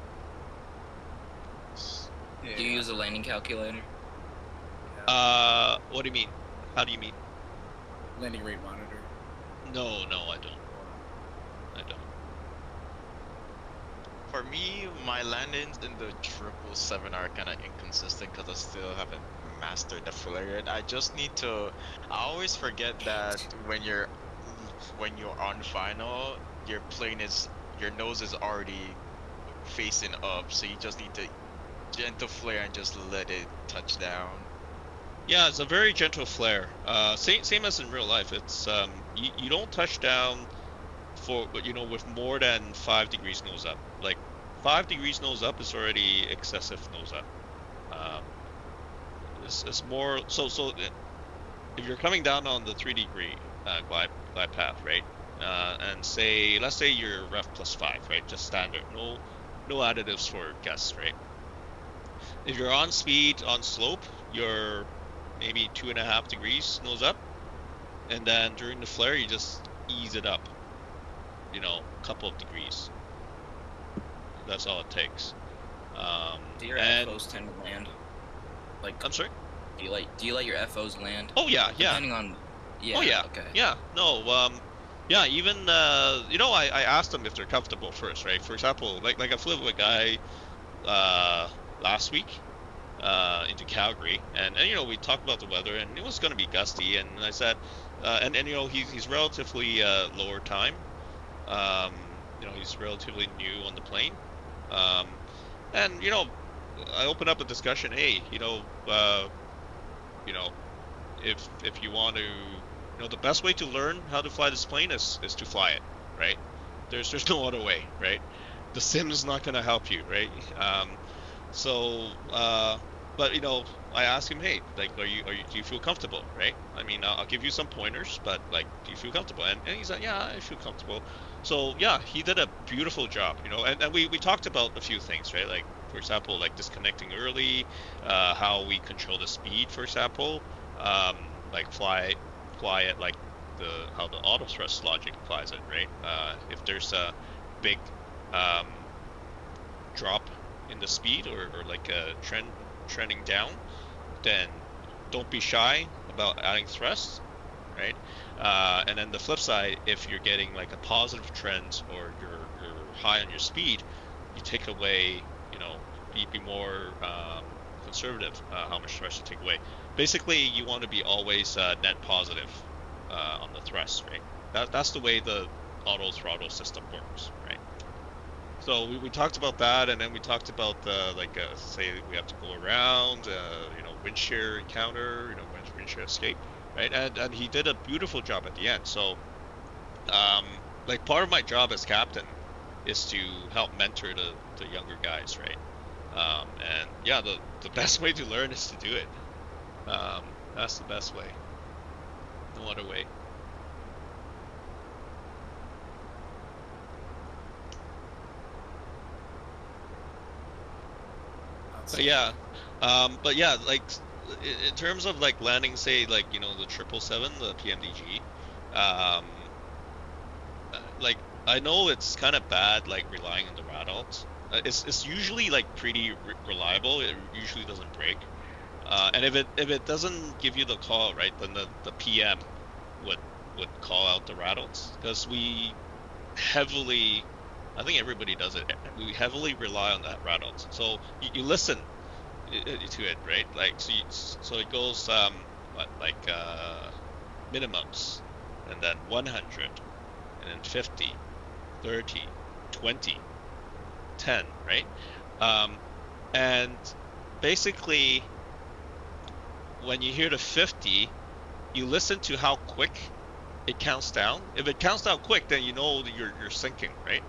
Yeah. Do you use a landing calculator? What do you mean? How do you mean? Landing rate monitor. No, I don't. For me, my landings in the 777 are kind of inconsistent because I still haven't mastered the flare yet. I just need to. I always forget that when you're on final, your nose is already facing up, so you just need to gentle flare and just let it touch down. Yeah, it's a very gentle flare. Same as in real life. It's you don't touch down for with more than 5 degrees nose up. 5 degrees nose up is already excessive nose up. It's more so if you're coming down on the 3 degree glide path, right? And let's say you're ref +5, right? Just standard, no additives for guests, right? If you're on speed on slope, you're maybe 2.5 degrees nose up, and then during the flare you just ease it up, a couple of degrees. That's all it takes. Do your FOs tend to land? I'm sorry? Do you let your FOs land? Oh yeah. Depending on. Yeah. Oh yeah. Okay. Yeah. No. Yeah. Even I asked them if they're comfortable first, right? For example, like I flew with a guy last week into Calgary, and we talked about the weather, and it was going to be gusty, and I said, and he's relatively lower time, he's relatively new on the plane, and I opened up a discussion. Hey, if you want to, the best way to learn how to fly this plane is to fly it, right? There's no other way, right? The sim is not going to help you, right? But I asked him, hey, do you feel comfortable, right? I mean, I'll give you some pointers, but do you feel comfortable? And he's like, yeah, I feel comfortable. So yeah, he did a beautiful job, and we talked about a few things, right? For example, disconnecting early, how we control the speed, for example, fly it how the auto thrust logic applies it, right? If there's a big drop in the speed or a trending down, then don't be shy about adding thrust, right? And then the flip side, if you're getting a positive trend or you're high on your speed, you take away, be more conservative how much thrust you take away. Basically, you want to be always net positive on the thrust, right? That's the way the auto throttle system works, right? So we talked about that, and then we talked about say we have to go around, wind shear encounter, wind shear escape, right? And he did a beautiful job at the end. So, like part of my job as captain is to help mentor the younger guys, right? And yeah, the best way to learn is to do it. That's the best way. No other way. But yeah, like in terms of like landing, say like the 777, the PMDG, like I know it's kind of bad like relying on the radalt. It's usually like pretty reliable. It usually doesn't break. And if it doesn't give you the call, right, then the PM would call out the radals, because we heavily, I think everybody does it. We heavily rely on that radals. So you listen to it, right? Like so it goes minimums, and then 100, and then 50, 30, 20, 10, right? And basically, when you hear the 50, you listen to how quick it counts down. If it counts down quick, then you know that you're sinking, right?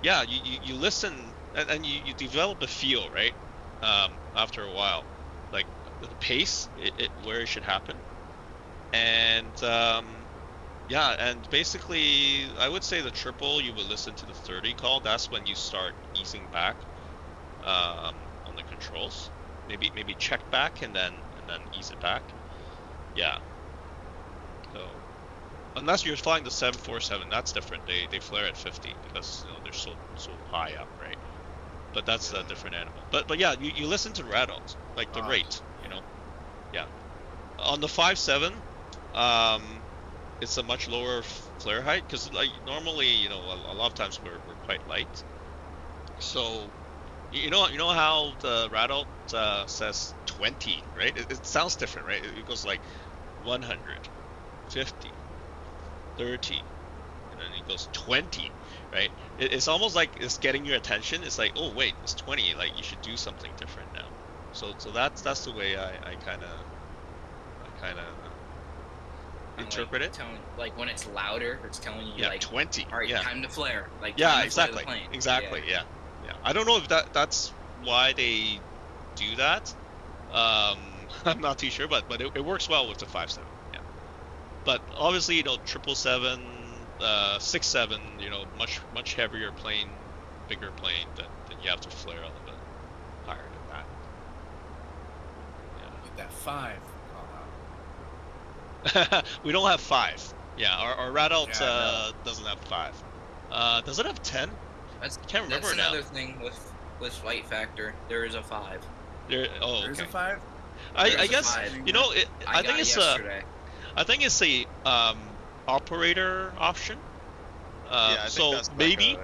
Yeah, you listen, and you develop a feel, right? After a while, like the pace, where it should happen, and yeah, and basically, I would say the triple, you would listen to the 30 call. That's when you start easing back on the controls. Maybe check back and then ease it back. Yeah. So unless you're flying the 747, that's different. They flare at 50 because they're so high up, right? But that's a different animal. But yeah, you listen to radals, like the rate, Yeah. On the 57, it's a much lower flare height, because like normally, a lot of times we're quite light. So you know how the radalt says 20, right? It sounds different, right? It goes like 100, 50, 30, and then it goes 20, right? It's almost like it's getting your attention. It's like, oh wait, it's 20. Like you should do something different now. So that's the way I kind of interpret it. Like when it's louder, it's telling you like 20. All right, time to flare. Like exactly. Flare the plane. Exactly. Yeah. I don't know if that's why they do that. I'm not too sure, but it works well with the 57. Yeah. But obviously, 777, 67, much heavier plane, bigger plane, then you have to flare a little bit higher than that. Yeah. With that 5. We don't have 5. Yeah, our radalt doesn't have 5. Does it have 10? I can't remember now. That's another thing with flight factor. There is a 5. There's a 5? I guess, I think it's a operator option. So maybe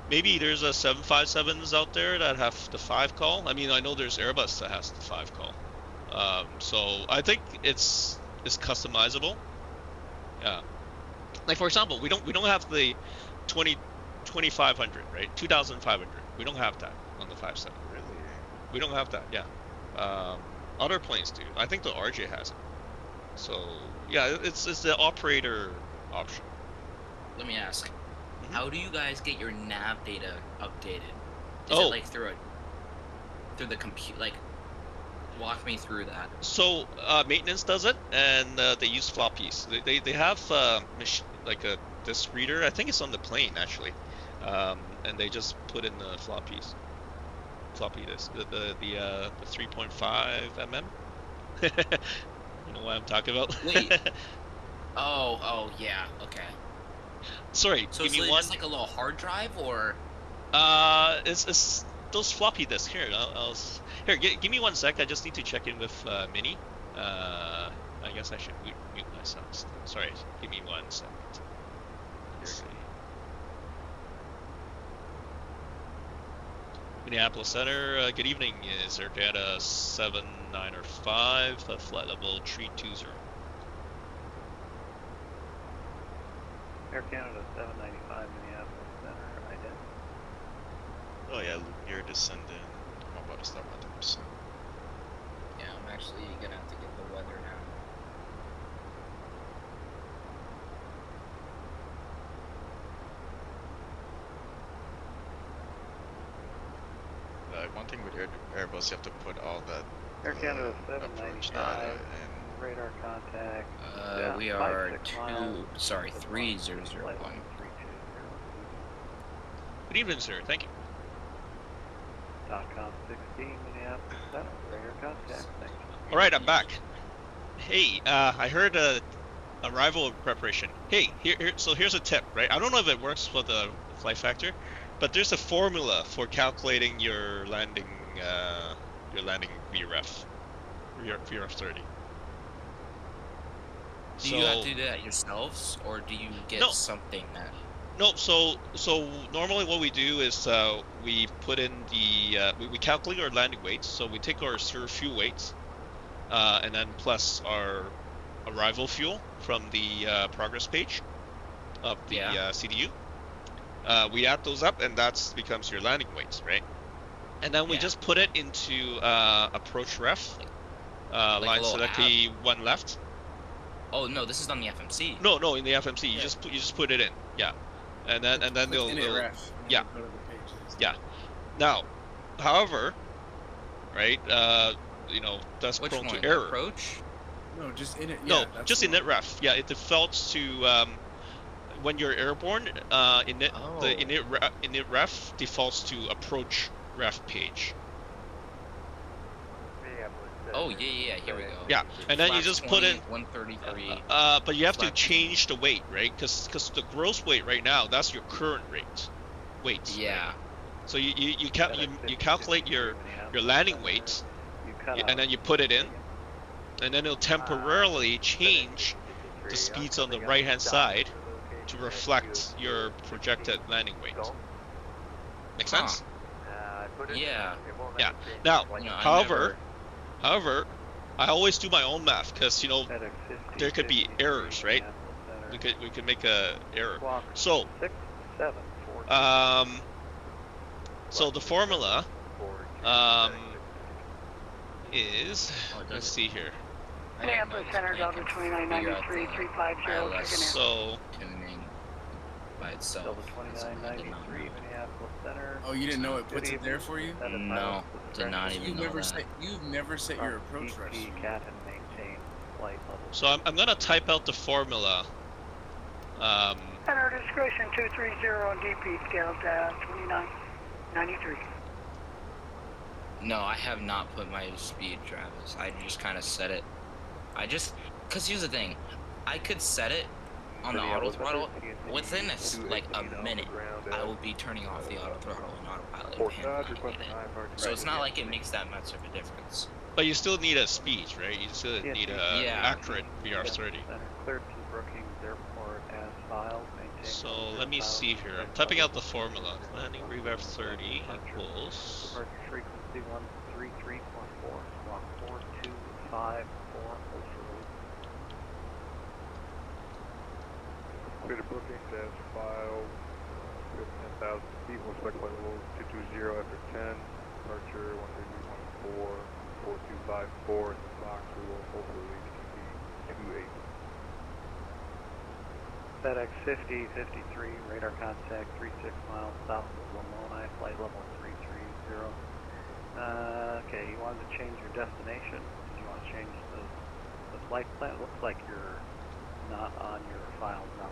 there's a 757s out there that have the 5 call. I mean, I know there's Airbus that has the 5 call. So I think it's customizable. Yeah. Like for example, we don't have the 2500, right? 2500. We don't have that on the 57. Really? We don't have that. Yeah. Other planes do. I think the RJ has it. So yeah, it's the operator option. Let me ask, how do you guys get your nav data updated? Is it like through the computer? Like, walk me through that. So maintenance does it, and they use floppies. They have like a disk reader. I think it's on the plane actually, and they just put in the floppy disk, the 3.5 mm. You know what I'm talking about? Wait. Oh yeah. Okay. Sorry. So give me it's one. Just like a little hard drive, or? It's those floppy disks here. Here, give me 1 sec. I just need to check in with Minnie. I guess I should mute myself. Sorry, give me 1 second. Let's see. Minneapolis Center, good evening. Is Air Canada 795, flight level 320. Air Canada 795 Minneapolis Center, ident. Oh yeah, Luke, you're descending. I'm about to start my 10%. Yeah, I'm actually gonna have to get the weather now. One thing with Airbus, you have to put all that Air Canada approach 795 data radar contact. We are 3001. Good evening, sir. Thank you. .com 16 Minneapolis Center, radar contact. Thank you. All right, I'm back. Hey, I heard arrival preparation. Hey, so here's a tip, right? I don't know if it works for the flight factor, but there's a formula for calculating your landing VREF 30. Do you have to do that yourselves, or do you get something that? No, so normally what we do is we put in the we calculate our landing weights. So we take our serve fuel weights, and then plus our arrival fuel from the progress page of the CDU. We add those up, and that becomes your landing weights, right? And then we just put it into approach ref, line select the one left. Oh no, this is on the FMC. No, in the FMC, you just put it in, and then they'll Now, however, right, that's Which prone one? to error. Approach? No, just in it. No, just init ref. Yeah, it defaults to when you're airborne. The init ref defaults to approach ref page. Oh yeah, here we go. Yeah, and then you just put in 133. But you have to change the weight, right? Because the gross weight right now, that's your current weight. Yeah. So you calculate your landing weight, and then you put it in, and then it'll temporarily change the speeds on the right hand side to reflect your projected landing weight. Make sense? Yeah. Yeah. Now, however, I always do my own math because there could be errors, right? We could make a error. So so the formula is, let's see here. Minneapolis Center, Delta 2993, 350, so tuning by itself. Delta 2993, Minneapolis Center. Oh, you didn't know it puts it there for you? No, did not even know that. You've never set your approach ref. So I'm gonna type out the formula. Center discretion 230 on DP Delta 2993. No, I have not put my speed, Travis. I just kind of set it. Cause here's the thing, I could set it on the auto throttle within a minute. I will be turning off the auto throttle and autopilot and so it's not like it makes that much of a difference. But you still need a speed, right? You still need a accurate VR30. So let me see here. I'm typing out the formula. Landing rev 30 equals. Frequency 133.4, Mach 4254. Created booking, dash file, 10,000 feet, will select flight level 220 after 10, departure 13314, 4254, and the Mach 2 will hold for HTV 28. FedEx 5053, radar contact 36 miles south of Lamoni, flight level 330. Okay, you wanted to change your destination. Did you want to change the flight plan? It looks like you're not on your file now.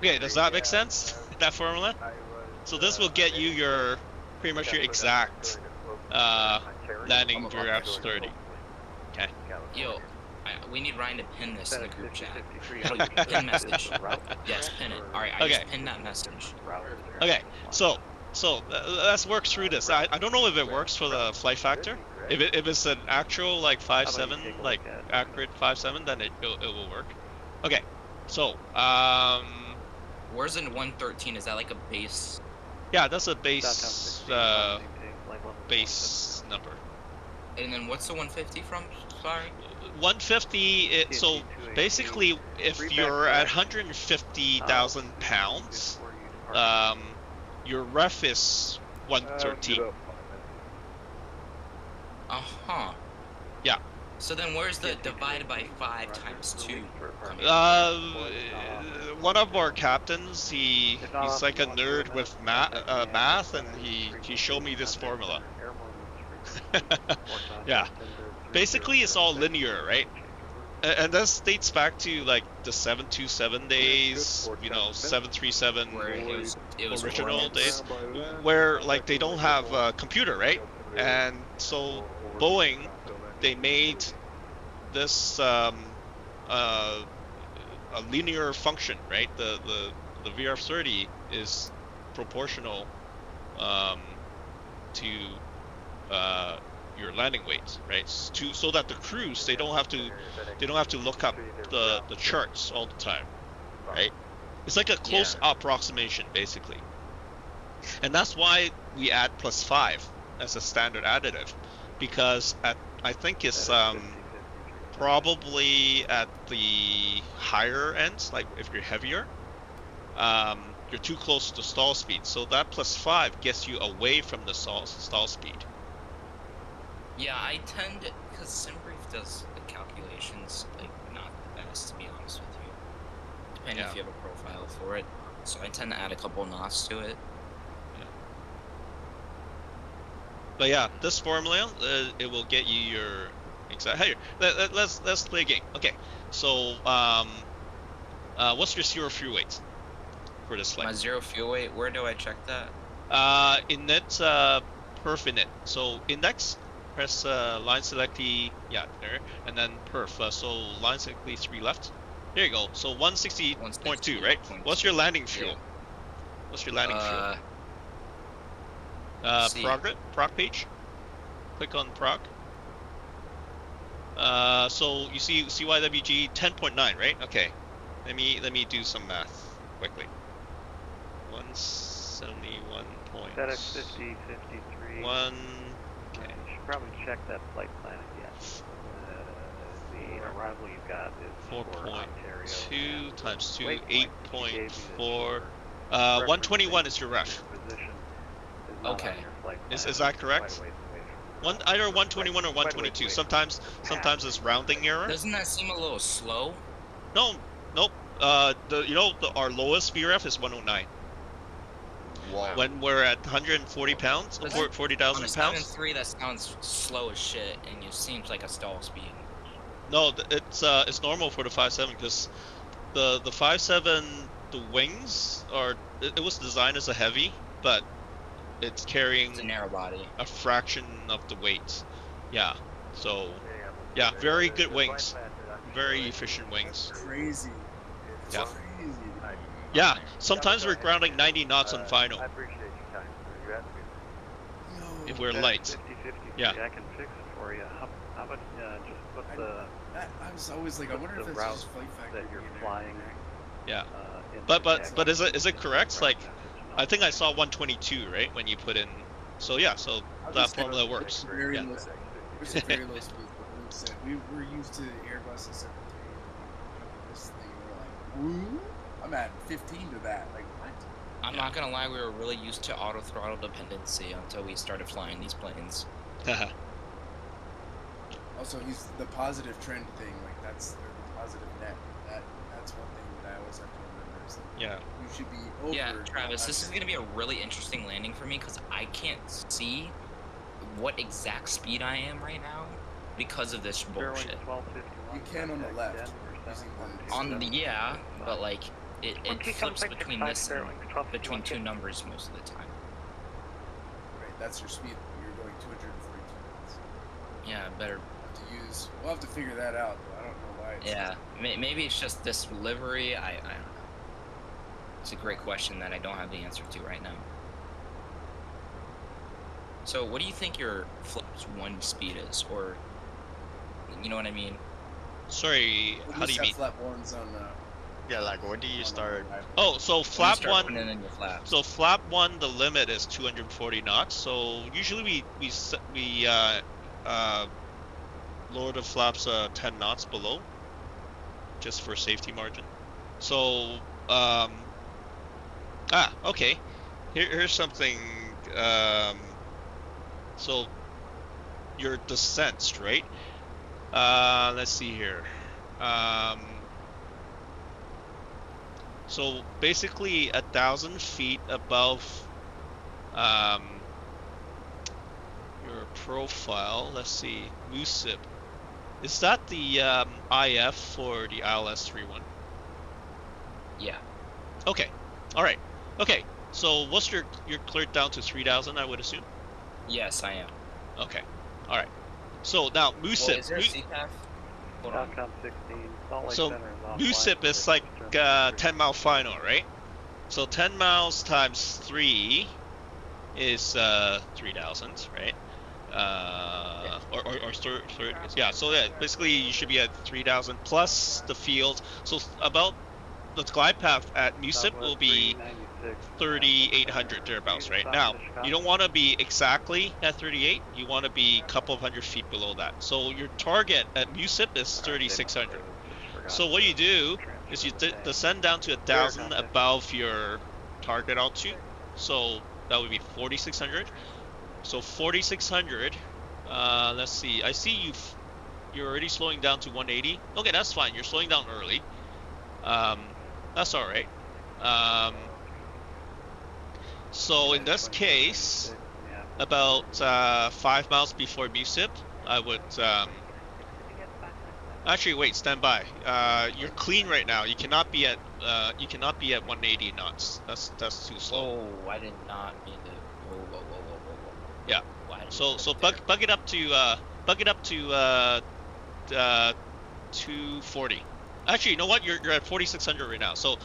Okay, does that make sense? That formula? So this will get you your pretty much your exact landing VREF 30. Okay. Yo, we need Ryan to pin this in the group chat. Pin message. Yes, pin it. Alright, I just pinned that message. Okay, so let's work through this. I don't know if it works for the flight factor. If it's an actual like 5.7, like accurate 5.7, then it will work. Okay, so where's in 113? Is that like a base? Yeah, that's a base base number. And then what's the 150 from? Sorry. 150. So basically, if you're at 150,000 pounds, your ref is 113. Yeah. So then where's the divided by 5 times 2 coming one of our captains, he's like a nerd with math, and he showed me this formula. Yeah. Basically, it's all linear, right? And this dates back to like the 727 days, you know, 737 it was original days, where like they don't have a computer, right? And so Boeing, they made this a linear function, right? The VRF-30 is proportional to your landing weight, right? So that the crews they don't have to look up the charts all the time, right? It's like a close approximation basically, and that's why we add +5 as a standard additive, because I think it's probably at the higher ends, like if you're heavier, you're too close to stall speed, so that +5 gets you away from the stall speed. Yeah, I tend to, because SimBrief does the calculations, like, not the best, to be honest with you. Depending if you have a profile for it. So I tend to add a couple knots to it. Yeah. But yeah, this formula, it will get you your exact... Hey, let's play a game. Okay, so, what's your zero fuel weight for this flight? My zero fuel weight, where do I check that? Init, perf init. So, index... Press line select E, there, and then perf. So line select E 3 left. There you go. So 160.2, right? What's your landing fuel? What's your landing fuel? Proc page. Click on proc. So you see CYWG 10.9, right? Okay. Let me do some math quickly. 171 points. Set at 50, 53. Probably check that flight plan again. The arrival you got is 4.2 times 2, 8.4. 121 is your ref. Okay. Is that correct? Either 121 or 122. Sometimes it's rounding error. Doesn't that seem a little slow? No, nope. Our lowest VRF is 109. Wow. When we're at 140 pounds, 40,000 pounds. On a 7.3, that sounds slow as shit, and it seems like a stall speed. No, it's normal for the 5.7 because the 5.7, the wings are it was designed as a heavy, but it's carrying a narrow body, a fraction of the weight. Yeah, so yeah, very good wings, very efficient wings. Crazy. Yeah. Yeah, sometimes we're grounding 90 knots on final. I appreciate your time. You're asking. If we're light. 50, yeah. I can fix it for you. How about just put the... I was always like, I wonder if that's just flight factor that you're flying. Yeah. But is it correct? Like, I think I saw 122, right, when you put in... So yeah, so that formula works. Very yeah. low speed. It's a very low speed. Like said, we were used to Airbus and 737. This thing, we're like, woo? I'm at 15 to that. Like, what? I'm not gonna lie, we were really used to auto throttle dependency until we started flying these planes. Also, the positive trend thing, like that's the positive net. That's one thing that I always have to remember is that you should be over. Yeah, Travis, this is gonna be a really interesting landing for me because I can't see what exact speed I am right now because of this bullshit. You can on the left. But like it flips between this and between two numbers most of the time. Right, that's your speed. You're going 242 knots. Yeah, better. We'll have to figure that out, though. I don't know why it's maybe it's just this livery. I don't know. It's a great question that I don't have the answer to right now. So what do you think your flaps 1 speed is, or you know what I mean? Sorry, how do you mean? Flap 1's on yeah, like when do you start? Oh, so flap 1. Putting in your flaps. So flap 1, the limit is 240 knots. So usually we lower the flaps 10 knots below, just for safety margin. So, okay. Here's something. So your descents, right? Let's see here. So basically 1,000 feet above your profile. Let's see, MUSIP. Is that the IF for the ILS-31? Yeah. Okay. All right. Okay. So what's you're cleared down to 3,000, I would assume? Yes, I am. Okay. All right. So now MUSIP. Well, is there a CPAF? Falcon 16. Salt Lake So Center is offline. MUSIP is like 10-mile final, right? So 10 miles times 3 is 3,000, right? Yeah. So yeah, basically you should be at 3,000 plus the field. So about the glide path at MUSIP will be 3,800 thereabouts, right? Now you don't want to be exactly at 38. You want to be a couple of hundred feet below that. So your target at MUSIP is 3,600. So what you do is you descend down to 1,000 above your target altitude. So that would be 4,600. So 4,600. Let's see. I see you're already slowing down to 180. Okay, that's fine. You're slowing down early. That's all right. So in this case, about 5 miles before MUSIP, I would. Actually, wait. Stand by. You're clean right now. You cannot be at 180 knots. That's too slow. Oh, I did not mean to. Whoa. Yeah. So bug it up to 240. Actually, you know what? You're at 4,600 right now. So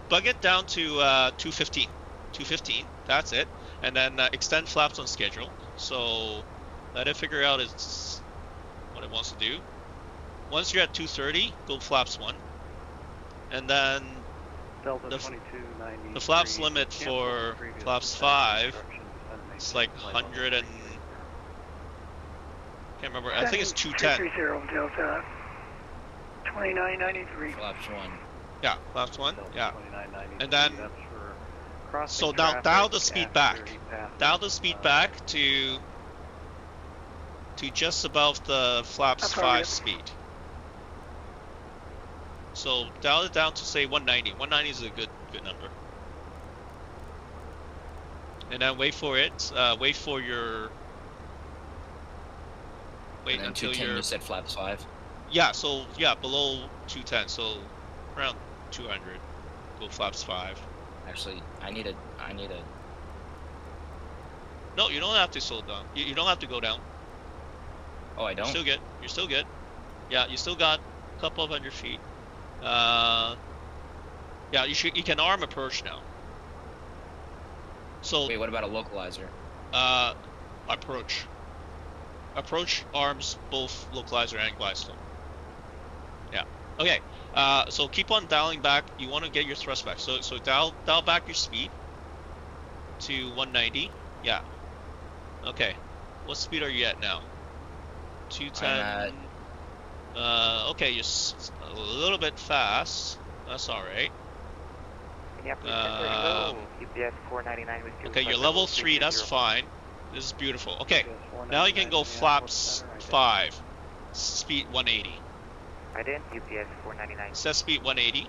bug it down to 215. 215. That's it. And then extend flaps on schedule. So let it figure out what it wants to do. Once you're at 230, go flaps 1. And then the flaps limit for flaps 5 is like 100 and can't remember. I think it's 210. 30 Delta 2993. Flaps 1. Yeah, flaps 1. Yeah. And then so now dial the speed back. Dial the speed back to just above the flaps 5 speed. So dial it down to say 190. 190 is a good number. And then wait for it. Wait for your. Wait until you're. You said flaps 5. Yeah. So yeah, below 210. So around 200. Go flaps 5. Actually, I need a. No, you don't have to slow down. You don't have to go down. Oh, I don't. You're still good. You're still good. Yeah, you still got a couple of hundred feet. Yeah, you can arm approach now. So wait, what about a localizer? Approach arms both localizer and glide slope. Yeah. Okay. So keep on dialing back. You want to get your thrust back. So dial back your speed to 190. Yeah. Okay. What speed are you at now? 210. Okay, you're a little bit fast. That's all right. Okay, you're level 3. That's fine. This is beautiful. Okay, now you can go flaps 5. Speed 180. I did. UPS 499. Set speed 180.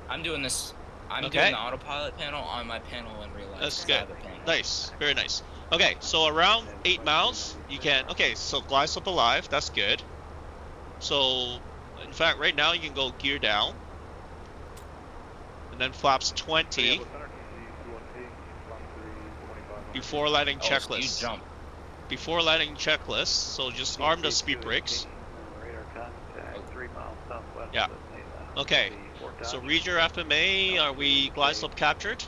I'm doing this. I'm doing the autopilot panel on my panel in real life. That's good. Nice. Very nice. Okay, so around 8 miles, you can. Okay, so glide slope alive. That's good. So, in fact, right now you can go gear down, and then flaps 20 before lighting checklist. Jump. Before lighting checklist, so just arm the speed brakes. Yeah. Okay. So read your FMA. Are we glide slope captured?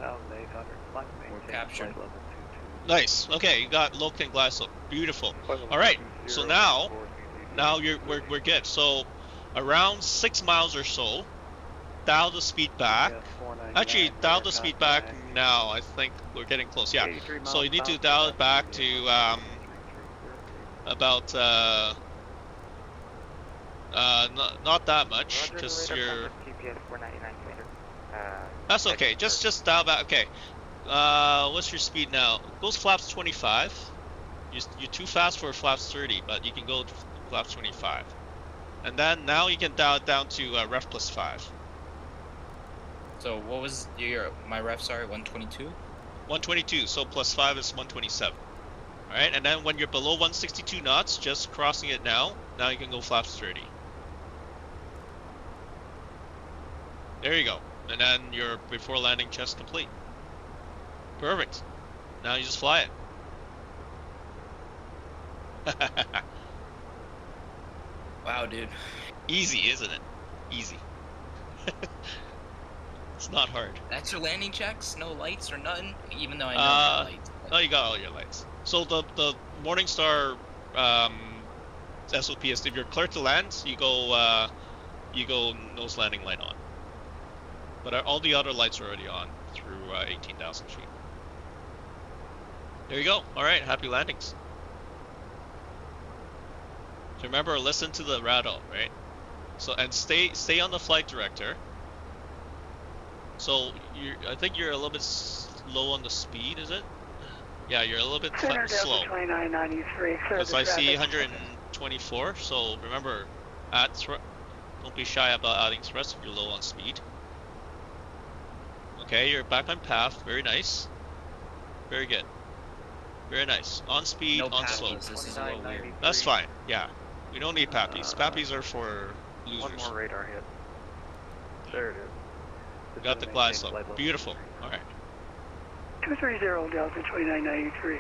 We're captured. Nice. Okay, you got loc and glide slope. Beautiful. All right. So now we're good. So around 6 miles or so, dial the speed back. Actually, dial the speed back now. I think we're getting close. Yeah. So you need to dial it back to about not that much, because you're. That's okay. Just dial back. Okay. What's your speed now? Goes flaps 25. You're too fast for flaps 30, but you can go to flaps 25. And then now you can dial it down to ref plus 5. So what was my ref? Sorry, 122. 122. So plus 5 is 127. All right, and then when you're below 162 knots, just crossing it now. Now you can go flaps 30. There you go. And then your before landing chest complete. Perfect. Now you just fly it. Wow, dude. Easy, isn't it? Easy. It's not hard. That's your landing checks? No lights or nothing? Even though I know your lights. No, you got all your lights. So the Morningstar SOP is if you're clear to land, you go nose landing light on. But all the other lights are already on through 18,000 feet. There you go. All right, happy landings. So remember, listen to the rattle, right? So and stay on the flight director. So I think you're a little bit slow on the speed, is it? Yeah, you're a little bit slow. 2993. Because I see 124. So remember, don't be shy about adding thrust if you're low on speed. Okay, you're back on path. Very nice. Very good. Very nice. On speed, on slope. This is a little weird. That's fine. Yeah. We don't need pappies. Pappies are for losers. One more radar hit. There it is. Got the glide slope. Beautiful. All right. 230 Delta 2993.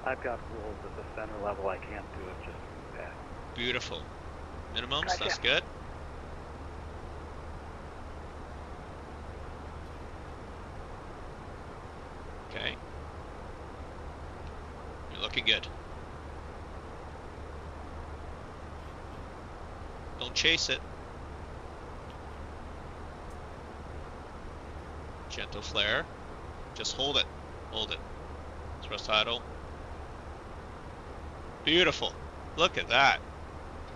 I've got rules at the center level. I can't do it just back. Beautiful. Minimums. Gotcha. That's good. Okay. You're looking good. Don't chase it. Gentle flare. Just hold it. Hold it. Thrust idle. Beautiful. Look at that.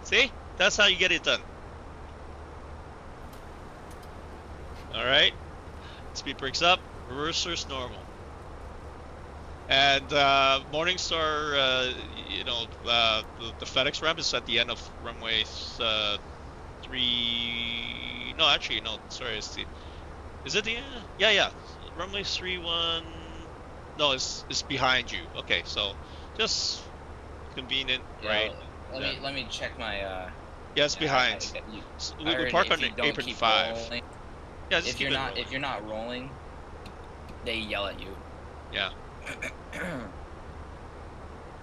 See? That's how you get it done. Alright. Speed breaks up. Reversers normal. And Morningstar, the FedEx ramp is at the end of runway 3. No, actually, no. Sorry, it's the. Is it the end? Yeah. Runway 31. No, it's behind you. Okay, so just convenient, right? Let me check my. Yeah, it's behind. We park on apron 5. Rolling, yeah, just if you're not rolling, they yell at you. Yeah.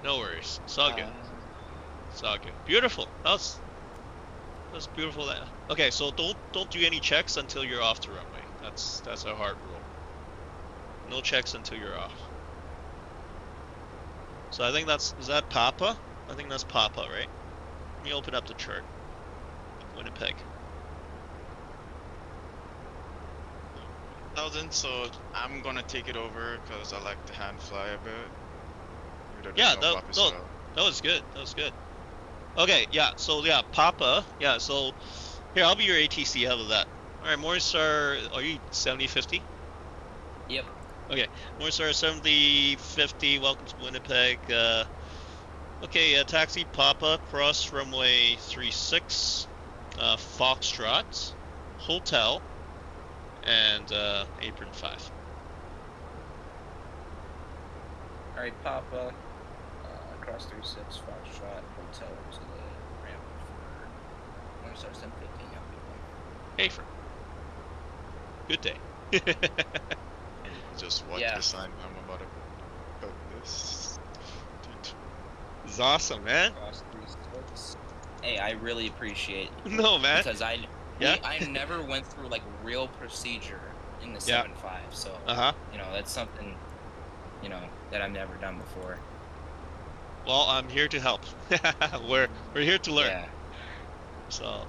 No worries. It's all good. It's all good. Beautiful. That's beautiful. Okay, so don't do any checks until you're off the runway. That's a hard rule. No checks until you're off. So I think is that Papa? I think that's Papa, right? Let me open up the chart. Winnipeg. 1,000, so I'm gonna take it over because I like to hand fly a bit. Yeah, that was good. That was good. Okay, yeah. So yeah, Papa. Yeah. So here, I'll be your ATC. How about that? All right, Morningstar. Are you 7050? Yep. Okay, Morningstar 7050. Welcome to Winnipeg. Okay, taxi Papa, cross runway 36, Foxtrot, Hotel, and apron 5. Alright, Papa, cross 36, Foxtrot, Hotel to the ramp for Morningstar 750. Apron. Good day. Just watch the sign. I'm about to cut this. It's awesome, man. Hey, I really appreciate it. No, man. Because I never went through like real procedure in the 7.5, so that's something that I've never done before. Well, I'm here to help. We're here to learn. Yeah. So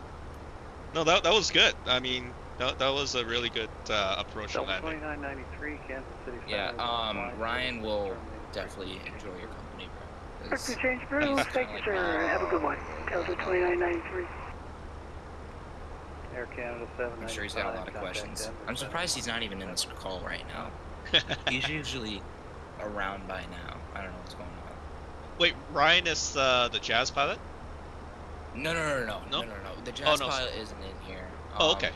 No, that was good. I mean, that was a really good approach to landing. 2993, Kansas City. Yeah, Ryan will definitely enjoy your company, bro. Dr. Change Bruce, thank you, sir. Have a good one. Delta 2993. Air Canada 795. I'm sure he's got a lot of questions. I'm surprised he's not even in this call right now. He's usually around by now. I don't know what's going on. Wait, Ryan is the jazz pilot? No. The jazz pilot isn't in here. Oh, okay.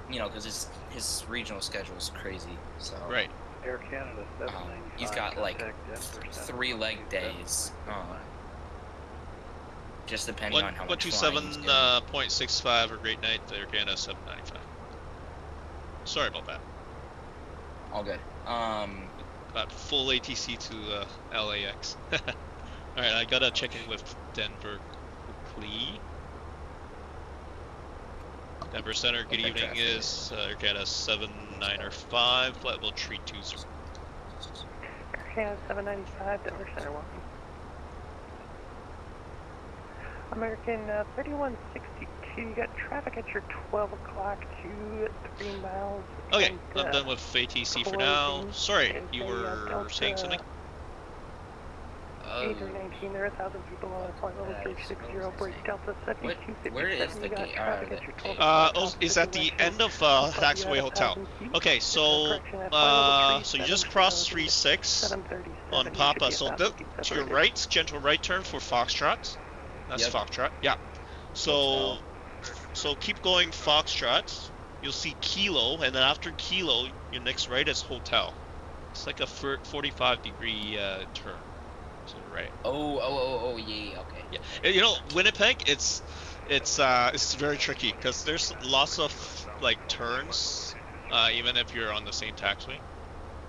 You know, because his regional schedule is crazy. So right. Air Canada 795. He's got like 3 leg days. Just depending on how much flying he's doing. 127.65 or great night. Air Canada 795. Sorry about that. All good. Got full ATC to LAX. Alright, I gotta check in with Denver quickly. Denver Center, good evening, is Air Canada 795, flight level 320. Air Canada 795, Denver Center, welcome. American 3162, you got traffic at your 12 o'clock to 3 miles. Okay, I'm done with ATC for now. Sorry, you were saying something? A319, there are 1,000 people on flight level 360, break Delta 7257. Where is the gate? Is at the end of Taxaway Hotel. Okay, so you just crossed 36 on Papa. So to your right, gentle right turn for Foxtrot. That's Foxtrot. Yeah. So keep going Foxtrot. You'll see Kilo, and then after Kilo, your next right is Hotel. It's like a 45-degree turn. To the right. Oh, yeah, okay. Yeah, you know, Winnipeg, it's very tricky because there's lots of like turns, even if you're on the same taxiway.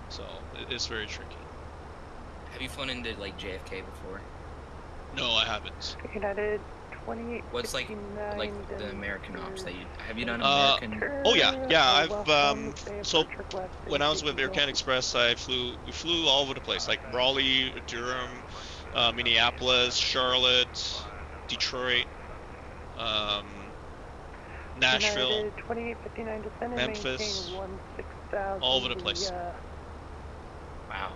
So it's very tricky. Have you flown into like JFK before? No, I haven't. United 28. What's like the American ops that have you done American? Oh yeah. I've so when I was with Air Canada Express, we flew all over the place, like Raleigh, Durham, Minneapolis, Charlotte, Detroit, Nashville, Memphis, all over the place. Wow.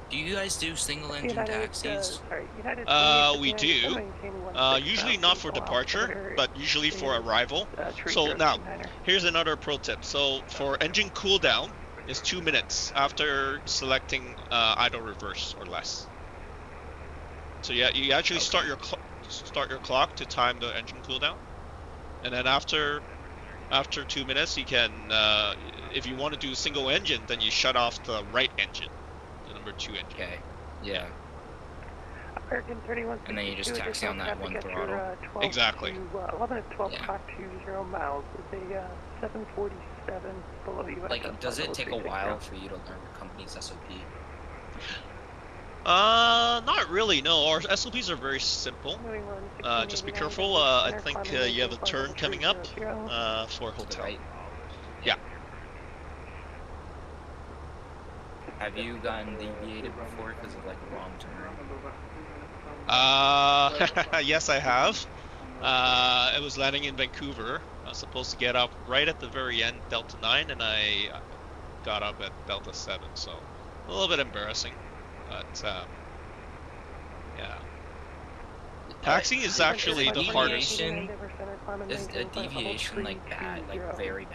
Do you guys do single-engine taxis? We do. Usually not for departure, but usually for arrival. So now, here's another pro tip. So for engine cool down, is 2 minutes after selecting idle reverse or less. So yeah, you actually start your clock to time the engine cool down, and then after 2 minutes, you can, if you want to do single engine, then you shut off the right engine. Number 2 engine. Okay. Yeah. American 31. And then you just taxi on that one throttle. Exactly. 11 at 12 o'clock to 0 miles with a 747 below US. Like, does it take a while for you to learn your company's SOP? Not really. No, our SOPs are very simple. Just be careful. I think you have a turn coming up for hotel. Right. Yeah. Have you gotten deviated before because of like a wrong turn? Yes, I have. I was landing in Vancouver. I was supposed to get up right at the very end, Delta 9, and I got up at Delta 7, so a little bit embarrassing. But yeah. Taxiing is actually the hardest. Is a deviation like bad, like very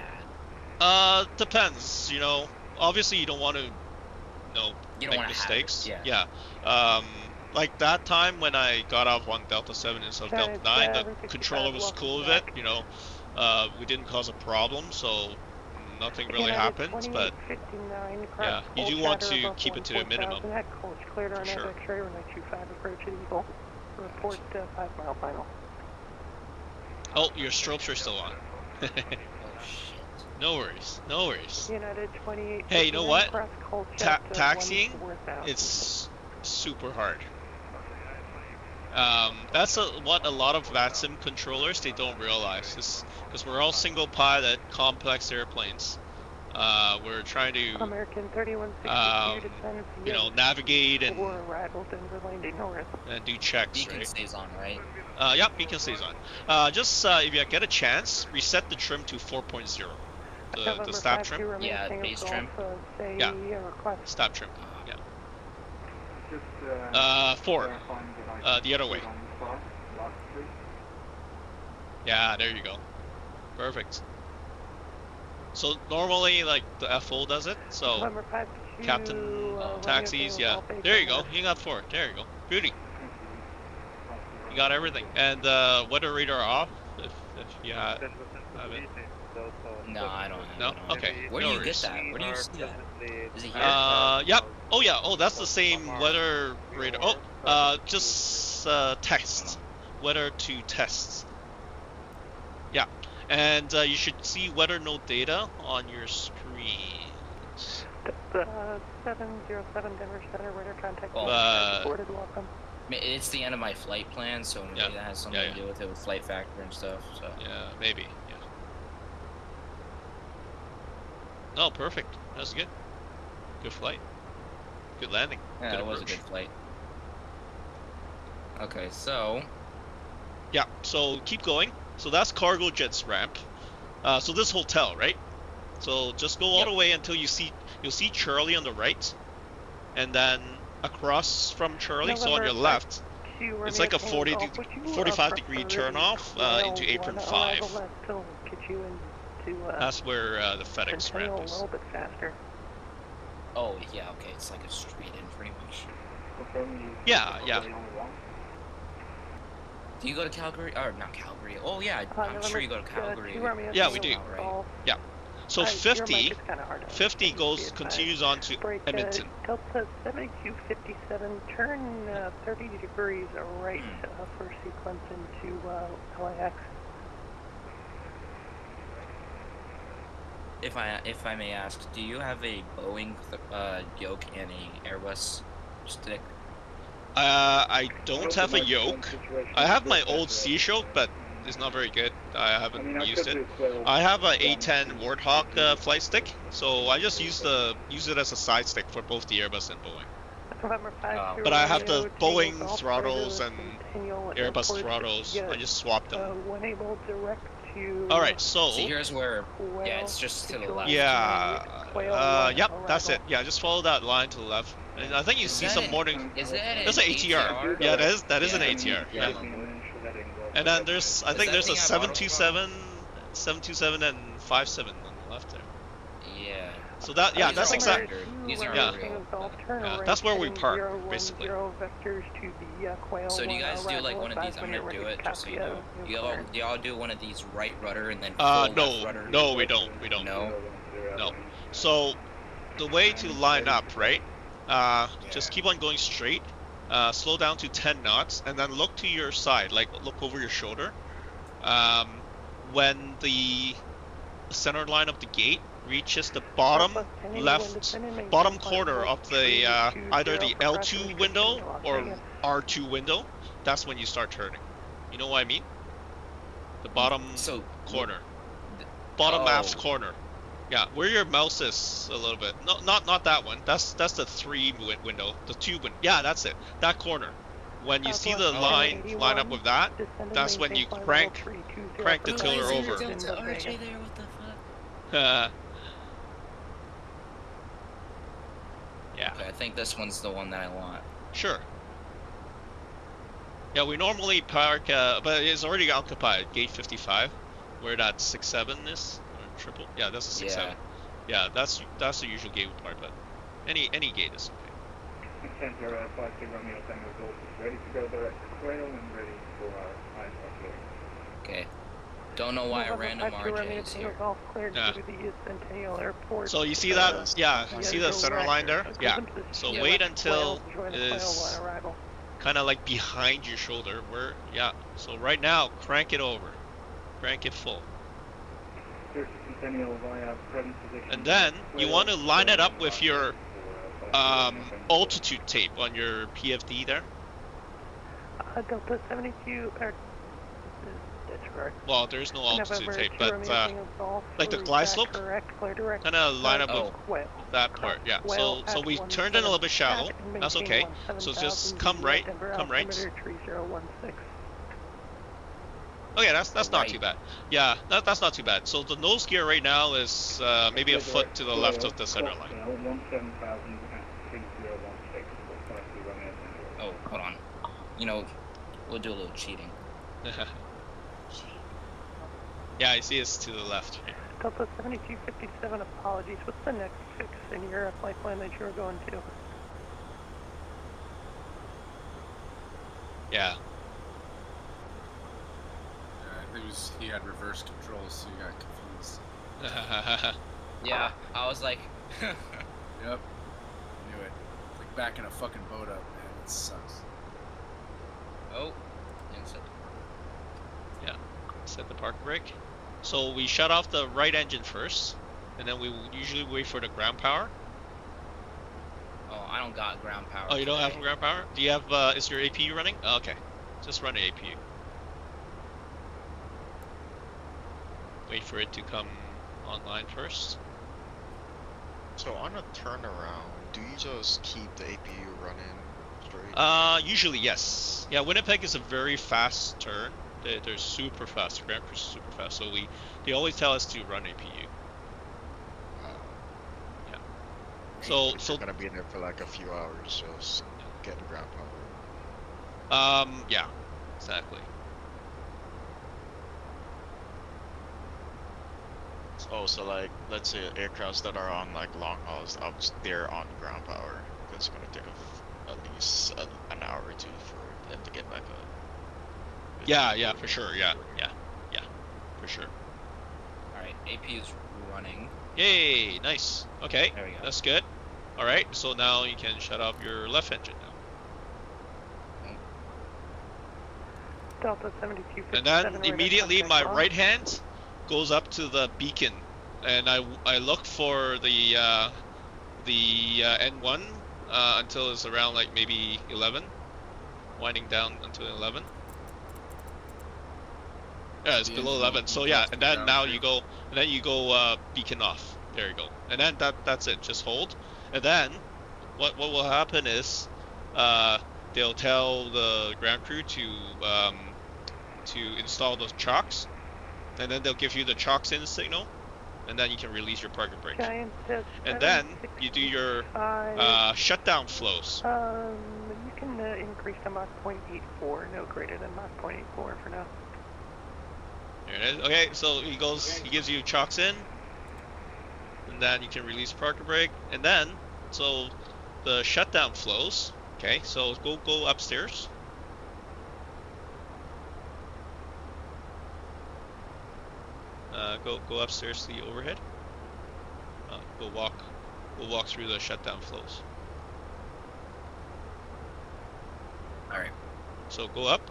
bad? Depends, you know. Obviously you don't want to make mistakes. Yeah. Like that time when I got off on Delta 7 instead of Delta 9, the controller was cool with it, you know. We didn't cause a problem, so nothing really happened, but yeah, you do want to keep it to a minimum. For sure. Oh, your strobes are still on. No worries, no worries. Hey, you know what? Taxiing, it's super hard. That's what a lot of VATSIM controllers, they don't realize. Because we're all single pilot, complex airplanes. We're trying to American 3162 descend you know, navigate and arrival Denver landing north. And do checks. Beacon right? stays on, right? Yep, beacon stays on. Just if you get a chance, reset the trim to 4.0. The stab trim. Yeah, base trim. Yeah. Stab trim. Yeah. 4. The other way. Yeah, there you go. Perfect. So normally, like the FO does it. So Captain taxis, yeah. There you go. You got 4. There you go. Beauty. You got everything. And weather radar off if you have it. No, I don't have No? it on. Okay. Where no do you worries. get that? Where do you see that? Is it here? Yep. Oh yeah. Oh, that's the same weather radar. Oh, just tests. Weather to tests. Yeah. And you should see weather node data on your screen. 707 Denver Center, radar contact. Reported, welcome. It's the end of my flight plan, so maybe that has something to do with it with flight factor and stuff. So yeah, maybe. Yeah. Oh, perfect. That's good. Good flight. Good landing. Yeah, good it was a good flight. Okay, so. Yeah. So keep going. So that's cargo jets ramp. So this hotel, right? So just go all the way until you'll see Charlie on the right, and then across from Charlie, so on your left, it's like a 45 degree turn off into apron 5. That's where the FedEx ramp is. A little bit faster. Oh yeah, okay, it's like a straight in pretty much. Yeah, yeah. Do you go to Calgary? Or not Calgary? Oh yeah, I'm sure you go to Calgary. Yeah, we do. Right? Yeah. So 50 continues on to Edmonton. Delta 7257, turn 30 degrees right for sequence into LAX. If I may ask, do you have a Boeing yoke and a Airbus stick? I don't have a yoke. I have my old C-Giub, but it's not very good. I haven't used it. I have a A10 Warthog flight stick, so I just use it as a side stick for both the Airbus and Boeing. But I have the Boeing throttles and Airbus throttles. I just swap them. All right, so here's where it's just to the left. Yeah. Yep, that's it. Yeah, just follow that line to the left. And I think you see some morning. Is that that's an ATR. Yeah, that is an ATR. Yeah. And then there's I think there's a 727 and 57 on the left there. Yeah. So that that's exactly. Yeah. That's where we park basically. So do you guys do like one of these? I'm gonna do it just so you know. Do y'all do one of these right rudder and then full left rudder? No, we don't. No. So the way to line up, right? Just keep on going straight. Slow down to 10 knots, and then look to your side, like look over your shoulder. When the center line of the gate reaches the bottom corner of the either the L2 window or R2 window, that's when you start turning. You know what I mean? The bottom corner, bottom aft corner. Yeah, where your mouse is a little bit. No, not that one. That's the 3 window. The 2 window. Yeah, that's it. That corner. When you see the line up with that, that's when you crank the tiller over. Yeah. Okay, I think this one's the one that I want. Sure. Yeah, we normally park, but it's already occupied. Gate 55, where that 67 is. Triple, yeah, that's a 67. Yeah, that's the usual gate we park, but any gate is okay. Ready to go direct to Quail and ready for our ISR. Okay. Don't know why a random RJ is here. So you see that? Yeah, you see the center line there? Yeah. So wait until it is kind of like behind your shoulder. So right now, crank it over. Crank it full. And then you want to line it up with your altitude tape on your PFD there. Delta 72, that's well, there's no altitude November tape, 2 but remaining of golf, like the reach glide back slope, correct, clear direct, kind of line up with quail. that part. Yeah. Quail So at we turned in a little bit shallow. and That's maintain okay. 17,000 So just come via right, Denver come right. altimeter 3016. Okay, that's not too bad. Yeah, that's not too bad. So the nose gear right now is maybe a foot to the left of the center line. 17,000-3016. Oh, hold on. You know, we'll do a little cheating. Yeah, I see it's to the left. Delta 7257, apologies. What's the next fix in your flight plan that you were going to? Yeah. He had reverse controls, so he got confused. Yeah, I was like... Yep. Knew it. Like backing a fucking boat up, man. It sucks. Oh. And set the park. Yeah. Set the park brake. So we shut off the right engine first, and then we usually wait for the ground power. Oh, I don't got ground power. Oh, you don't have ground power? Do you have, is your APU running? Oh, okay. Just run the APU. Wait for it to come online first. So on a turnaround, do you just keep the APU running straight? Usually yes. Yeah, Winnipeg is a very fast turn. They're super fast. The Grand Cruise is super fast. So they always tell us to run APU. Yeah. So we're gonna be in there for like a few hours, just get the ground power. Yeah, exactly. Oh, so like, let's say aircrafts that are on like long hauls, they're on ground power. That's gonna take at least an hour or two for them to get back up. Yeah, for sure. Yeah, for sure. All right, AP is running. Yay, nice. Okay, there we go. That's good. All right, so now you can shut off your left engine now. Delta 7257. And then immediately my right hand goes up to the beacon, and I look for the N1 until it's around like maybe 11, winding down until 11. Yeah, it's below 11. So yeah, and then now you go, and then you go beacon off. There you go. And then that's it. Just hold. And then what will happen is they'll tell the ground crew to install those chocks, and then they'll give you the chocks in signal, and then you can release your parking brake. And then you do your shutdown flows. You can increase to Mach 0.84, no greater than Mach 0.84 for now. There it is. Okay, so he gives you chocks in, and then you can release parking brake, and then so the shutdown flows. Okay, so go upstairs. Go upstairs to the overhead. Go walk through the shutdown flows. All right. So go up,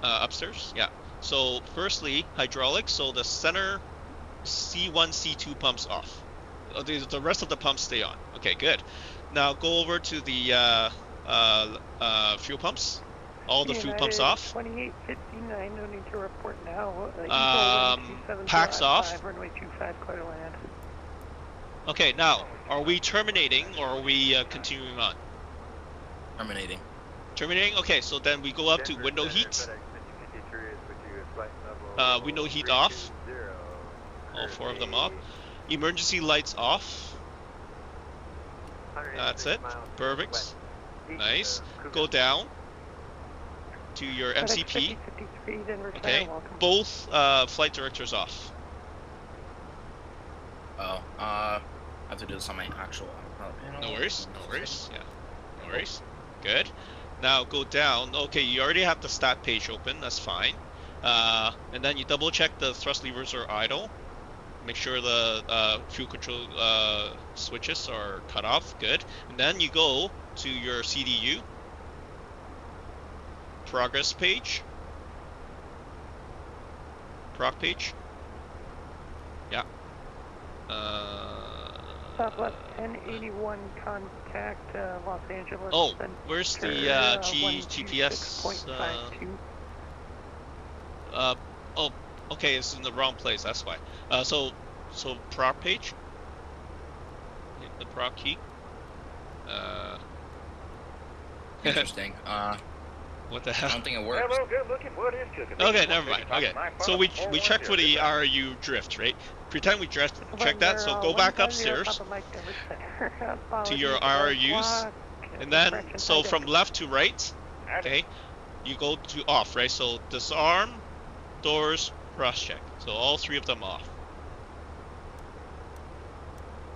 upstairs. Yeah. So firstly, hydraulics. So the center C1, C2 pumps off. The rest of the pumps stay on. Okay, good. Now go over to the fuel pumps. All the fuel pumps off. 2859, no need to report now. Packs off. Runway 25, clear to land. Okay, now, are we terminating or are we continuing on? Terminating. Terminating? Okay, so then we go up to window heat. Window heat off. All four of them off. Emergency lights off. That's it. Perfect. Nice. Go down to your MCP. Okay. Both flight directors off. Oh, I have to do this on my actual panel. No worries. No worries. Yeah. No worries. Good. Now go down. Okay, you already have the stat page open. That's fine. And then you double check the thrust levers are idle. Make sure the fuel control switches are cut off. Good. And then you go to your CDU progress page. Proc page. Yeah. Southwest 1081 contact Los Angeles. Oh, where's the GPS? Oh, okay, it's in the wrong place. That's why. So prop page. Hit the prop key. Interesting. What the hell? I don't think it works. Hello, good looking. What is cooking? Okay, never mind. Okay, so we checked for the RU drift, right? Pretend we check that. So go back upstairs to your RUs, and then so from left to right, okay, you go to off, right? So disarm, doors, cross check. So all three of them off.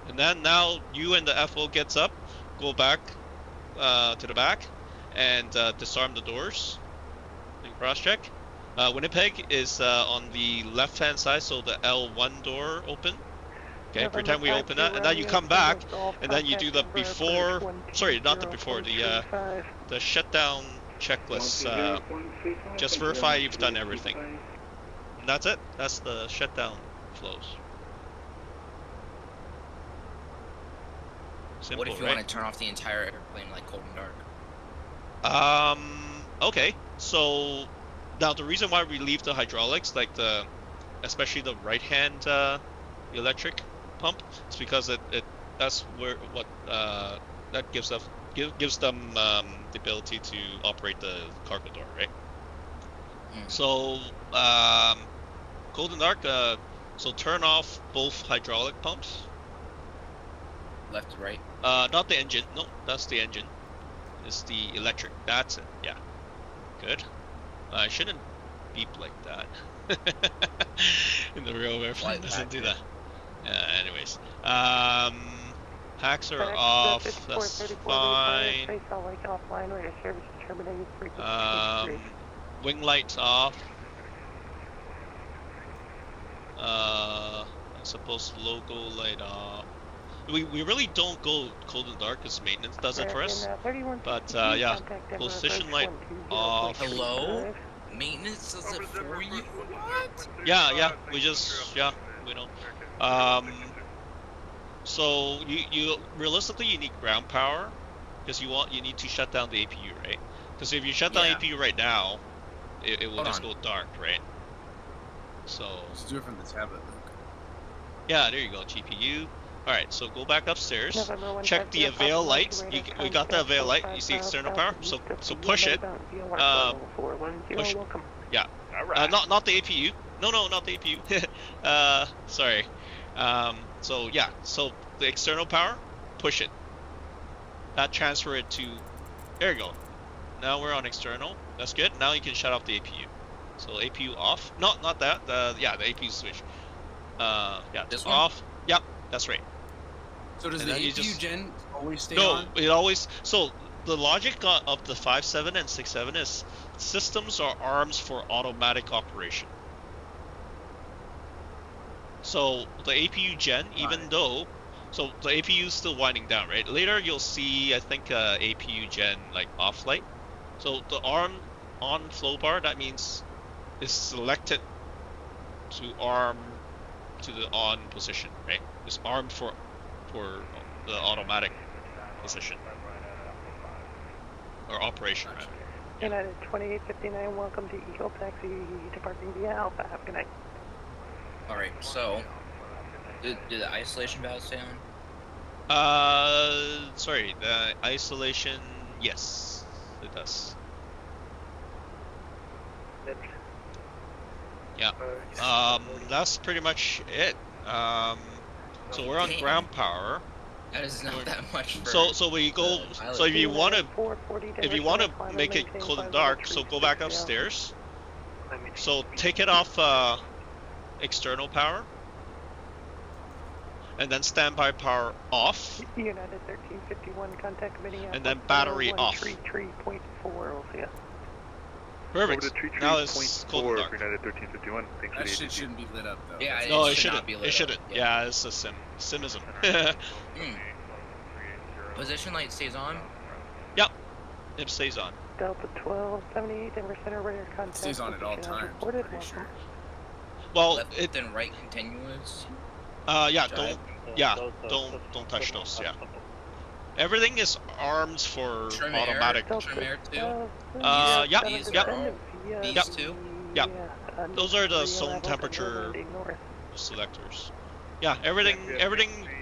And then now you and the FO gets up, go back to the back, and disarm the doors and cross check. Winnipeg is on the left hand side, so the L1 door open. Okay, pretend we open that, and then you come back, and then you do the before, sorry, not the before, the shutdown checklist. Just verify you've done everything. And that's it. That's the shutdown flows. Simple, what if you right? want to turn off the entire airplane like cold and dark? Okay, so now the reason why we leave the hydraulics, like especially the right hand electric pump, is because that's where that gives them the ability to operate the cargo door, right? So cold and dark, so turn off both hydraulic pumps. Left to right? Not the engine. No, that's the engine. It's the electric. That's it. Yeah. Good. I shouldn't beep like that. In the real airplane doesn't do that. Anyways. Hacks are off. That's fine. Wing lights off. I suppose logo light off. We really don't go cold and dark because maintenance does it for us. But yeah, position light off. Hello? Maintenance does it for you? What? Yeah, we just, we know. So you realistically you need ground power because you need to shut down the APU, right? Because if you shut down APU right now, it will just go dark, right? So let's do it from the tablet. Yeah, there you go, GPU. Alright, so go back upstairs, check the avail lights. We got the avail light, you see external power, so push it. Push, yeah. Not the APU. No, not the APU. Sorry. So yeah, so the external power, push it. That transfer it to, there you go. Now we're on external, that's good. Now you can shut off the APU. So APU off, not that, yeah, the APU switch. Yeah, this off, one? yep, that's right. So does the APU gen always stay on? on? No, it always, so the logic of the 5.7 and 6.7 is systems are arms for automatic operation. So the APU gen, even though, so the APU is still winding down, right? Later you'll see, I think, APU gen like off light. So the arm on flow bar, that means is selected to arm to the on position, right? It's armed for the automatic position or operation, rather. United 2859, welcome to Eagle Taxi, departing via Alpha. Have a good night. Alright, so did the isolation valve stay on? Sorry, the isolation, yes, it does. Yeah. That's pretty much it. So we're on ground power. That is not that much for so we go, so if you want to make it cold and dark, so go back upstairs. So take it off external power. And then standby power off. United 1351, contact committee. And then battery off. 133.4, we'll see ya. Perfect. Now it's cold and dark. United 1351. Thanks that shit shouldn't be lit up though. Yeah, no, it shouldn't. It shouldn't. Yeah, it's a simism. Position light stays on? Yep. It stays on. Delta 1278, Denver Center, radar contact. Stays on at all times. Reported. Sure. Well, left and right continuous. Yeah, don't touch those. Yeah. Everything is arms for automatic. Trim air too. Yep. These two. Yep. Those are the zone temperature selectors. Yeah, everything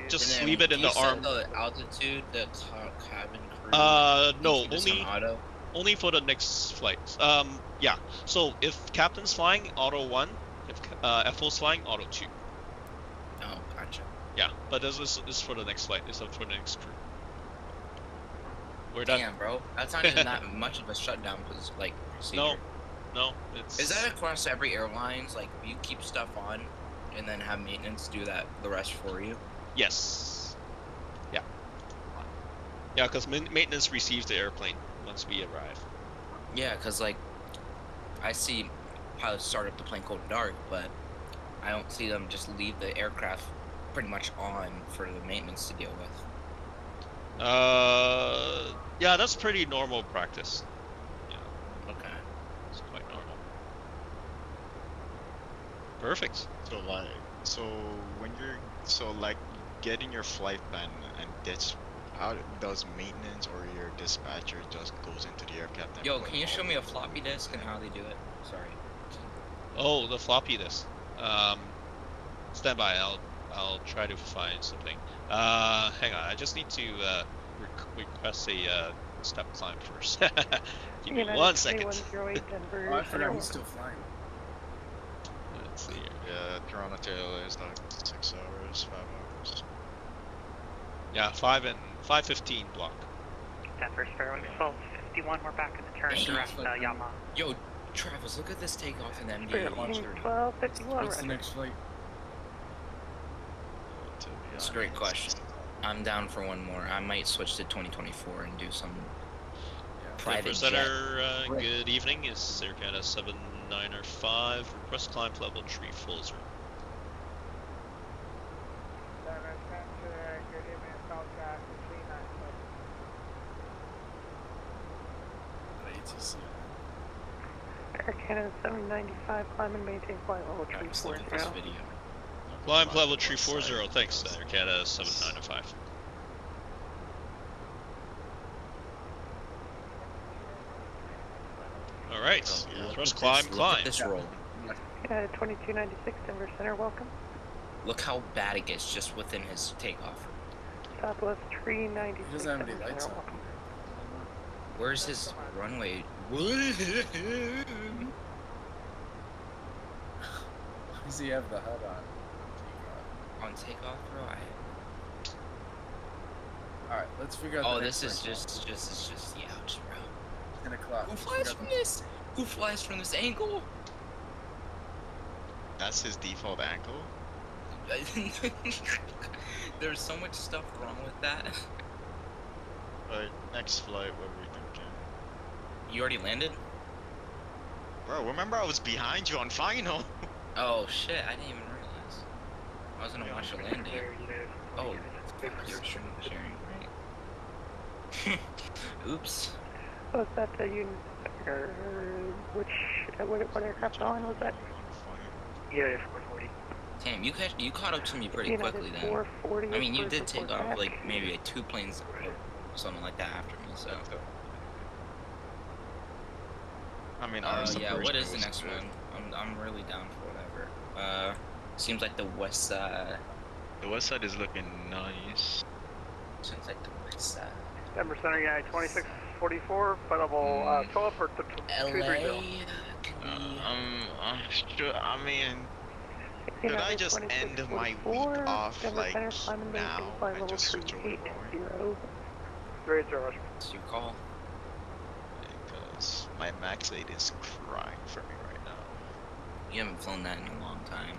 just leave it in the arm. The altitude, the cabin crew. No, only for the next flight. Yeah. So if captain's flying, auto 1. If FO's flying, auto 2. Oh, gotcha. Yeah, but this is for the next flight. This is for the next crew. We're done. Damn, bro. That's not even that much of a shutdown, because like procedure. No, it's. Is that across every airlines? Like, you keep stuff on, and then have maintenance do the rest for you? Yes. Yeah. Yeah, because maintenance receives the airplane once we arrive. Yeah, because like, I see pilots start up the plane cold and dark, but I don't see them just leave the aircraft pretty much on for the maintenance to deal with. Yeah, that's pretty normal practice. Yeah. Okay. It's quite normal. Perfect. So when you're getting your flight plan and that's how does maintenance or your dispatcher just goes into the aircraft? And Yo, can you show me a floppy disk and how they do it? Sorry. Oh, the floppy disk. Stand by. I'll try to find something. Hang on. I just need to request a step climb first. Give me 1 second. Oh, I forgot he's still flying. Let's see here. Yeah, Toronto Taylor is like 6 hours, 5 hours. Yeah, 5:15 block. Denver's fairway 1251. We're back in the turn direct Yamaha. Yo, Travis, look at this takeoff in the MD. 1251. What's the next flight? That's a great question. I'm down for one more. I might switch to 2024 and do some private jet. Center, good evening. It's Air Canada 795. Request climb to level 340. Air Canada 795, climb and maintain flight level 340. Climb level 340. Thanks, Air Canada 795. All right, thrust climb. Look at this roll. 2296 Denver Center, welcome. Look how bad it gets just within his takeoff. Southwest 396 He doesn't have any Denver lights Center, on. welcome. Where's his runway? Why does he have the HUD on? On takeoff, bro? Alright, let's figure out Oh, the this next is just the ouch, bro. 10 o'clock. Who flies from this? Who flies from this angle? That's his default angle? There's so much stuff wrong with that. Alright, next flight, what were we thinking? You already landed? Bro, remember I was behind you on final? Oh shit, I didn't even realize. I was gonna watch the landing. Oh, you're sharing, right? Oops. Was that the what aircraft line was that? Yeah, 440. Damn, you caught up to me pretty quickly then. 440. I mean, you did take off like maybe 2 planes or something like that after me, so. I mean, yeah, what is the next one? I'm really down for whatever. Seems like the west side. The west side is looking nice. Seems like the west side. Denver Center, yeah, 2644, flight level 12 for 230. Sure, I mean, could I just end my week off like now and just switch over going? 380. It's your call. Because my max 8 is crying for me right now. You haven't flown that in a long time.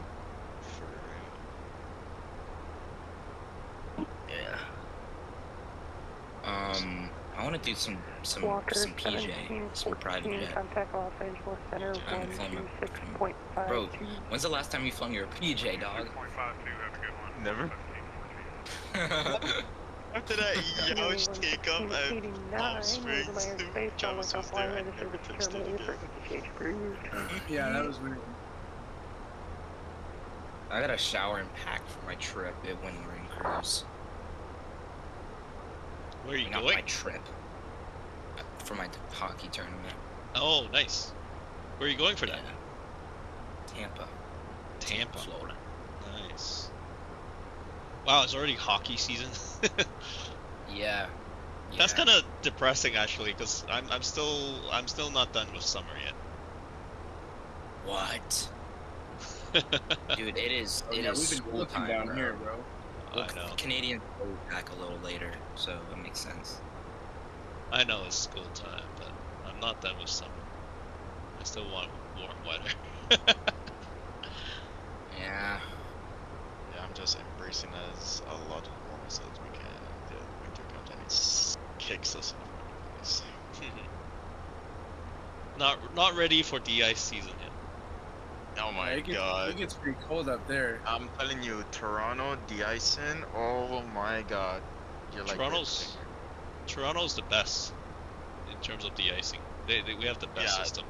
For real. Yeah. I want to do some PJ, some private jet. Contact Los Angeles Center 126.5. Bro, when's the last time you flown your PJ, dog? Never. After that huge take up at Palm Springs, Travis was there, I never touched it again. Yeah, that was weird. I got a shower and pack for my trip when we're in cruise. Where are you Not going? my trip. For my hockey tournament. Oh, nice. Where are you going for that? Tampa. Tampa, Florida. Nice. Wow, it's already hockey season. Yeah. That's kind of depressing, actually, because I'm still not done with summer yet. What? Dude, it is. Oh, it yeah, is we've been school looking time, down bro. here, bro. Well, I know. Canadians go back a little later, so it makes sense. I know it's school time, but I'm not done with summer. I still want warm weather. Yeah. Yeah, I'm just embracing as a lot of warm as we can. The winter comes and it kicks us off. Not ready for de-ice season yet. Oh my god. It gets pretty cold up there. I'm telling you, Toronto de-icing, oh my god. You're like Toronto's the best in terms of de-icing. We have the best system.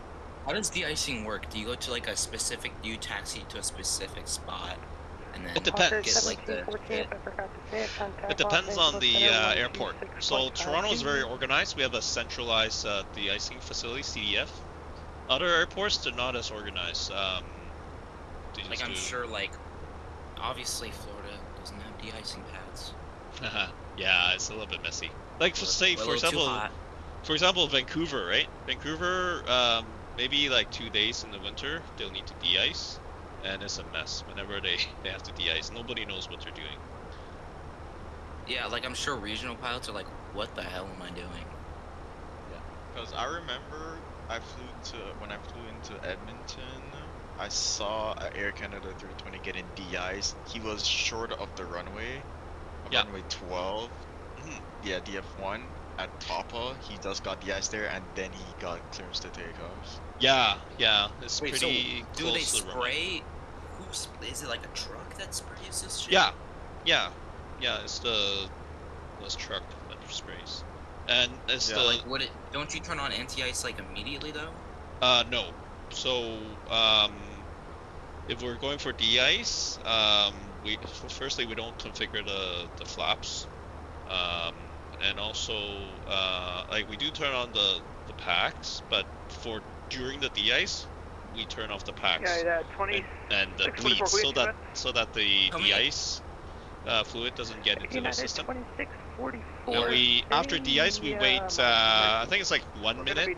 How does de-icing work? Do you go to like a specific, do you taxi to a specific spot? And then It depends. get like the It depends on the airport. So Toronto is very organized. We have a centralized de-icing facility, CDF. Other airports, they're not as organized. Like I'm sure, like obviously Florida doesn't have de-icing pads. Yeah, it's a little bit messy. Like say for example, Vancouver, right? Vancouver, maybe like 2 days in the winter they'll need to de-ice, and it's a mess whenever they have to de-ice. Nobody knows what they're doing. Yeah, like I'm sure regional pilots are like, what the hell am I doing? Yeah, because I remember when I flew into Edmonton, I saw Air Canada 320 getting de-iced. He was short of the runway, runway 12. Yeah, DF1 at Papa. He just got de-iced there, and then he got clearance to take off. Yeah, it's Wait, pretty so close do they to the runway. spray? Is it like a truck that sprays this shit? Yeah, it's the truck that sprays, and it's like don't you turn on anti-ice like immediately though? No. So if we're going for de-ice, firstly we don't configure the flaps, and also like we do turn on the packs, but for during the de-ice we turn off the packs and the bleeds so that the de-ice fluid doesn't get into the system. And after de-ice we wait I think it's like 1 minute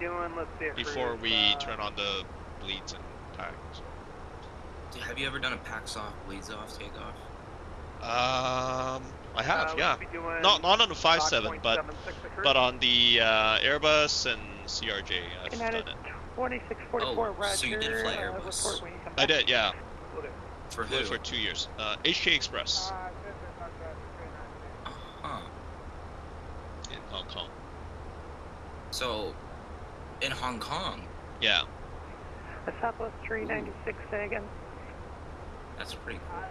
before we turn on the bleeds and packs. Have you ever done a packs off, bleeds off, takeoff? I have, yeah. Not on the 57, but on the Airbus and CRJ I've done it. 2644, Roger. So you did fly Airbus? I did, yeah. For who? For 2 years. HK Express. In Hong Kong. So, in Hong Kong? Yeah. A Southwest 396 Sagan. That's pretty cool.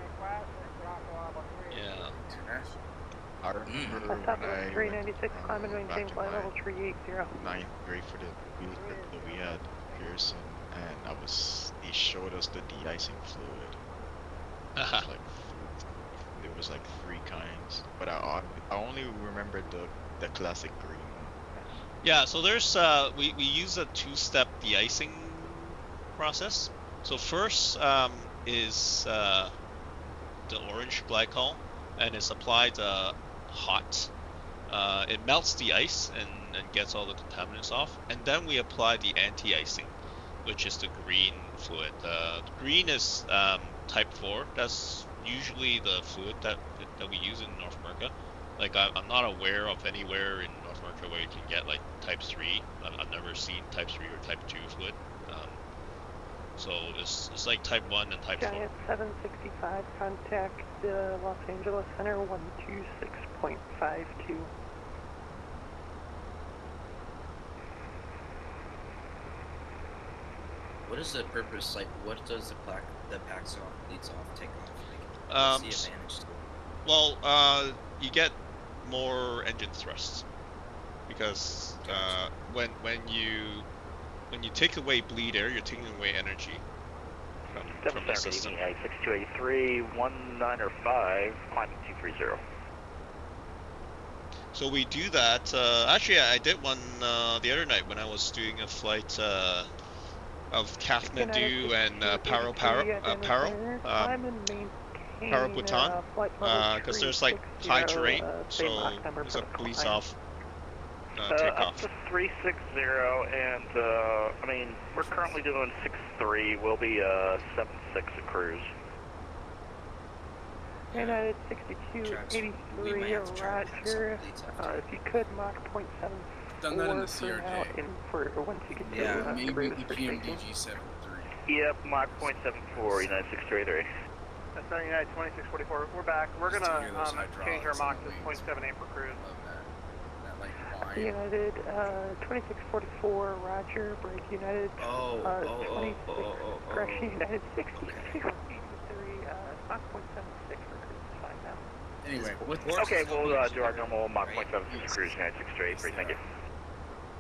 Yeah. I remember A Southwest 396, climb and maintain flight level 380. 9th grade for the week that we had Pearson, and he showed us the de-icing fluid. There was like 3 kinds, but I only remember the classic green one. Yeah, so there's we use a 2-step de-icing process. So first is the orange glycol, and it's applied hot. It melts the ice and gets all the contaminants off, and then we apply the anti-icing, which is the green fluid. The green is type 4. That's usually the fluid that we use in North America. Like I'm not aware of anywhere in North America where you can get like type 3. I've never seen type 3 or type 2 fluid. So it's like type 1 and type 4. Giant 765, contact the Los Angeles Center 126.52. What is the purpose? Like, what does the packs off, bleeds off, take off? What's the advantage to it? Well, you get more engine thrusts because when you take away bleed air, you're taking away energy from the system. 6283, 1905, climbing 230. So we do that. Actually, I did one the other night when I was doing a flight of Kathmandu and Paro, Paraputan, because there's like high terrain, so there's a police off takeoff. Up to 360, and I mean, we're currently doing 63. We'll be 76 at cruise. United 6283, Roger. If you could, Mach .74 done that in the for now, CRJ. and for once you get to maybe the PMDG 73. Yep, Mach .74, United 6383. That's not United 2644. We're back. We're gonna change our Mach to .78 for cruise. United 2644, Roger. Break United 26. Correction, United 6283, Mach .76 for cruise. Fine now. Anyway, okay, we'll do our normal Mach .76 cruise, United 6383. Thank you.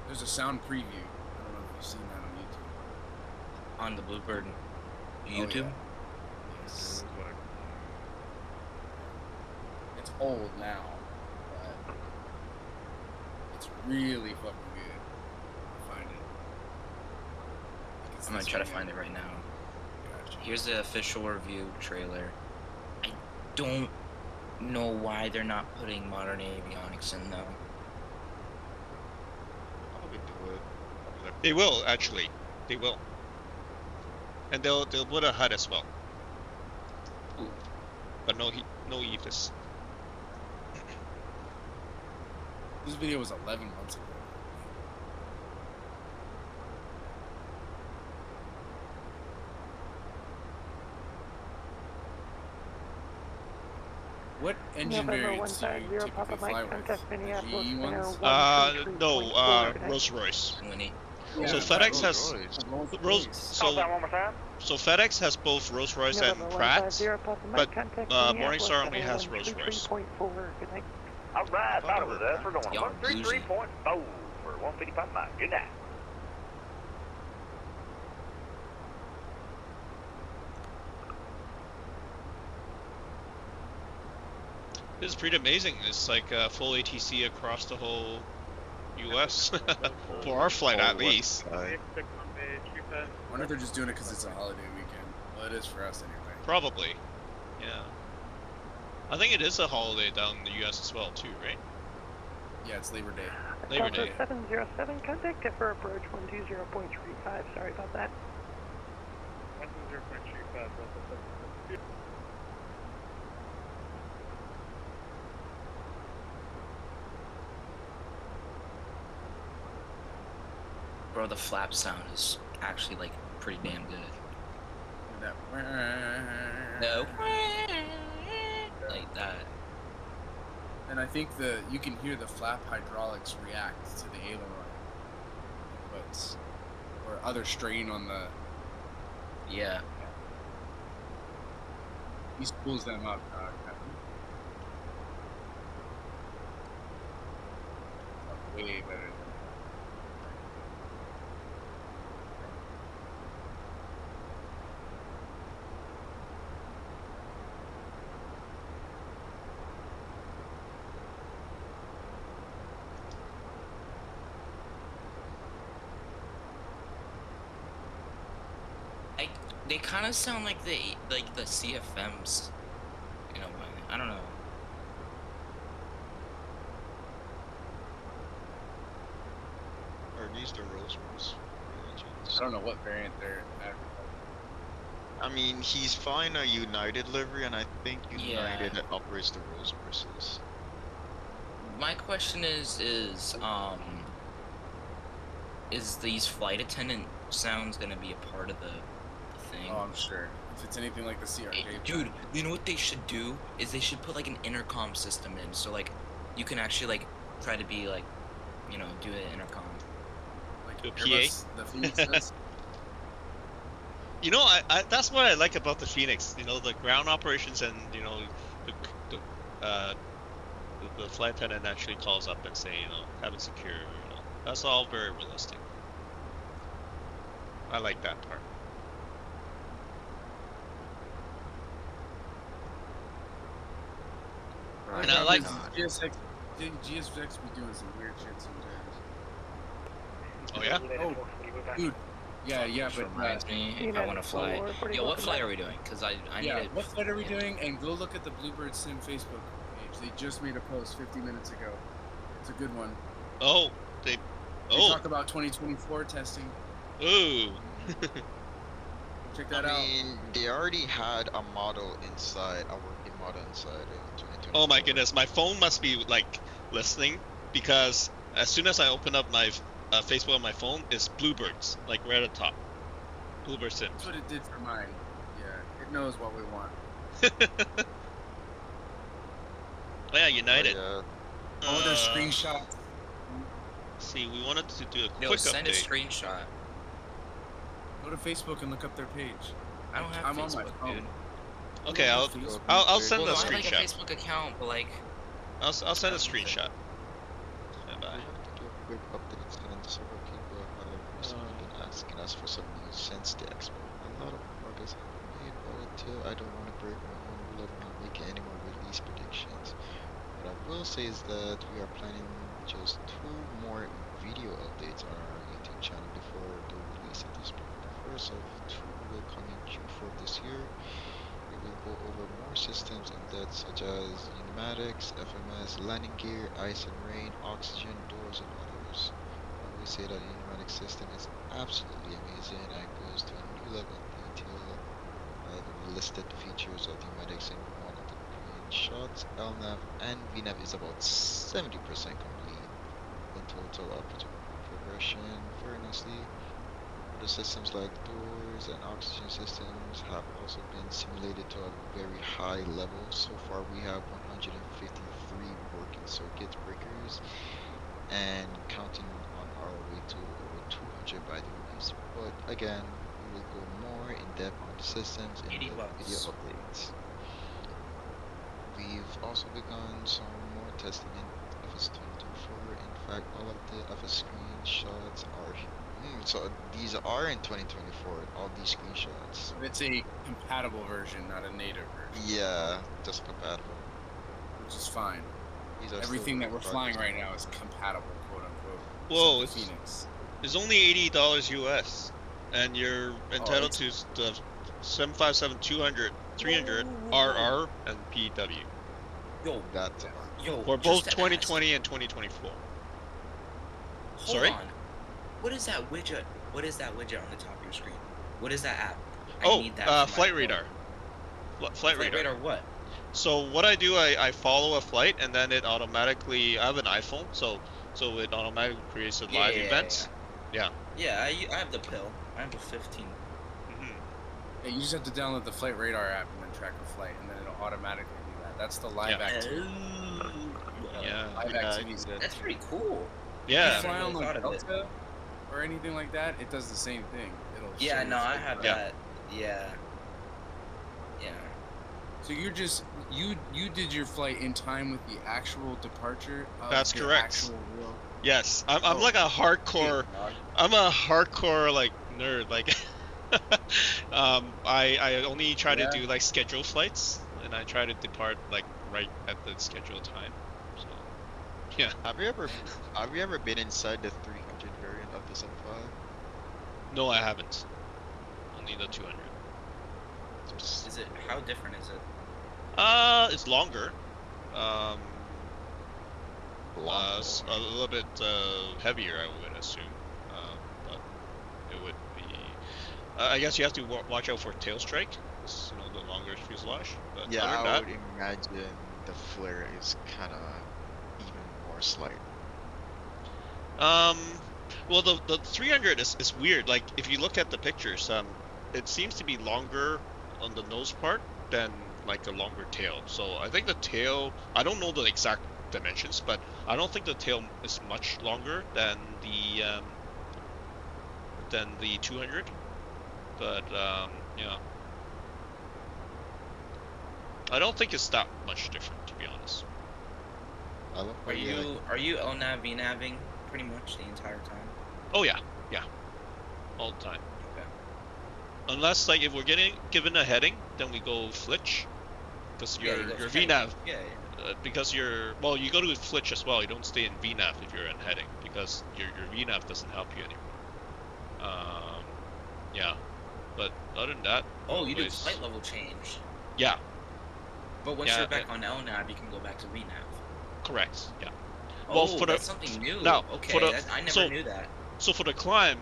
There's a sound preview. I don't know if you've seen that on YouTube. On the Bluebird YouTube? Oh, yeah. Yes. It's old now, but it's really fucking good. Find it. I'm gonna try to find it right now. Gotcha. Here's the official review trailer. I don't know why they're not putting modern avionics in though. They will, actually. They will. And they'll put a HUD as well. Ooh. But no EFIS. This video was 11 months ago. What engine variants do you typically fly with? GE ones? No, Rolls-Royce. Yeah, so FedEx has so FedEx has both Rolls-Royce and Pratt's, but Morningstar only has Rolls-Royce. Alright, thought it was us. We're going 133.4 for 155 miles. Good night. This is pretty amazing. It's like full ATC across the whole U.S. for our flight, at least. I wonder if they're just doing it because it's a holiday weekend. Well, it is for us anyway. Probably, yeah. I think it is a holiday down in the U.S. as well, too, right? Yeah, it's Labor Day. Labor Day. 707, contact for approach 120.35. Sorry about that. 120.35. Bro, the flap sound is actually like pretty damn good. That no. Like that. And I think you can hear the flap hydraulics react to the aileron inputs or other strain on the. Yeah. He spools them up. Way better. They kind of sound like the CFMs in a way. I don't know. Are these the Rolls-Royce? I don't know what variant they're at. I mean, he's flying a United livery, and I think United operates the Rolls-Royces. My question is these flight attendant sounds gonna be a part of the thing? Oh, I'm sure. If it's anything like the CRJ. Hey, dude, you know what they should do? Is they should put like an intercom system in, so like you can actually like try to be like, you know, do an intercom. Like a Airbus, PA? The Phoenix does. You know, that's what I like about the Phoenix. You know, the ground operations and, you know, the flight attendant actually calls up and say, you know, cabin secure, you know. That's all very realistic. I like that part. And I like GSX be doing some weird shit sometimes. Oh yeah? Oh, dude, Yeah, Which but reminds me, if I want to fly. Yo, what flight are we doing? Because I need to. What flight are we doing? And go look at the Bluebird Sim Facebook page. They just made a post 50 minutes ago. It's a good one. Oh, they talk about 2024 testing. Ooh. Check that out. I mean, they already had a model inside, a working model inside in 2024. Oh my goodness, my phone must be like listening, because as soon as I open up my Facebook on my phone, it's Bluebirds, like right at the top. Bluebird Sim. That's what it did for mine. Yeah, it knows what we want. Oh yeah, United. Oh, there's screenshots. See, we wanted to do a quick Yo, send update. a screenshot. Go to Facebook and look up their page. I don't have Facebook, dude. Okay, I'll send a screenshot. I have like a Facebook account, but like. I'll send a screenshot. Bye. Do a quick update, and several people have recently been asking us for some news since the expo. A lot of progress has been made, but until I don't want to break my own rule of not making any more release predictions. What I will say is that we are planning just 2 more video updates on our YouTube channel before the release of this book. The first of 2 will come in Q4 this year. We will go over more systems in depth, such as pneumatics, FMS, landing gear, ice and rain, oxygen, doors, and others. I will say that the pneumatic system is absolutely amazing and goes to a new level of detail. The listed features of pneumatics in one of the green shots. LNAV and VNAV is about 70% complete. In total, progression very nicely. Other systems like doors and oxygen systems have also been simulated to a very high level. So far we have 153 working circuit breakers and counting on our way to over 200 by the release. But again, we will go more in depth on the systems in the video updates. We've also begun some more testing in FS 2024. In fact, all of the FS screenshots are so these are in 2024, all these screenshots. It's a compatible version, not a native version. Yeah, just compatible. Which is fine. Everything that we're flying right now is compatible, quote unquote. Whoa, Phoenix. It's only $80 US, and you're entitled to the 757-200, 300, RR, and PW. Yo, for both 2020 and 2024. Sorry? On. What is that widget? What is that widget on the top of your screen? What is that app? I need that Flight Radar. Flight Radar what? So what I do, I follow a flight, and then it automatically, I have an iPhone, so it automatically creates the live events. Yeah. Yeah, I have the pill. I have the 15. Yeah, you just have to download the Flight Radar app and then track a flight, and then it'll automatically do that. That's the live activity. Yeah. Live activity. That's pretty cool. Yeah. If you fly on like Delta or anything like that, it does the same thing. Yeah, no, I have that. Yeah. Yeah. So you're just you did your flight in time with the actual departure of That's the correct. Actual real... Yes, I'm like a hardcore. I'm a hardcore like nerd. Like, I only try to do like scheduled flights, and I try to depart like right at the scheduled time. So, yeah. Have you ever been inside the 300 variant of the 75? No, I haven't. Only the 200. Is it? How different is it? It's longer. A little bit heavier, I would assume. But it would be. I guess you have to watch out for tail strike. It's, the longer fuselage. But yeah, I would imagine the flare is kind of even more slight. Well, the 300 is weird. Like, if you look at the pictures, it seems to be longer on the nose part than like a longer tail. So I think the tail, I don't know the exact dimensions, but I don't think the tail is much longer than the 200. But yeah, I don't think it's that much different, to be honest. Are you LNAV VNAVing pretty much the entire time? Oh yeah, all the time. Okay. Unless like if we're getting given a heading, then we go flitch, because your VNAV. Yeah. Because you go to flitch as well. You don't stay in VNAV if you're in heading, because your VNAV doesn't help you anymore. Yeah, but other than that. Oh, you do flight level change. Yeah. But once you're back on LNAV, you can go back to VNAV. Correct. Yeah. Oh, well, that's something new. Now, okay, I never knew that. So for the climb,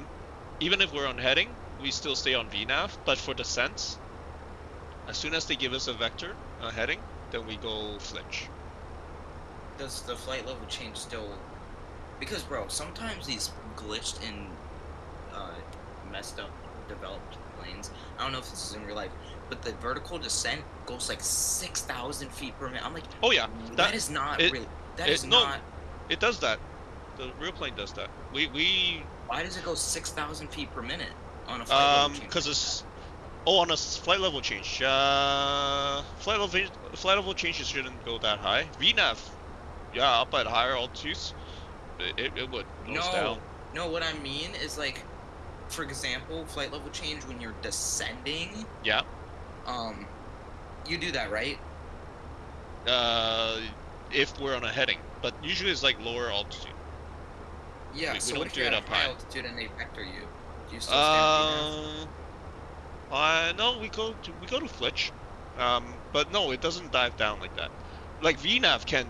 even if we're on heading, we still stay on VNAV. But for descent, as soon as they give us a vector heading, then we go flitch. Does the flight level change still? Because bro, sometimes these glitched and messed up developed planes. I don't know if this is in real life, but the vertical descent goes like 6,000 feet per minute. I'm like, oh yeah, that is not real. That is not. It does that. The real plane does that. We. Why does it go 6,000 feet per minute on a flight level change? Because it's. Oh, on a flight level change. Flight level changes shouldn't go that high. VNAV, yeah, up at higher altitudes, it would nose down. No, what I mean is like, for example, flight level change when you're descending. Yeah. You do that, right? If we're on a heading, but usually it's like lower altitude. Yeah. We so don't if do you're it at up high high. altitude and they vector you, do you still stay at VNAV? No, we go to flitch, but no, it doesn't dive down like that. Like VNAV can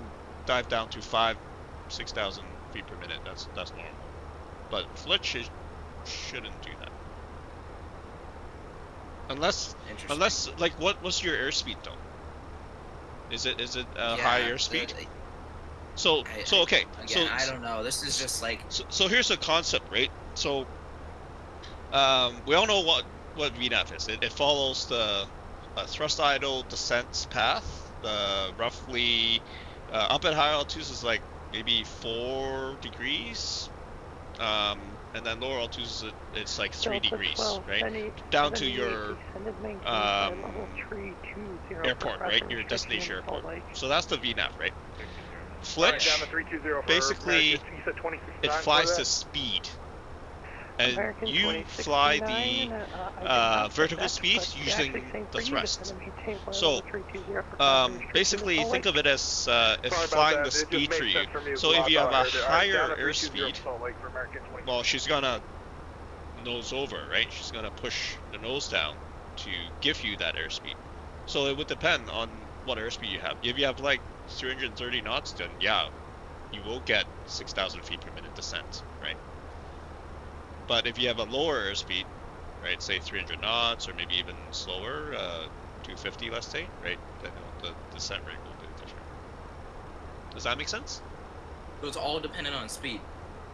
dive down to 5,000-6,000 feet per minute. That's normal, but flitch shouldn't do that. Unless like what's your airspeed though? Is it high airspeed? So okay. Again, I don't know. This is just like. So here's the concept, right? So we all know what VNAV is. It follows the thrust idle descent path. Roughly up at high altitudes is like maybe 4 degrees. And then lower altitudes it's like 3 degrees, right? Down to your airport, right? Your destination airport. So that's the VNAV, right? Flitch, basically, it flies to speed. And you fly the vertical speed using the thrust. So basically, think of it as flying the speed for you. So if you have a higher airspeed, well, she's gonna nose over, right? She's gonna push the nose down to give you that airspeed. So it would depend on what airspeed you have. If you have like 330 knots, then yeah, you will get 6,000 feet per minute descent, right? But if you have a lower airspeed, right, say 300 knots or maybe even slower, 250, let's say, right, then the descent rate will be different. Does that make sense? So it's all dependent on speed.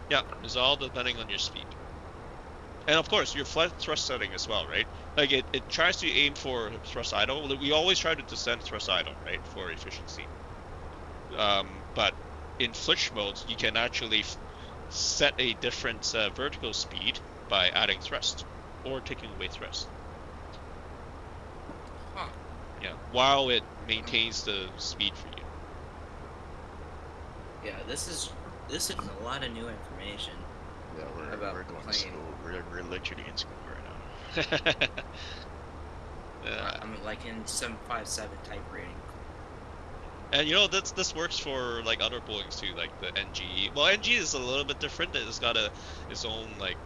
Yeah, it's all depending on your speed. And of course, your flight thrust setting as well, right? Like it tries to aim for thrust idle. We always try to descend thrust idle, right, for efficiency. But in flitch modes, you can actually set a different vertical speed by adding thrust or taking away thrust. Huh. Yeah, while it maintains the speed for you. Yeah, this is a lot of new information. Yeah, we're going to school. We're literally in school right now. I'm like in 757 type rating. And you know this works for like other Boeings too, like the NG. Well, NG is a little bit different. It's got its own like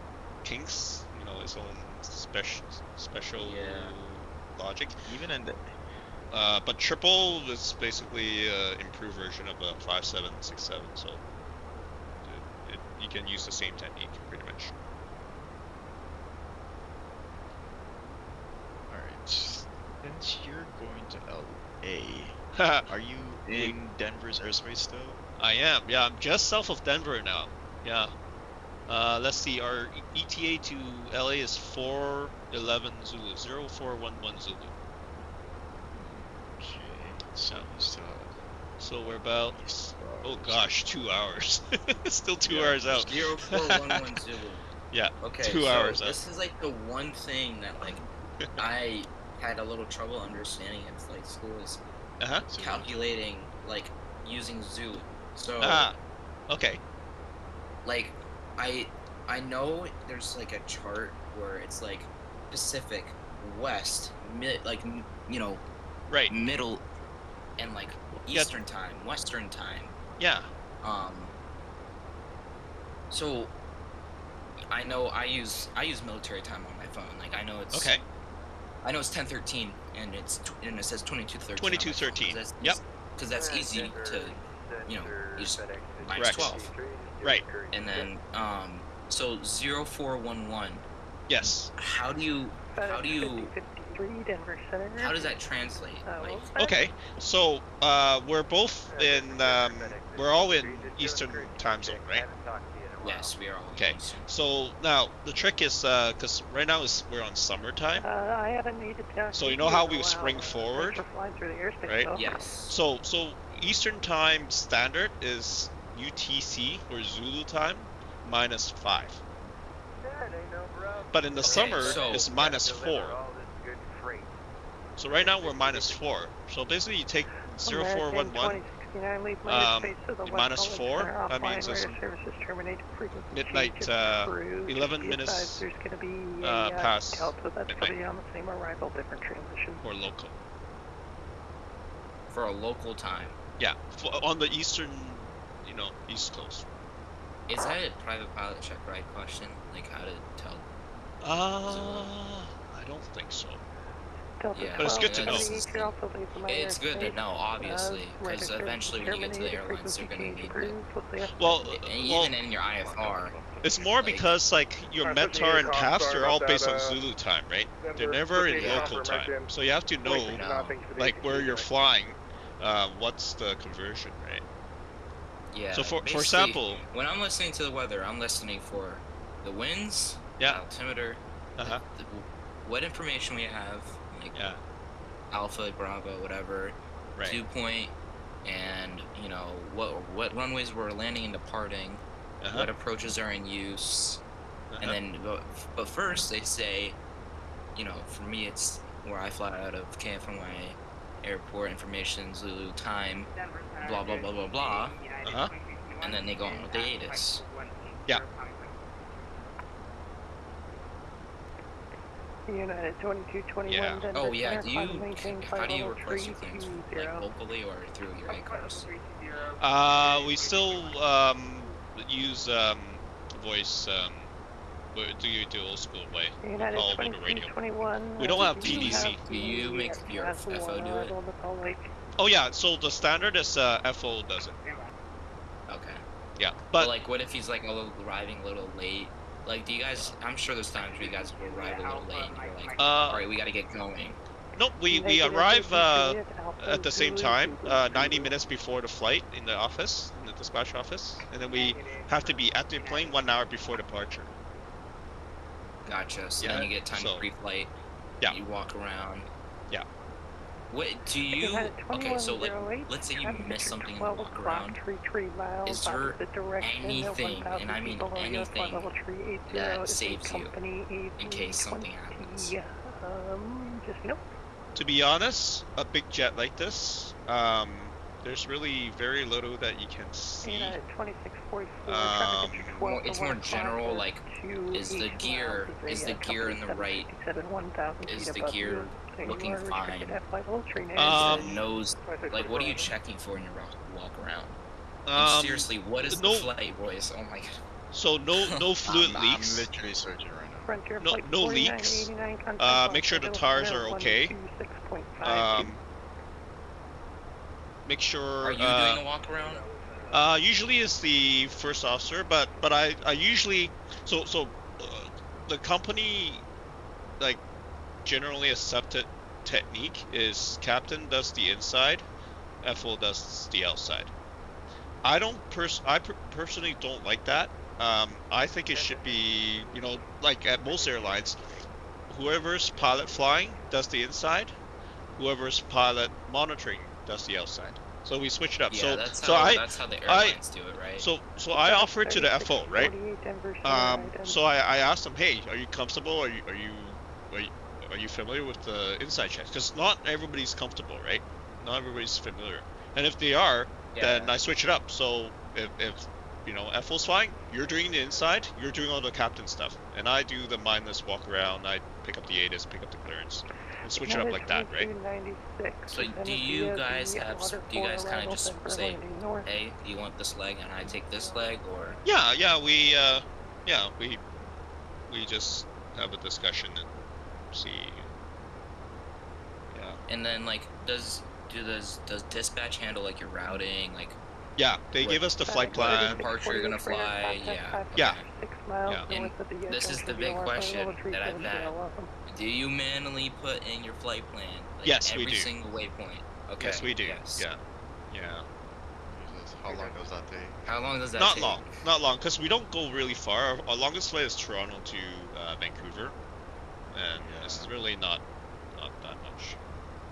kinks, you know, its own special logic. Even in the but triple is basically an improved version of a 5767. So you can use the same technique pretty much. All right, since you're going to LA. Are you in Denver's airspace though? I am, yeah, I'm just south of Denver now. Yeah. Let's see, our ETA to LA is 411 Zulu, 0411 Zulu. Okay, so we're about, oh gosh, 2 hours. Still 2 hours out. 0411 Zulu. Yeah, okay, 2 hours out. This is like the one thing that like I had a little trouble understanding in flight school is calculating, like, using Zulu. So, okay. Like, I know there's, like, a chart where it's, like, Pacific, West, like, you know, right, middle, and, like, Eastern time, Western time. Yeah. So, I know I use military time on my phone. Like I know it's okay. I know it's 10:13 and it says 22:13. 22:13. Yep. Because that's easy to, you know, you just minus 12. Right. And then so 0411. Yes. How does that translate? Okay, so we're both in we're all in Eastern time zone, right? Yes, we are all. Okay, so now the trick is because right now we're on summertime. I haven't needed to. So you know how we spring forward, through the airspace, right? Though. Yes. So Eastern time standard is UTC or Zulu time -5. But in the summer, it's -4. So right now we're -4. So basically you take 0411 -4. That means it's midnight, 11 minutes past midnight. Or local. For a local time. Yeah, on the eastern, you know, East Coast. Is that a private pilot check ride question? Like how to tell? I don't think so. Yeah, but it's good to know. It's good to know, obviously, because eventually when you get to the airlines, they're going to need it. Well, even in your IFR. It's more because, like, your METAR and TAFs are all based on Zulu time, right? They're never in local time. So you have to know, like, where you're flying, what's the conversion, right? Yeah. So, for example... When I'm listening to the weather, I'm listening for the winds, altimeter, what information we have, like Alpha, Bravo, whatever, dew point, and you know what runways we're landing and departing, what approaches are in use, and then but first they say, you know, for me it's where I fly out of KFNY airport, information, Zulu time, blah blah blah blah blah, and then they go on with the ATIS. Yeah. United 2221. Yeah. Oh yeah. How do you request your things, like locally or through your ACARS? We still use voice. Do you do old school way? All over the radio. We don't have PDC. Do you make your FO do it? Oh yeah. So the standard is FO does it. Okay. Yeah, but like, what if he's like arriving a little late? Like, do you guys? I'm sure there's times where you guys will arrive a little late, and you're like, all right, we got to get going. Nope, we arrive at the same time, 90 minutes before the flight in the office, in the dispatch office, and then we have to be at the plane 1 hour before departure. Gotcha. So then you get time pre-flight. Yeah. You walk around. Yeah. What do you? Okay, so like, let's say you miss something in the walk around. Is there anything, and I mean anything, that saves you in case something happens? To be honest, a big jet like this, there's really very little that you can see. It's more general, like, is the gear in the right? Is the gear looking fine? Is the nose, like, what are you checking for in your walk around? And seriously, what is the flight, boys? Oh my god. So no fluid leaks. I'm literally searching right now. No leaks. Make sure the tires are okay. Make sure. Are you doing a walk around? Usually it's the first officer, but I usually the company, like, generally accepted technique is captain does the inside, FO does the outside. I personally don't like that. I think it should be, you know, like at most airlines, whoever's pilot flying does the inside, whoever's pilot monitoring does the outside. So we switch it up. Yeah, that's how the airlines do it, right? So I offered to the FO, right? So I asked them, hey, are you comfortable? Are you familiar with the inside checks? Because not everybody's comfortable, right? Not everybody's familiar. And if they are, then I switch it up. So if you know, FO's flying, you're doing the inside, you're doing all the captain stuff, and I do the mindless walk around. I pick up the ATIS, pick up the clearance, and switch it up like that, right? So do you guys kind of just say, hey, do you want this leg and I take this leg, or? Yeah, we we just have a discussion and see. Yeah. And then like, does dispatch handle like your routing, like? Yeah, they give us the flight plan. Departure you're gonna fly. Yeah. Yeah. 6 miles And this is the big question that I've had. Do you manually put in your flight plan? Like, yes, we do. Every single waypoint. Okay. Yes, we do. Yes. Yeah. Yeah. Jesus, how long does that take? How long does that take? Not long, because we don't go really far. Our longest flight is Toronto to Vancouver, and this is really not that much.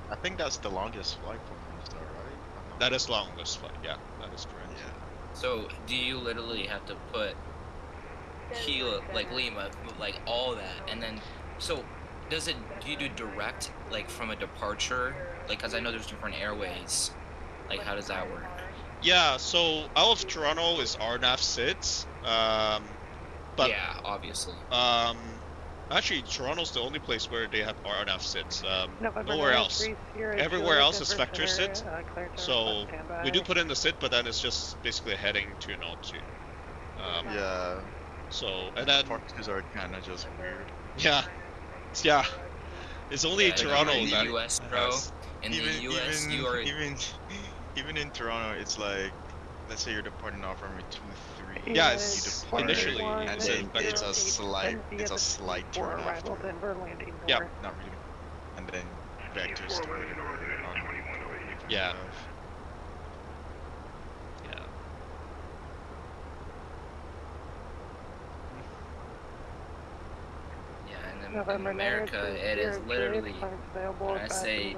I think that's the longest flight from Minnesota, right? That is the longest flight. Yeah, that is correct. Yeah. So do you literally have to put Kilo, like Lima, like all that, and then so do you do direct like from a departure, like, because I know there's different airways, like how does that work? Yeah, so out of Toronto is RNAV sits, but yeah, obviously. Actually, Toronto's the only place where they have RNAV sits. November Nowhere else. 93, Everywhere else is vector Center, sit. So we do put in the sit, but then it's just basically heading to an altitude. Yeah. So and then Foxes are kind of just weird. Yeah. Yeah. It's only Toronto in the that US, bro. In the US, you are even in Toronto, it's like, let's say you're departing off from 2-3. Yeah, it's you depart, initially, and then it's a slight turn after. Yeah. Not really. And then back to start in order on. Yeah. Yeah. In America, it is literally, when I say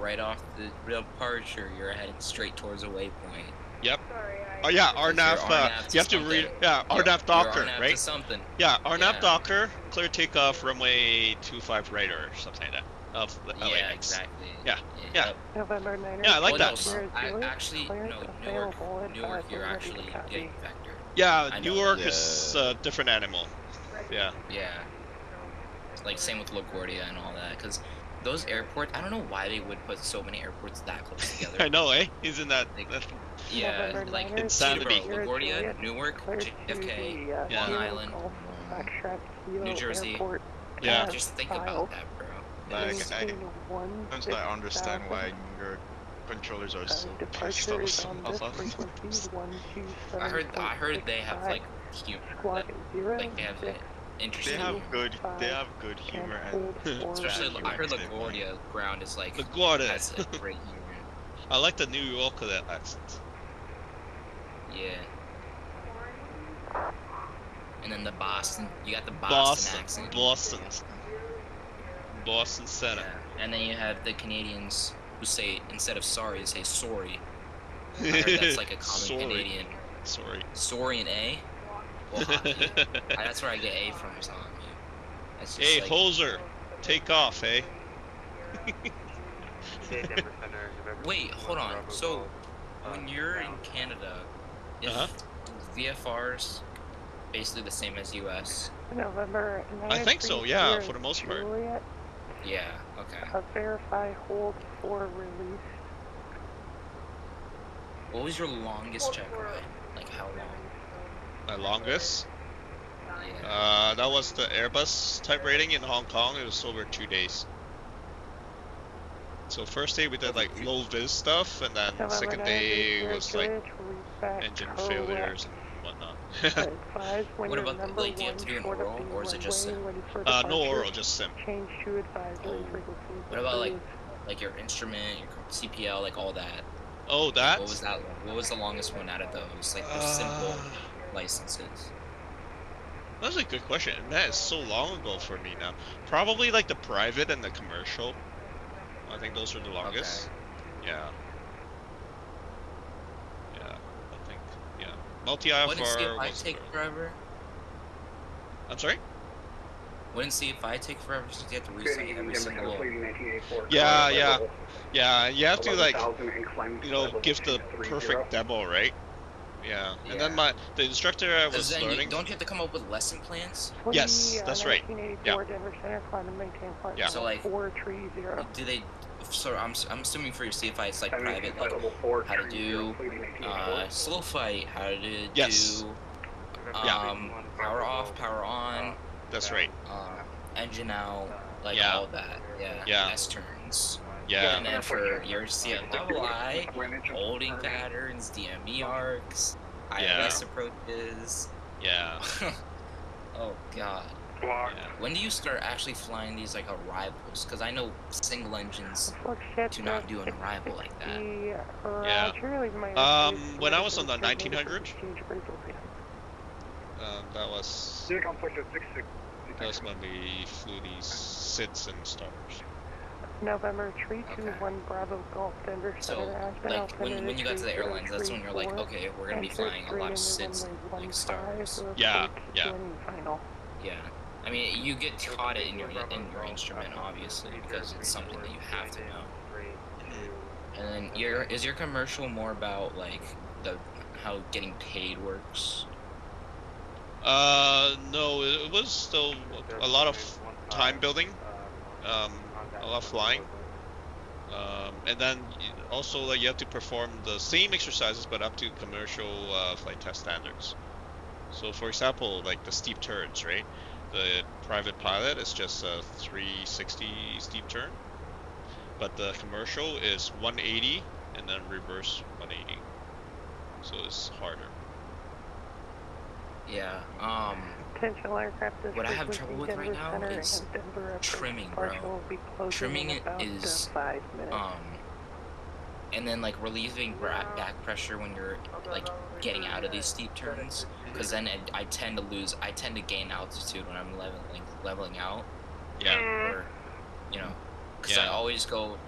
right off the real departure, you're heading straight towards a waypoint. Yep. Oh yeah, RNAV. You have to read. Yeah, RNAV Docker, right? Something. Yeah, RNAV Docker. Clear takeoff, runway 25 right or something like that. Of LAX. Yeah, exactly. Yeah. Yeah. November 9. Yeah, I like that. Actually, no, Newark, you're actually getting vector. Yeah, Newark is a different animal. Yeah. Yeah. Like same with LaGuardia and all that, because those airports, I don't know why they would put so many airports that close together. I know, eh? Isn't that yeah, like insanity? LaGuardia, Newark, JFK, Long Island, New Jersey. Yeah. Just think about that, bro. Like, sometimes I understand why your controllers are so pissed off some of us. I heard they have like they have interesting. They have good humor, and especially I heard LaGuardia ground is like LaGuardia has a great humor. I like the New Yorker accent. Yeah. And then the Boston, you got the Boston accent. Boston Center. Yeah. And then you have the Canadians who say, instead of sorry, they say sorry. I heard that's like a common Canadian. Sorry. Sorry and A? Well, that's where I get A from, is on you. Hey, like, Hoser, take off, eh? Wait, hold on. So, when you're in Canada, is VFRs basically the same as US? November 9. I think so, yeah, for the most part. Yeah, okay. Verify hold for release. What was your longest check ride? Like how long? My longest? Yeah. That was the Airbus type rating in Hong Kong. It was over 2 days. So first day we did like low vis stuff, and then second day was like engine failures and whatnot. What about the, like, do you have to do an oral, or is it just sim? No oral, just sim. Change to advisory frequency. What about like your instrument, your CPL, like all that? Oh, that? What was that? What was the longest one out of those? Like the simple licenses. That's a good question. That is so long ago for me now. Probably like the private and the commercial. I think those are the longest. Okay. Yeah. Yeah, I think. Yeah. Multi-IFR was. Wouldn't CFI take forever? I'm sorry? Wouldn't CFI take forever since you have to reset every single. Yeah, yeah. Yeah, you have to like, you know, give the perfect demo, right? Yeah. And then the instructor I was learning. Don't you have to come up with lesson plans? Yes, that's right. Yeah. Yeah. So like, do they? So I'm assuming for your CFI it's like private, like how to do slow fight, how to do yeah. Power off, power on, That's right. Engine out, like Yeah. all that. Yeah. Yeah. S turns. Yeah. And then for your CFII, holding patterns, DME arcs, ILS approaches. Yeah. Oh god. Yeah. When do you start actually flying these like arrivals? Because I know single engines do not do an arrival like that. Yeah. When I was on the 1900, that was when we flew these SIDs and stars. November 321 Bravo Golf Denver So, like, when you got to the airlines, that's when you're like, okay, we're gonna be flying a lot of SIDs, like stars. Yeah, yeah. Yeah. I mean, you get taught it in your instrument, obviously, because it's something that you have to know. And then, is your commercial more about like how getting paid works? No, it was still a lot of time building, a lot of flying, and then also like you have to perform the same exercises but up to commercial flight test standards. So, for example, like the steep turns, right? The private pilot is just a 360 steep turn, but the commercial is 180 and then reverse 180. So it's harder. Yeah. What I have trouble with right now is trimming, bro. Trimming is and then like relieving back pressure when you're like getting out of these steep turns, because then I tend to gain altitude when I'm leveling out. Yeah. Or, you know, because I always go.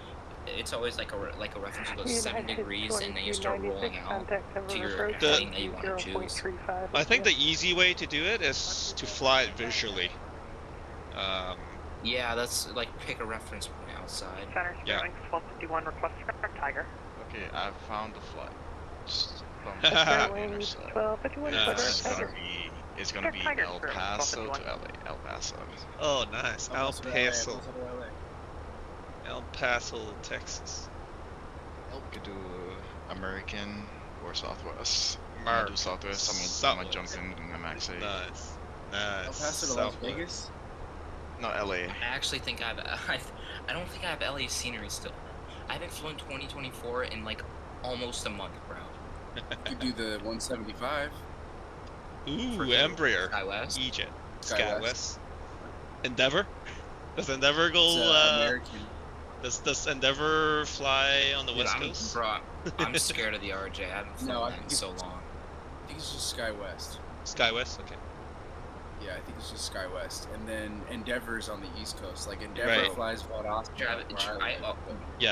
It's always like a reference. You go 7 degrees and then you start rolling out to your heading that you want to choose. I think the easy way to do it is to fly it visually. Yeah, that's like pick a reference point outside. Yeah. 1251 request for Tiger. Okay, I found the flight. Just from it's gonna be El Paso to LA. El Paso. Oh, nice. El Paso. El Paso, Texas. We could do American or Southwest. American. Do Southwest. I'm gonna jump in the Max 8. Nice. Nice. El Paso to Las Vegas? No, LA. I actually think I don't think I have LA scenery still. I haven't flown 2024 in like almost a month, bro. You could do the 175. Ooh, Embraer. SkyWest. Egypt. SkyWest. Endeavor? Does Endeavor go, American. Does Endeavor fly on the West Coast? Bro, I'm scared of the RJ. I haven't flown that in so long. I think it's just SkyWest. SkyWest? Okay. Yeah, I think it's just SkyWest. And then Endeavor's on the East Coast. Like, Endeavor flies Valdosta.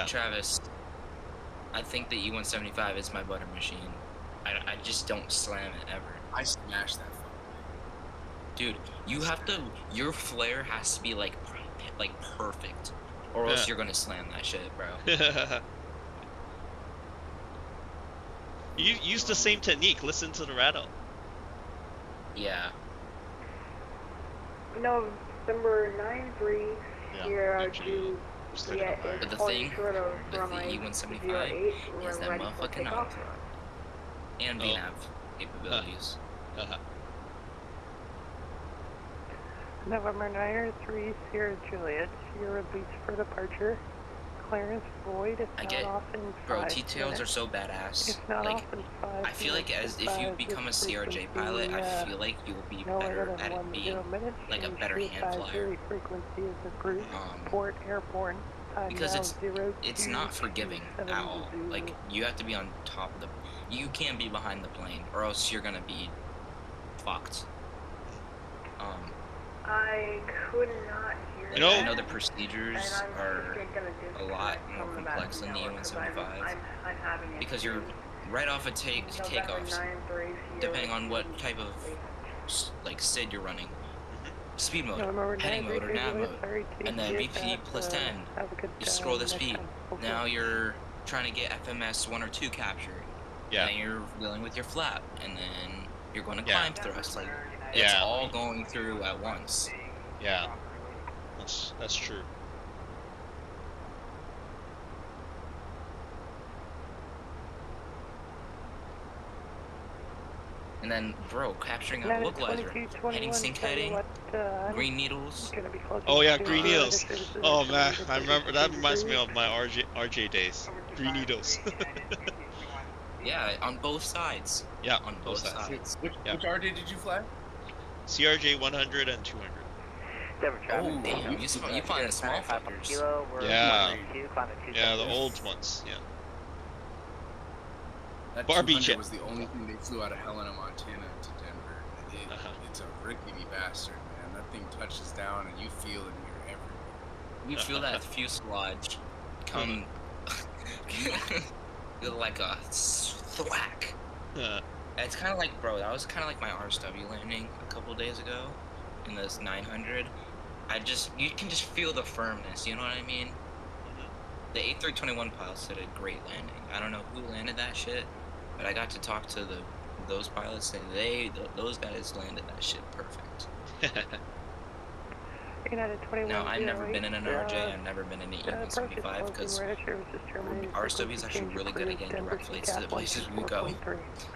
Travis, I think the E175 is my butter machine. I just don't slam it ever. I smash that phone. Dude, you have to, your flare has to be like perfect, or else you're gonna slam that shit, bro. You use the same technique. Listen to the rattle. Yeah. November 93 Sierra Jew. But the thing with the E175 is that motherfucking Alpha and VNAV capabilities. November 903 Sierra Juliet. Sierra beats for departure. Clearance void. It's not off in 5 Bro, T-tails are so badass. It's not like, off in 5 I feel like if you become a CRJ pilot, I feel like you'll be better at it being like a better hand flyer. Frequency is approved. Port airborne. Because it's not forgiving at all. Like, you have to be on top of the... You can't be behind the plane, or else you're gonna be fucked. I could not hear I know the procedures are a lot more complex than the E175. Because you're right off of takeoffs, depending on what type of like SID you're running. Speed mode, heading mode, or nav mode, and then VP plus 10. You scroll the speed. Now you're trying to get FMS 1 or 2 captured. Yeah. And you're dealing with your flap, and then you're going to climb thrust. Like, it's all going through at once. Yeah. That's true. And then, bro, capturing a localizer, heading sync heading, green needles. Oh yeah, green needles. Oh man, I remember. That reminds me of my RJ days. Green needles. Yeah, on both sides. Yeah, on both sides. Which RJ did you fly? CRJ 100 and 200. Oh damn, you find the small fuckers. Yeah. Yeah, the old ones. Yeah. That Barbie 200 jet was the only thing they flew out of Helena, Montana to Denver. It's a rickety bastard, man. That thing touches down and you feel it in your everywhere. You feel that fuselage come like a thwack. It's kind of like, bro, that was kind of like my RSW landing a couple days ago in this 900. You can just feel the firmness, you know what I mean? The A321 pilots did a great landing. I don't know who landed that shit, but I got to talk to those pilots, and those guys landed that shit perfect. No, I've never been in an RJ. I've never been in an E175 because RSW is actually really good at getting direct flights to the places we go,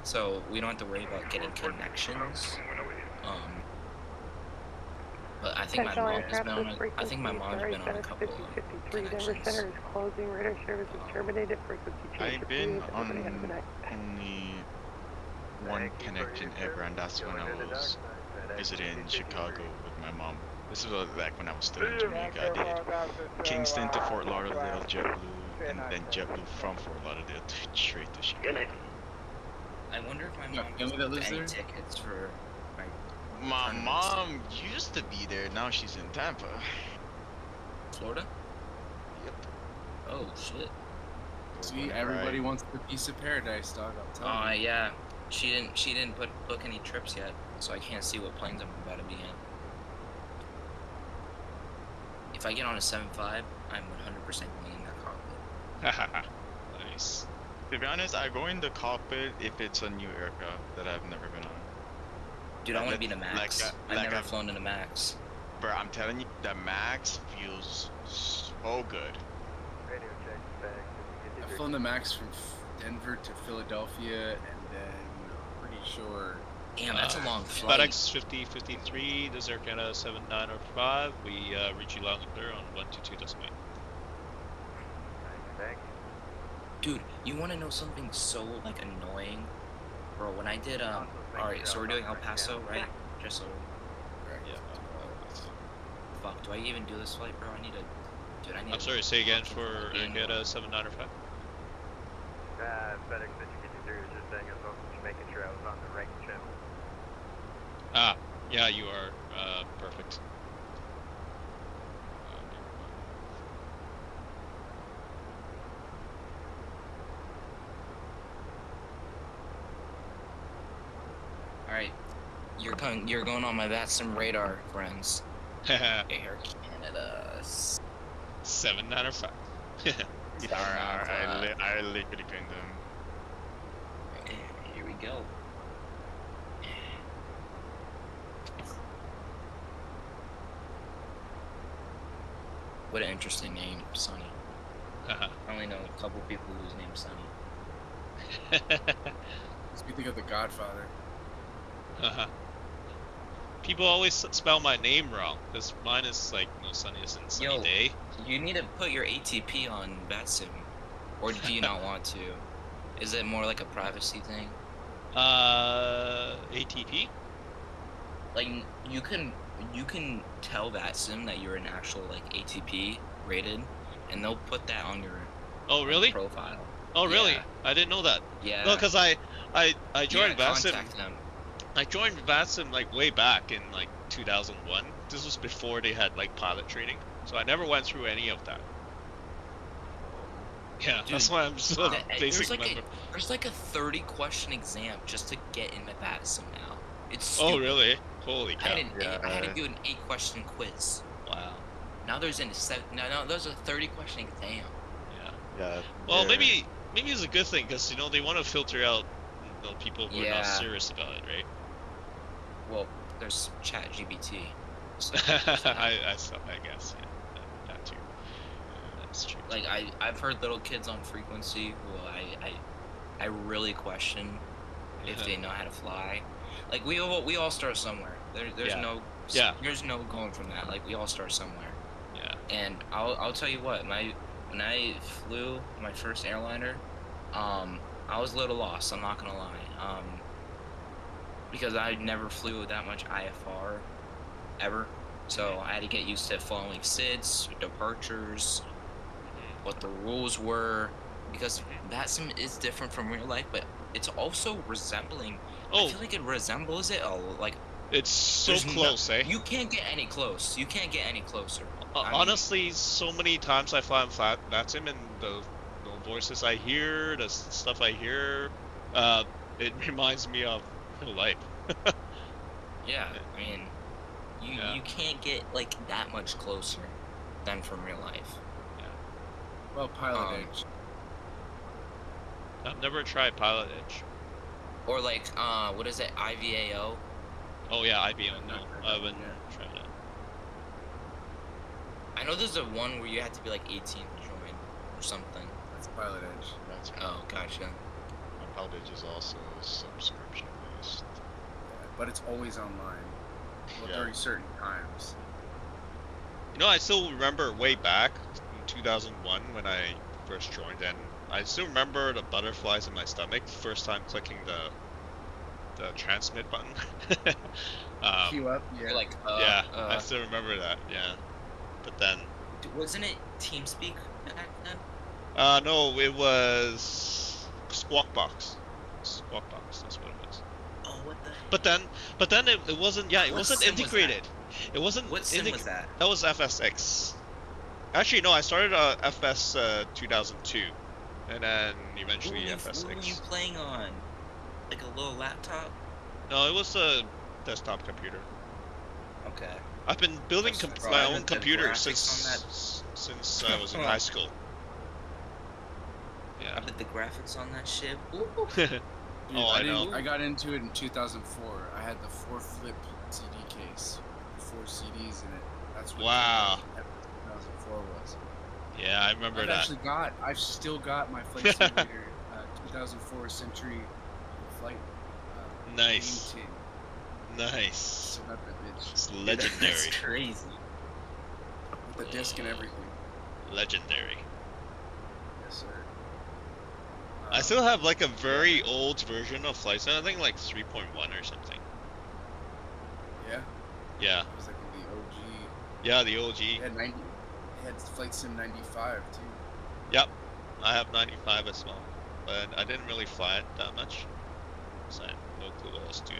so we don't have to worry about getting connections. But I think my mom has been on a couple of connections. I've been on only one connection ever, and that's when I was visiting Chicago with my mom. This was like when I was still in Jamaica. I did Kingston to Fort Lauderdale, JetBlue, and then JetBlue from Fort Lauderdale straight to Chicago. I wonder if my mom has any tickets for my mom used to be there. Now she's in Tampa, Florida. Yep. Oh shit. See, everybody wants the piece of paradise, dog. I'm telling you. Yeah. She didn't book any trips yet, so I can't see what planes I'm about to be in. If I get on a 7.5, I'm 100% going in that cockpit. Nice. To be honest, I go in the cockpit if it's a new aircraft that I've never been on. Dude, I want to be in a Max. I've never flown in a Max. Bro, I'm telling you, the Max feels so good. I've flown the Max from Denver to Philadelphia, and then I'm pretty sure. Damn, that's a long flight. FedEx 5053, this is Air Canada 7905. We reach you loud and clear on 122.8. Dude, you want to know something so like annoying? Bro, when I did alright, so we're doing El Paso, right? Just so. Yeah. Fuck, do I even do this flight, bro? I need to. Dude, I need. I'm sorry. Say again for Air Canada 7905. FedEx that you get you through is just saying as well as making sure I was on the right channel. Ah, yeah, you are perfect. Alright, you're going on my VATSIM radar, friends. Air Canada 7905. I liquid cleaned them. Here we go. What an interesting name, Sonny. I only know a couple people whose name's Sonny. Makes me think of The Godfather. People always spell my name wrong, because mine is like, no, Sunny isn't Sunny Day. You need to put your ATP on VATSIM, or do you not want to? Is it more like a privacy thing? ATP? Like, you can tell VATSIM that you're an actual, like, ATP rated, and they'll put that on your profile. Oh, really? Yeah. I didn't know that. Yeah. No, because I joined VATSIM. Contact them. I joined VATSIM like way back in like 2001. This was before they had like pilot training, so I never went through any of that. Yeah, dude, that's why I'm just a basic member. There's like a 30 question exam just to get into VATSIM now. It's stupid. Oh really? Holy cow! I had to do an 8-question quiz. Wow. Now there's there's a 30 question exam. Yeah. Well, maybe it's a good thing because they want to filter out people who are not serious about it, right? Well, there's ChatGPT. So I guess, yeah, that too. That's true. Like I've heard little kids on frequency who I really question if they know how to fly, Like we all start somewhere. There's no going from that. Like we all start somewhere. Yeah. And I'll tell you what, when I flew my first airliner, I was a little lost. I'm not gonna lie. Because I never flew that much IFR ever, so I had to get used to following SIDs, departures, what the rules were, because that sim is different from real life, but it's also resembling. I feel like it resembles it. It's so close, eh? You can't get any close. You can't get any closer. Honestly, so many times I fly on that sim, and the voices I hear, the stuff I hear, it reminds me of real life. Yeah, I mean, you can't get like that much closer than from real life. Yeah. Well, Pilot Edge. I've never tried Pilot Edge. Or like, what is it, IVAO? Oh yeah, IVAO. No, I haven't tried it. I know there's a one where you have to be like 18 to join or something. That's Pilot Edge. That's oh, gotcha. Pilot Edge is also subscription based. Yeah, but it's always online. Well, during certain times. You know, I still remember way back in 2001 when I first joined, and I still remember the butterflies in my stomach first time clicking the transmit button. Queue up, yeah. Like, I still remember that. Yeah, but then wasn't it TeamSpeak back then? No, it was Squawkbox. Squawkbox, that's what it was. Oh, what the? But then it wasn't. Yeah, it wasn't integrated. It wasn't. What sim was that? That was FSX. Actually, no, I started FS 2002, and then eventually FSX. What were you playing on? Like a little laptop? No, it was a desktop computer. Okay. I've been building my own computer since I was in high school. Yeah. I bet the graphics on that shit. Dude, I know. I got into it in 2004. I had the 4-flip CD case, 4 CDs in it. That's what 2004 was. Yeah, I remember that. I've still got my Flight Simulator 2004 Century flight. Nice. Nice. Still got that bitch. It's legendary. That's crazy. With the disc and everything. Legendary. Yes, sir. I still have like a very old version of Flight Sim. I think like 3.1 or something. Yeah. Yeah. It was like the OG. Yeah, the OG. It had Flight Sim 95 too. Yep. I have 95 as well, but I didn't really fly it that much, so I had no clue what else to do.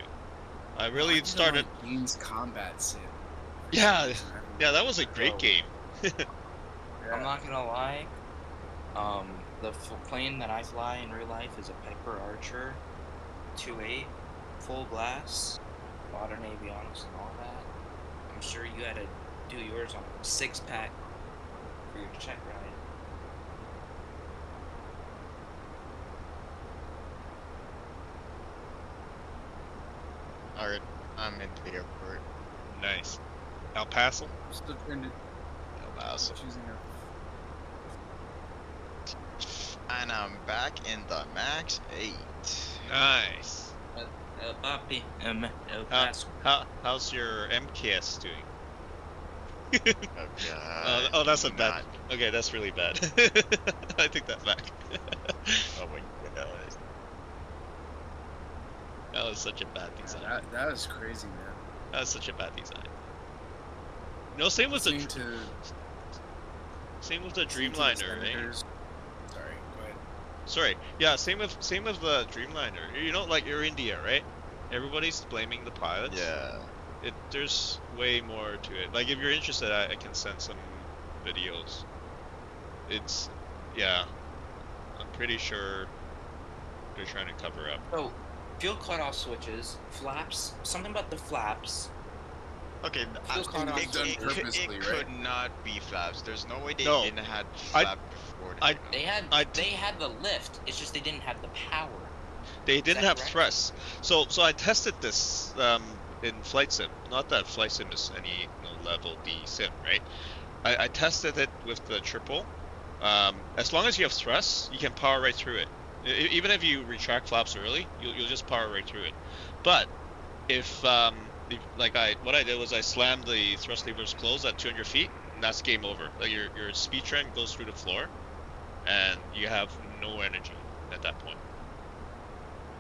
I really started. Games Combat Sim. Yeah, yeah, that was a great game. I'm not gonna lie. The plane that I fly in real life is a Piper Archer 2.8, full glass, modern avionics and all that. I'm sure you had to do yours on a 6-pack for your check ride. Alright, I'm into the airport. Nice. El Paso? Still trying to El Paso. choosing And I'm back in the Max 8. Nice. El Papi, El Paso. How's your MKS doing? Oh, that's a bad. Okay, that's really bad. I take that back. Oh my god. That was such a bad design. that was crazy, man. That was such a bad design. No, same with the Dreamliner, eh? Sorry, go ahead. Sorry. Yeah, same with the Dreamliner. You know, like Air India, right? Everybody's blaming the pilots. Yeah. There's way more to it. Like, if you're interested, I can send some videos. Yeah. I'm pretty sure they're trying to cover up. Oh, fuel cutoff switches, flaps, something about the flaps. Okay, it could not be flaps. There's no way they didn't have flap before. They had the lift. It's just they didn't have the power. They didn't have thrust. So I tested this in Flight Sim. Not that Flight Sim is any level D sim, right? I tested it with the triple. As long as you have thrust, you can power right through it. Even if you retract flaps early, you'll just power right through it. But if what I did was I slammed the thrust levers closed at 200 feet, and that's game over. Like your speed trend goes through the floor, and you have no energy at that point.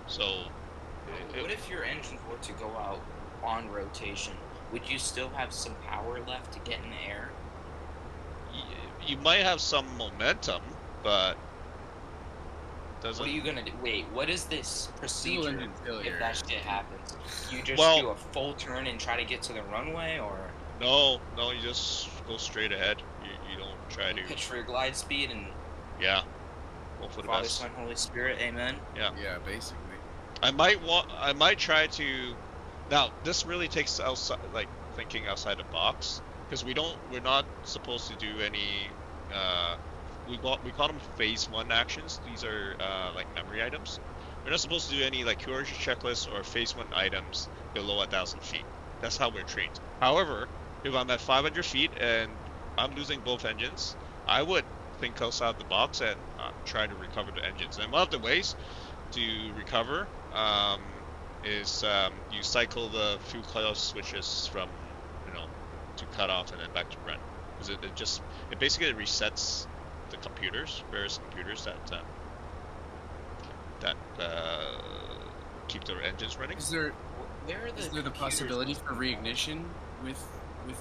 So, what if your engines were to go out on rotation? Would you still have some power left to get in the air? You might have some momentum, but doesn't. What are you gonna do? Wait, what is this procedure if that shit happens? You just do a full turn and try to get to the runway, or? No, you just go straight ahead. You don't try to pitch for your glide speed and. Yeah. Hope for the Father, best. Son, Holy Spirit, Amen. Yeah. Yeah, basically. I might try to. Now this really takes outside, like thinking outside the box, because we're not supposed to do any. We call them phase 1 actions. These are like memory items. We're not supposed to do any like curiosity checklists or phase 1 items below 1,000 feet. That's how we're trained. However, if I'm at 500 feet and I'm losing both engines, I would think outside the box and try to recover the engines. And one of the ways to recover is you cycle the fuel cutoff switches from, to cut off and then back to run. Because it basically resets the computers, various computers that keep their engines running. Is there the possibility for reignition with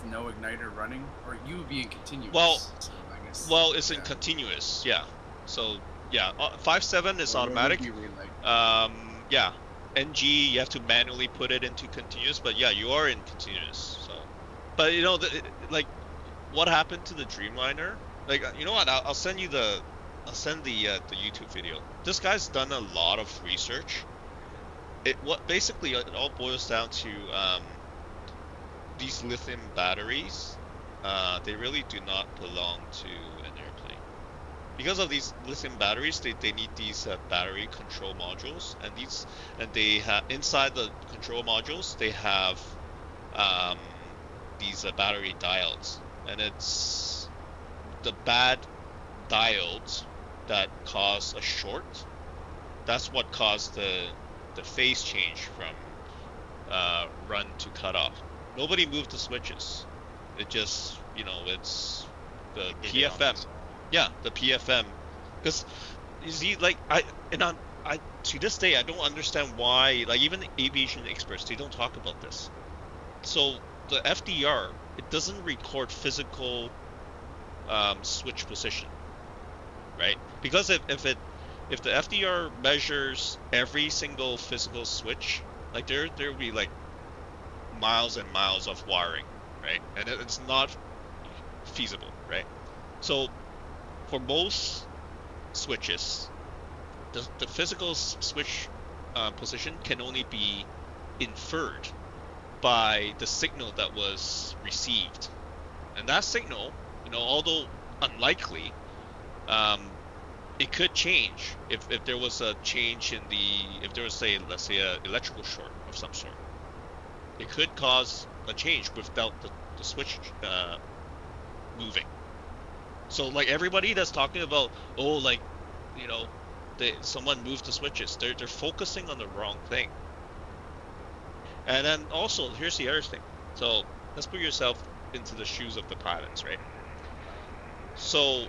no igniter running, or you would be in continuous? Well, it's in continuous, yeah. So yeah, 5.7 is automatic. Yeah, NG you have to manually put it into continuous, but yeah, you are in continuous. So, but like, what happened to the Dreamliner? Like, you know what? I'll send the YouTube video. This guy's done a lot of research. It all boils down to these lithium batteries. They really do not belong to an airplane. Because of these lithium batteries, they need these battery control modules, and they have inside the control modules they have these battery diodes, and it's the bad diodes that cause a short. That's what caused the phase change from run to cutoff. Nobody moved the switches. It just, it's the PFM. Yeah, the PFM. Because you see, like I to this day I don't understand why, like even aviation experts, they don't talk about this. So the FDR, it doesn't record physical switch position, right? Because if the FDR measures every single physical switch, like there will be like miles and miles of wiring, right? And it's not feasible, right? So for most switches, the physical switch position can only be inferred by the signal that was received, and that signal, although unlikely, it could change if there was a change in if there was, let's say a electrical short of some sort. It could cause a change without the switch moving. So like everybody that's talking about, someone moved the switches, they're focusing on the wrong thing. And then also, here's the other thing. So let's put yourself into the shoes of the pilots, right? So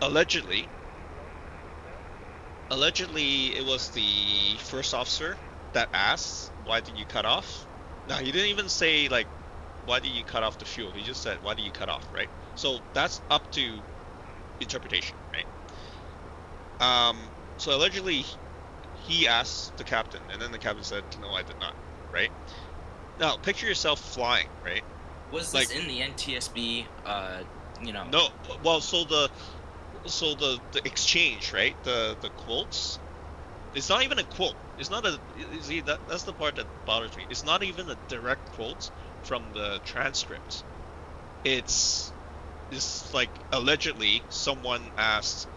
allegedly it was the first officer that asked, why did you cut off? Now, he didn't even say, like, why did you cut off the fuel? He just said, why did you cut off, right? So that's up to interpretation, right? So allegedly, he asked the captain, and then the captain said, no, I did not, right? Now, picture yourself flying, right? Was this in the NTSB, No, well, so the exchange, right? The quotes, it's not even a quote. It's not that's the part that bothers me. It's not even a direct quote from the transcript. It's like allegedly someone asked,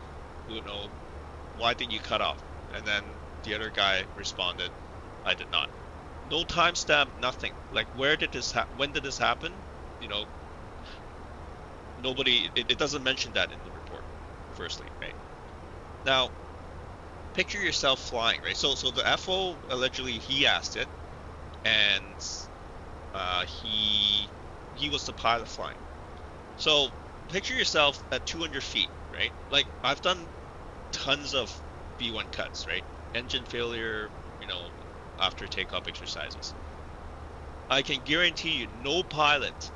why did you cut off? And then the other guy responded, I did not. No timestamp, nothing. Like, where did this when did this happen? Nobody. It doesn't mention that in the report. Firstly, right? Now, picture yourself flying, right? So the FO allegedly he asked it, and he was the pilot flying. So picture yourself at 200 feet, right? Like I've done tons of V1 cuts, right? Engine failure, after takeoff exercises. I can guarantee you no pilot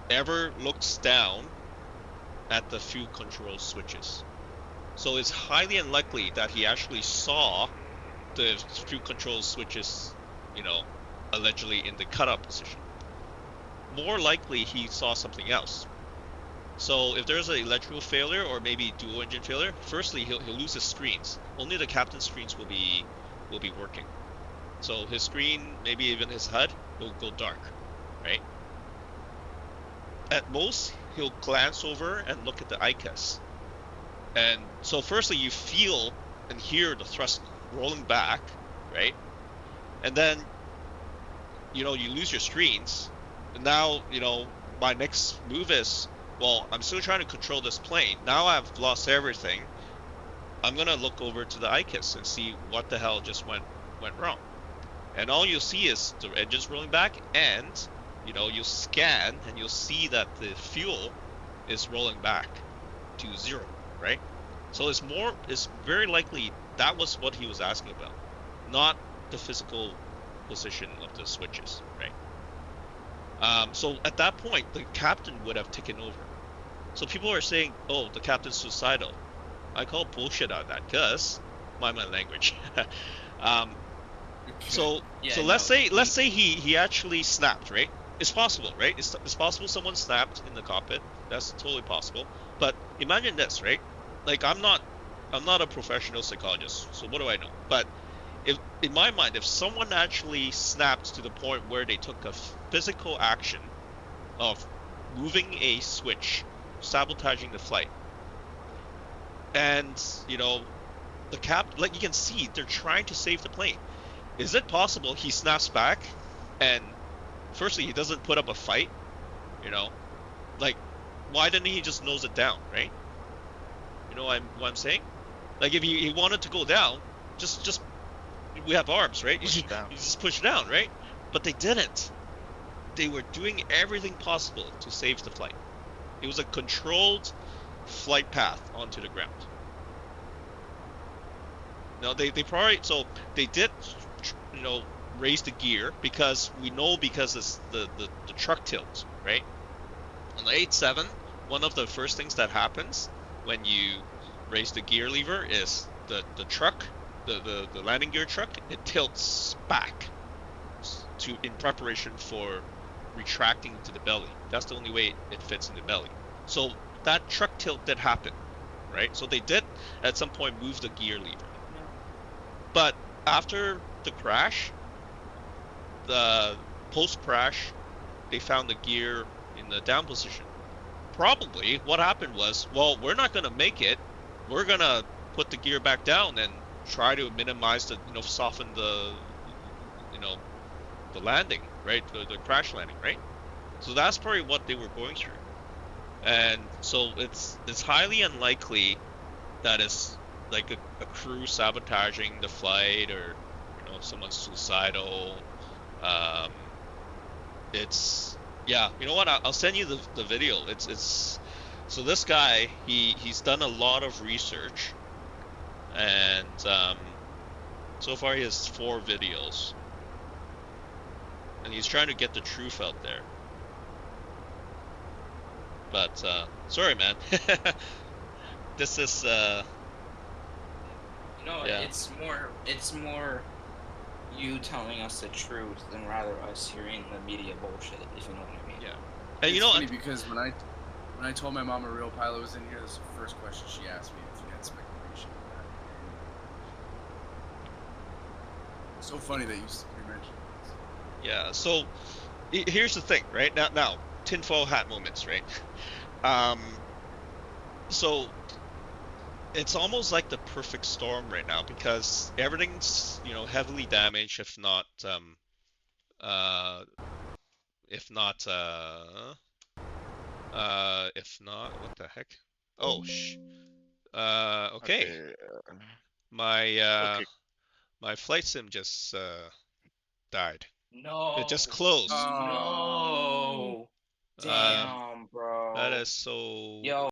ever looks down at the fuel control switches. So it's highly unlikely that he actually saw the fuel control switches, allegedly in the cutoff position. More likely he saw something else. So if there's an electrical failure or maybe dual engine failure, firstly he'll lose his screens. Only the captain's screens will be working. So his screen, maybe even his HUD, will go dark, right? At most, he'll glance over and look at the ICAS. And so firstly, you feel and hear the thrust rolling back, right? And then, you lose your screens. And now, my next move is, well, I'm still trying to control this plane. Now I've lost everything. I'm going to look over to the ICAS and see what the hell just went wrong. And all you'll see is the engines rolling back, and you'll scan and you'll see that the fuel is rolling back to 0, right? So it's very likely that was what he was asking about, not the physical position of the switches, right? So at that point, the captain would have taken over. So people are saying, oh, the captain's suicidal. I call bullshit on that, because, mind my language. So let's say he actually snapped, right? It's possible, right? It's possible someone snapped in the cockpit. That's totally possible. But imagine this, right? Like I'm not a professional psychologist, so what do I know? But if in my mind, if someone actually snapped to the point where they took a physical action of moving a switch, sabotaging the flight, and the like you can see they're trying to save the plane. Is it possible he snaps back and firstly he doesn't put up a fight? Like why didn't he just nose it down, right? You know what I'm saying? Like if he wanted to go down, just we have arms, right? You just push it down, right? But they didn't. They were doing everything possible to save the flight. It was a controlled flight path onto the ground. Now they probably they did raise the gear because it's the truck tilt, right? On the 87, one of the first things that happens when you raise the gear lever is the truck, the landing gear truck, it tilts back in preparation for retracting into the belly. That's the only way it fits in the belly. So that truck tilt did happen, right? So they did at some point move the gear lever. But after the crash, the post-crash, they found the gear in the down position. Probably what happened was, well, we're not going to make it. We're going to put the gear back down and try to minimize the, soften the, the landing, right? The crash landing, right? So that's probably what they were going through. And so it's highly unlikely that it's like a crew sabotaging the flight or someone's suicidal. It's you know what, I'll send you the video. It's so this guy he's done a lot of research, and so far he has 4 videos, and he's trying to get the truth out there. But sorry man. This is it's more you telling us the truth than rather us hearing the media bullshit, if you know what I mean. Yeah. And it's funny because when I told my mom a real pilot was in here, this is the first question she asked me if you had speculation of that. It's so funny that you mentioned this. Yeah, so here's the thing, right? Now tinfoil hat moments, right? So it's almost like the perfect storm right now because everything's heavily damaged, if not what the heck? Oh okay. My my flight sim just died. No. It's just close. No. Damn, bro. That is so. Yo.